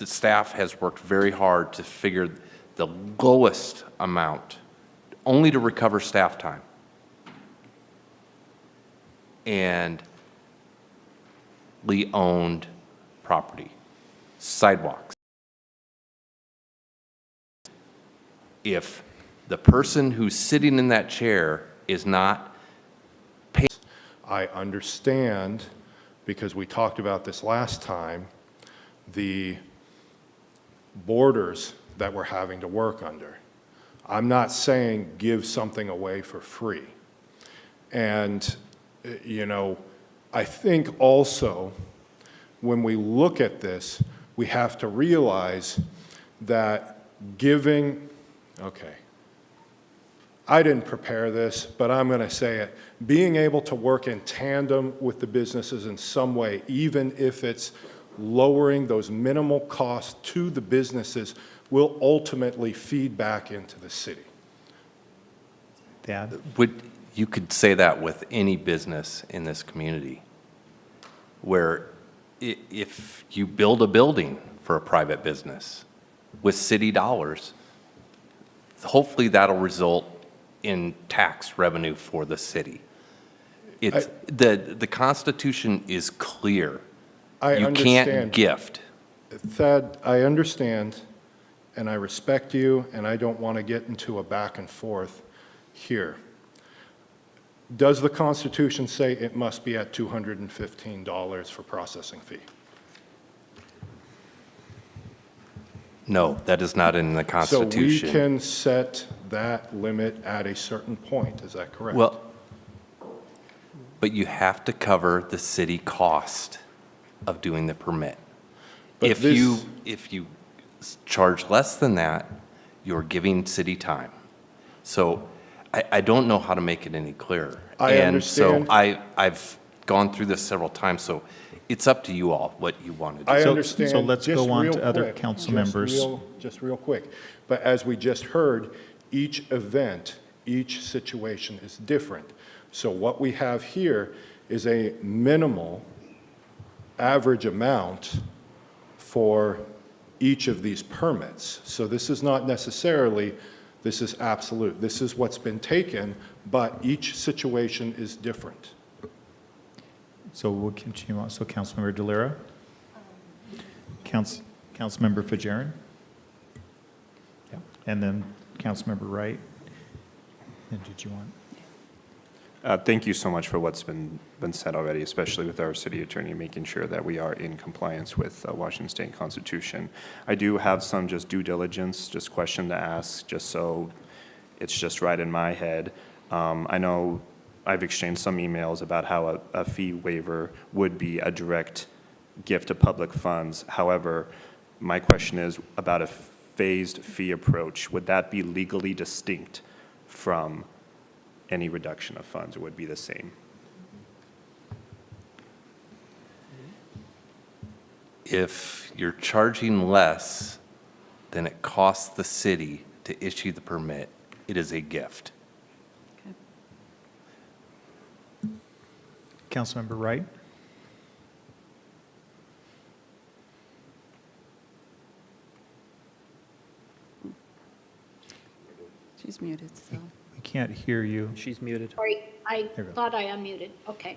staff has worked very hard to figure the lowest amount, only to recover staff time. And owned property, sidewalks. If the person who's sitting in that chair is not paying.
I understand, because we talked about this last time, the borders that we're having to work under. I'm not saying give something away for free. And, I think also when we look at this, we have to realize that I didn't prepare this, but I'm going to say it. Being able to work in tandem with the businesses in some way, even if it's lowering those minimal costs to the businesses, will ultimately feed back into the city.
Dad?
You could say that with any business in this community, where if you build a building for a private business with city dollars, hopefully that'll result in tax revenue for the city. The Constitution is clear. You can't gift.
Thad, I understand, and I respect you, and I don't want to get into a back and forth here. Does the Constitution say it must be at $215 for processing fee?
No, that is not in the Constitution.
So we can set that limit at a certain point, is that correct?
Well, but you have to cover the city cost of doing the permit.
But
if you charge less than that, you're giving city time. So I don't know how to make it any clearer.
I understand.
So I've gone through this several times, so it's up to you all what you want to do.
I understand.
So let's
Just
go on
real
to other
quick,
council members.
Just real quick. But as we just heard, each event, each situation is different. So what we have here is a minimal average amount for each of these permits. So this is not necessarily, this is absolute. This is what's been taken, but each situation is different.
So we'll continue on. So Councilmember DeLira? Councilmember Fajarin? Yeah. And then Councilmember Wright? And did you want?
Thank you so much for what's been said already, especially with our city attorney making sure that we are in compliance with Washington State Constitution. I do have some just due diligence, just question to ask, just so it's just right in my head. I know I've exchanged some emails about how a fee waiver would be a direct gift to public funds. However, my question is about a phased fee approach. Would that be legally distinct from any reduction of funds, or would be the same?
If you're charging less than it costs the city to issue the permit, it is a gift.
Councilmember Wright?
She's muted, so.
We can't hear you.
She's muted.
Sorry, I
There you go.
thought I unmuted. Okay.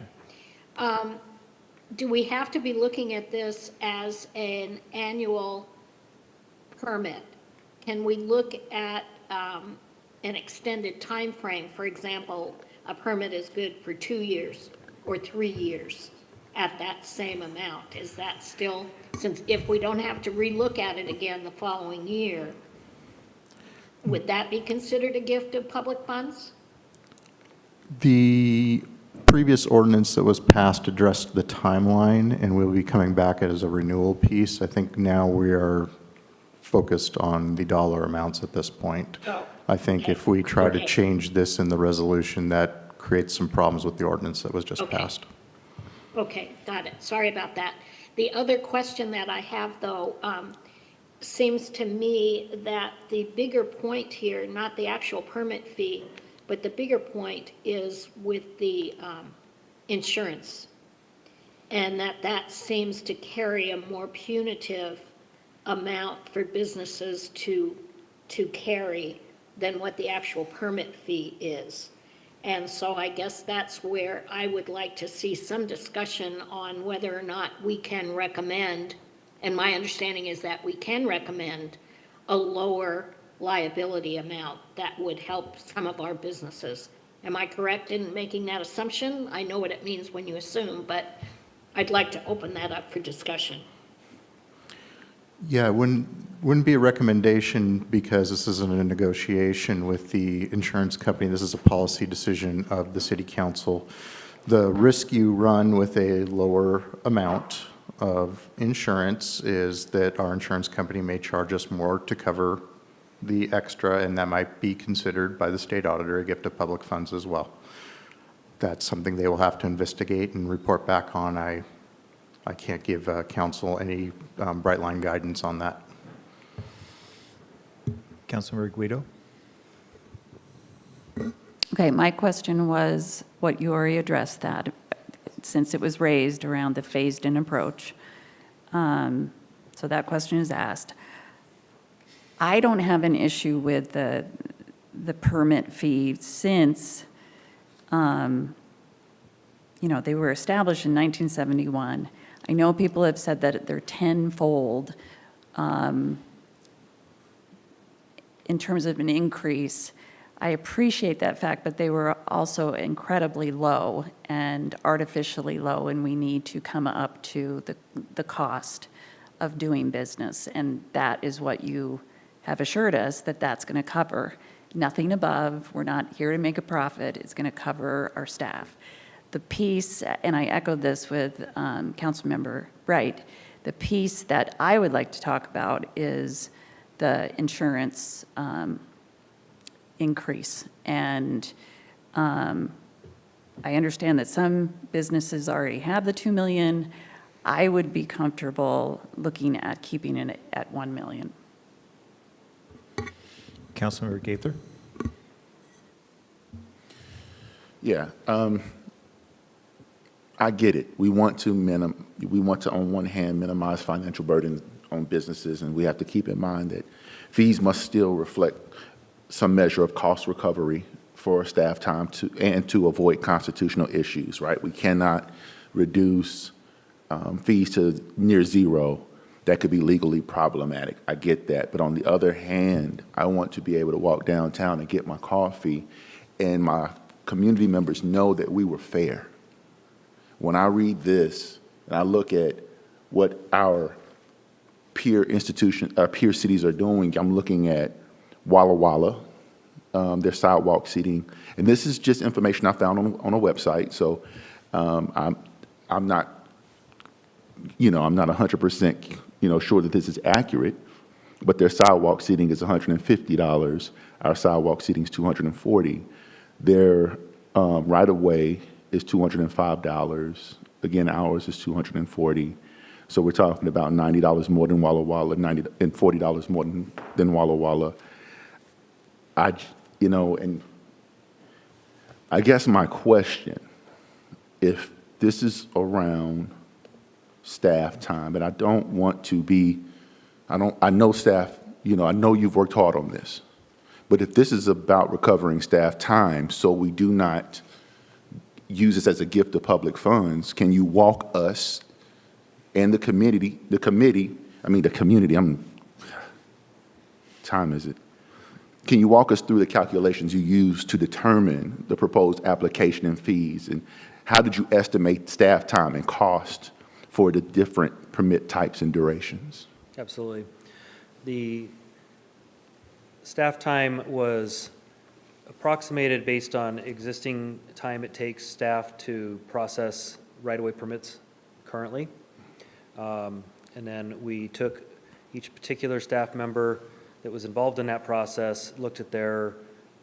Do we have to be looking at this as an annual permit? Can we look at an extended time frame? For example, a permit is good for 2 years or 3 years at that same amount. Is that still, since if we don't have to relook at it again the following year, would that be considered a gift of public funds?
The previous ordinance that was passed addressed the timeline, and we'll be coming back as a renewal piece. I think now we are focused on the dollar amounts at this point.
Oh,
I think
okay.
if we try to
Okay.
change this in the resolution, that creates some problems with the ordinance that was just
Okay.
passed.
Okay, got it. Sorry about that. The other question that I have, though, seems to me that the bigger point here, not the actual permit fee, but the bigger point is with the insurance. And that seems to carry a more punitive amount for businesses to carry than what the actual permit fee is. And so I guess that's where I would like to see some discussion on whether or not we can recommend, and my understanding is that we can recommend a lower liability amount that would help some of our businesses. Am I correct in making that assumption? I know what it means when you assume, but I'd like to open that up for discussion.
Yeah, it wouldn't be a recommendation because this isn't a negotiation with the insurance company. This is a policy decision of the city council. The risk you run with a lower amount of insurance is that our insurance company may charge us more to cover the extra, and that might be considered by the state auditor a gift of public funds as well. That's something they will have to investigate and report back on. I can't give council any bright line guidance on that.
Councilmember Guido?
Okay, my question was what you already addressed that, since it was raised around the phased-in approach. So that question is asked. I don't have an issue with the permit fee since, they were established in 1971. I know people have said that they're tenfold in terms of an increase. I appreciate that fact, but they were also incredibly low and artificially low, and we need to come up to the cost of doing business. And that is what you have assured us that that's going to cover. Nothing above. We're not here to make a profit. It's going to cover our staff. The piece, and I echoed this with Councilmember Wright, the piece that I would like to talk about is the insurance increase. And I understand that some businesses already have the $2 million. I would be comfortable looking at keeping it at $1 million.
Councilmember Gaither?
Yeah. I get it. We want to on one hand minimize financial burden on businesses, and we have to keep in mind that fees must still reflect some measure of cost recovery for staff time to avoid constitutional issues, right? We cannot reduce fees to near zero. That could be legally problematic. I get that. But on the other hand, I want to be able to walk downtown and get my coffee, and my community members know that we were fair. When I read this and I look at what our peer cities are doing, I'm looking at Walla Walla, their sidewalk seating, and this is just information I found on a website. So I'm not, I'm not 100%, sure that this is accurate, but their sidewalk seating is $150. Our sidewalk seating is $240. Their right-of-way is $205. Again, ours is $240. So we're talking about $90 more than Walla Walla, and $40 more than Walla Walla. And I guess my question, if this is around staff time, and I don't want to be, I know staff, I know you've worked hard on this, but if this is about recovering staff time so we do not use this as a gift of public funds, can you walk us and the community, time is it? Can you walk us through the calculations you used to determine the proposed application and fees? And how did you estimate staff time and cost for the different permit types and durations?
Absolutely. The staff time was approximated based on existing time it takes staff to process right-of-way permits currently. And then we took each particular staff member that was involved in that process, looked at their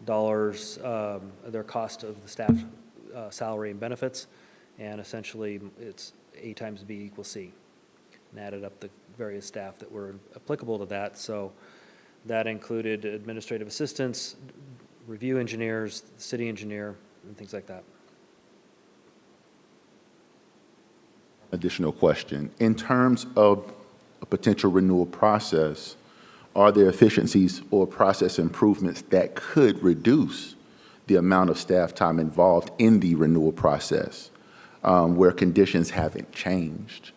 dollars, their cost of the staff salary and benefits, and essentially it's A times B equals C, and added up the various staff that were applicable to that. So that included administrative assistants, review engineers, city engineer, and things like that.
Additional question. In terms of a potential renewal process, are there efficiencies or process improvements that could reduce the amount of staff time involved in the renewal process where conditions haven't changed?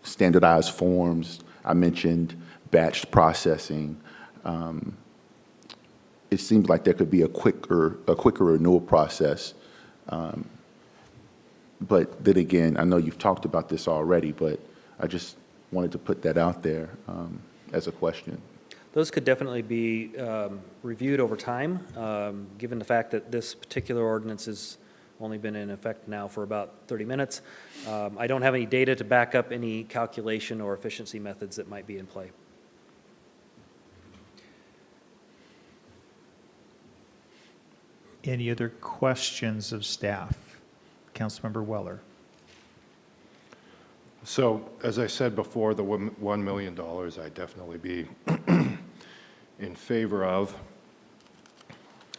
Standardized forms, I mentioned batched processing. It seems like there could be a quicker renewal process. But then again, I know you've talked about this already, but I just wanted to put that out there as a question.
Those could definitely be reviewed over time, given the fact that this particular ordinance has only been in effect now for about 30 minutes. I don't have any data to back up any calculation or efficiency methods that might be in play.
Any other questions of staff? Councilmember Weller.
So, as I said before, the $1 million I'd definitely be in favor of.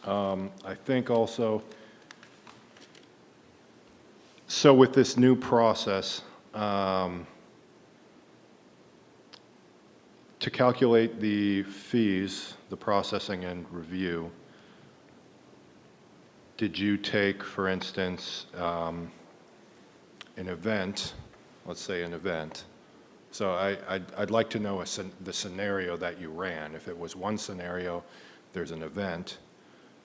I think also, so with this new process, to calculate the fees, the processing and review, did you take, for instance, an event, let's say an event. So I'd like to know the scenario that you ran. If it was one scenario, there's an event.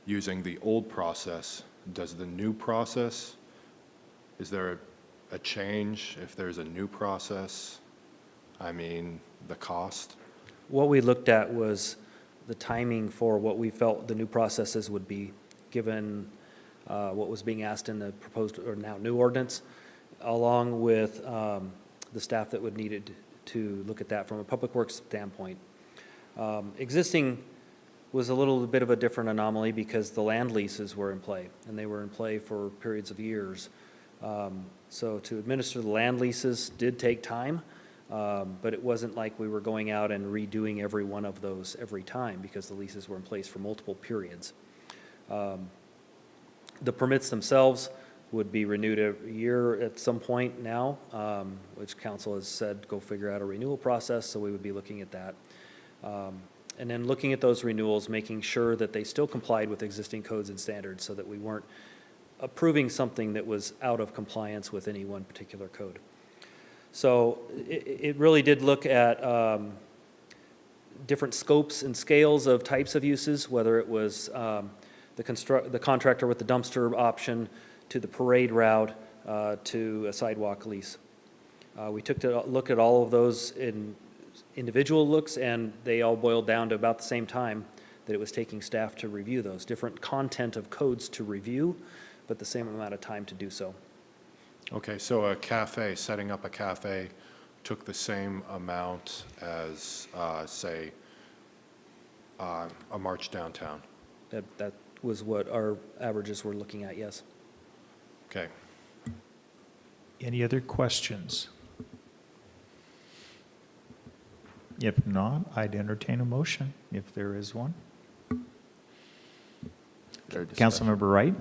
Using the old process, does the new process, is there a change if there's a new process? I mean, the cost?
What we looked at was the timing for what we felt the new processes would be, given what was being asked in the proposed or now new ordinance, along with the staff that would needed to look at that from a public works standpoint. Existing was a little bit of a different anomaly because the land leases were in play, and they were in play for periods of years. So to administer the land leases did take time, but it wasn't like we were going out and redoing every one of those every time because the leases were in place for multiple periods. The permits themselves would be renewed every year at some point now, which council has said, go figure out a renewal process, so we would be looking at that. And then looking at those renewals, making sure that they still complied with existing codes and standards so that we weren't approving something that was out of compliance with any one particular code. So it really did look at different scopes and scales of types of uses, whether it was the contractor with the dumpster option, to the parade route, to a sidewalk lease. We took a look at all of those in individual looks, and they all boiled down to about the same time that it was taking staff to review those. Different content of codes to review, but the same amount of time to do so.
Okay, so a cafe, setting up a cafe took the same amount as, say, a march downtown?
That was what our averages were looking at, yes.
Okay.
Any other questions? If not, I'd entertain a motion, if there is one. Councilmember Wright?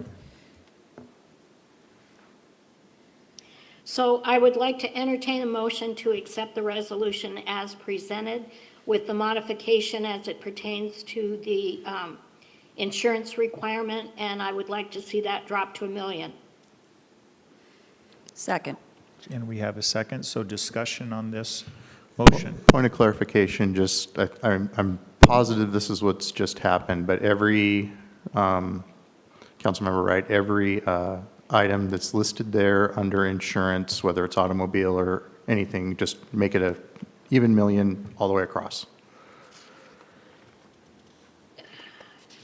So I would like to entertain a motion to accept the resolution as presented with the modification as it pertains to the insurance requirement, and I would like to see that drop to $1 million.
Second.
And we have a second, so discussion on this motion.
Point of clarification, just, I'm positive this is what's just happened, but every, Councilmember Wright, every item that's listed there under insurance, whether it's automobile or anything, just make it a even million all the way across.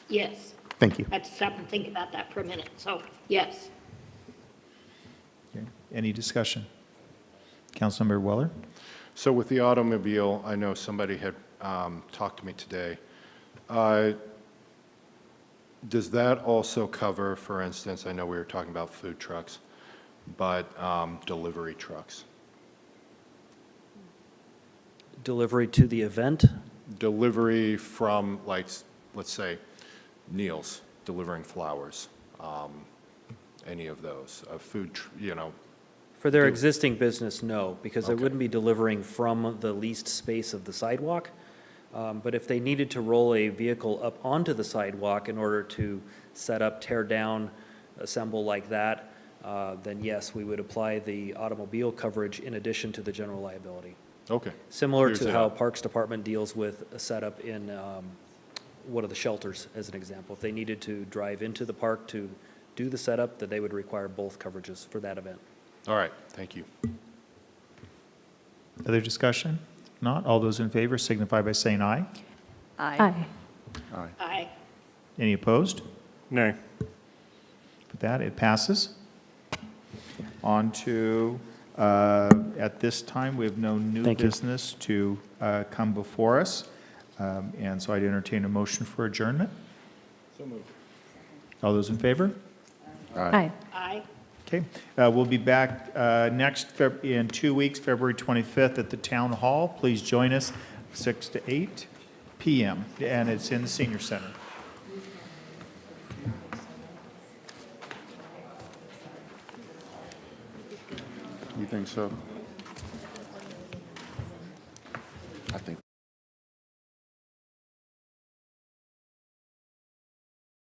Yes.
Thank you.
I had to stop and think about that for a minute, so yes.
Okay. Any discussion? Councilmember Weller?
So with the automobile, I know somebody had talked to me today. Does that also cover, for instance, I know we were talking about food trucks, but delivery trucks?
Delivery to the event?
Delivery from, like, let's say, Neil's delivering flowers, any of those, food,
For their existing business, no, because they
Okay.
wouldn't be delivering from the leased space of the sidewalk. But if they needed to roll a vehicle up onto the sidewalk in order to set up, tear down, assemble like that, then yes, we would apply the automobile coverage in addition to the general liability.
Okay.
Similar
Clears
to
it
how
up.
Parks Department deals with a setup in one of the shelters, as an example. If they needed to drive into the park to do the setup, then they would require both coverages for that event.
All right, thank you.
Other discussion? Not, all those in favor signify by saying aye.
Aye.
Aye.
Any opposed?
Nay.
With that, it passes. On to, at this time, we have no new
Thank you.
business to come before us. And so I'd entertain a motion for adjournment.
So moved.
All those in favor?
Aye.
Aye.
Okay, we'll be back in 2 weeks, February 25th at the Town Hall. Please join us 6 to 8 p.m. and it's in the Senior Center.
You think so?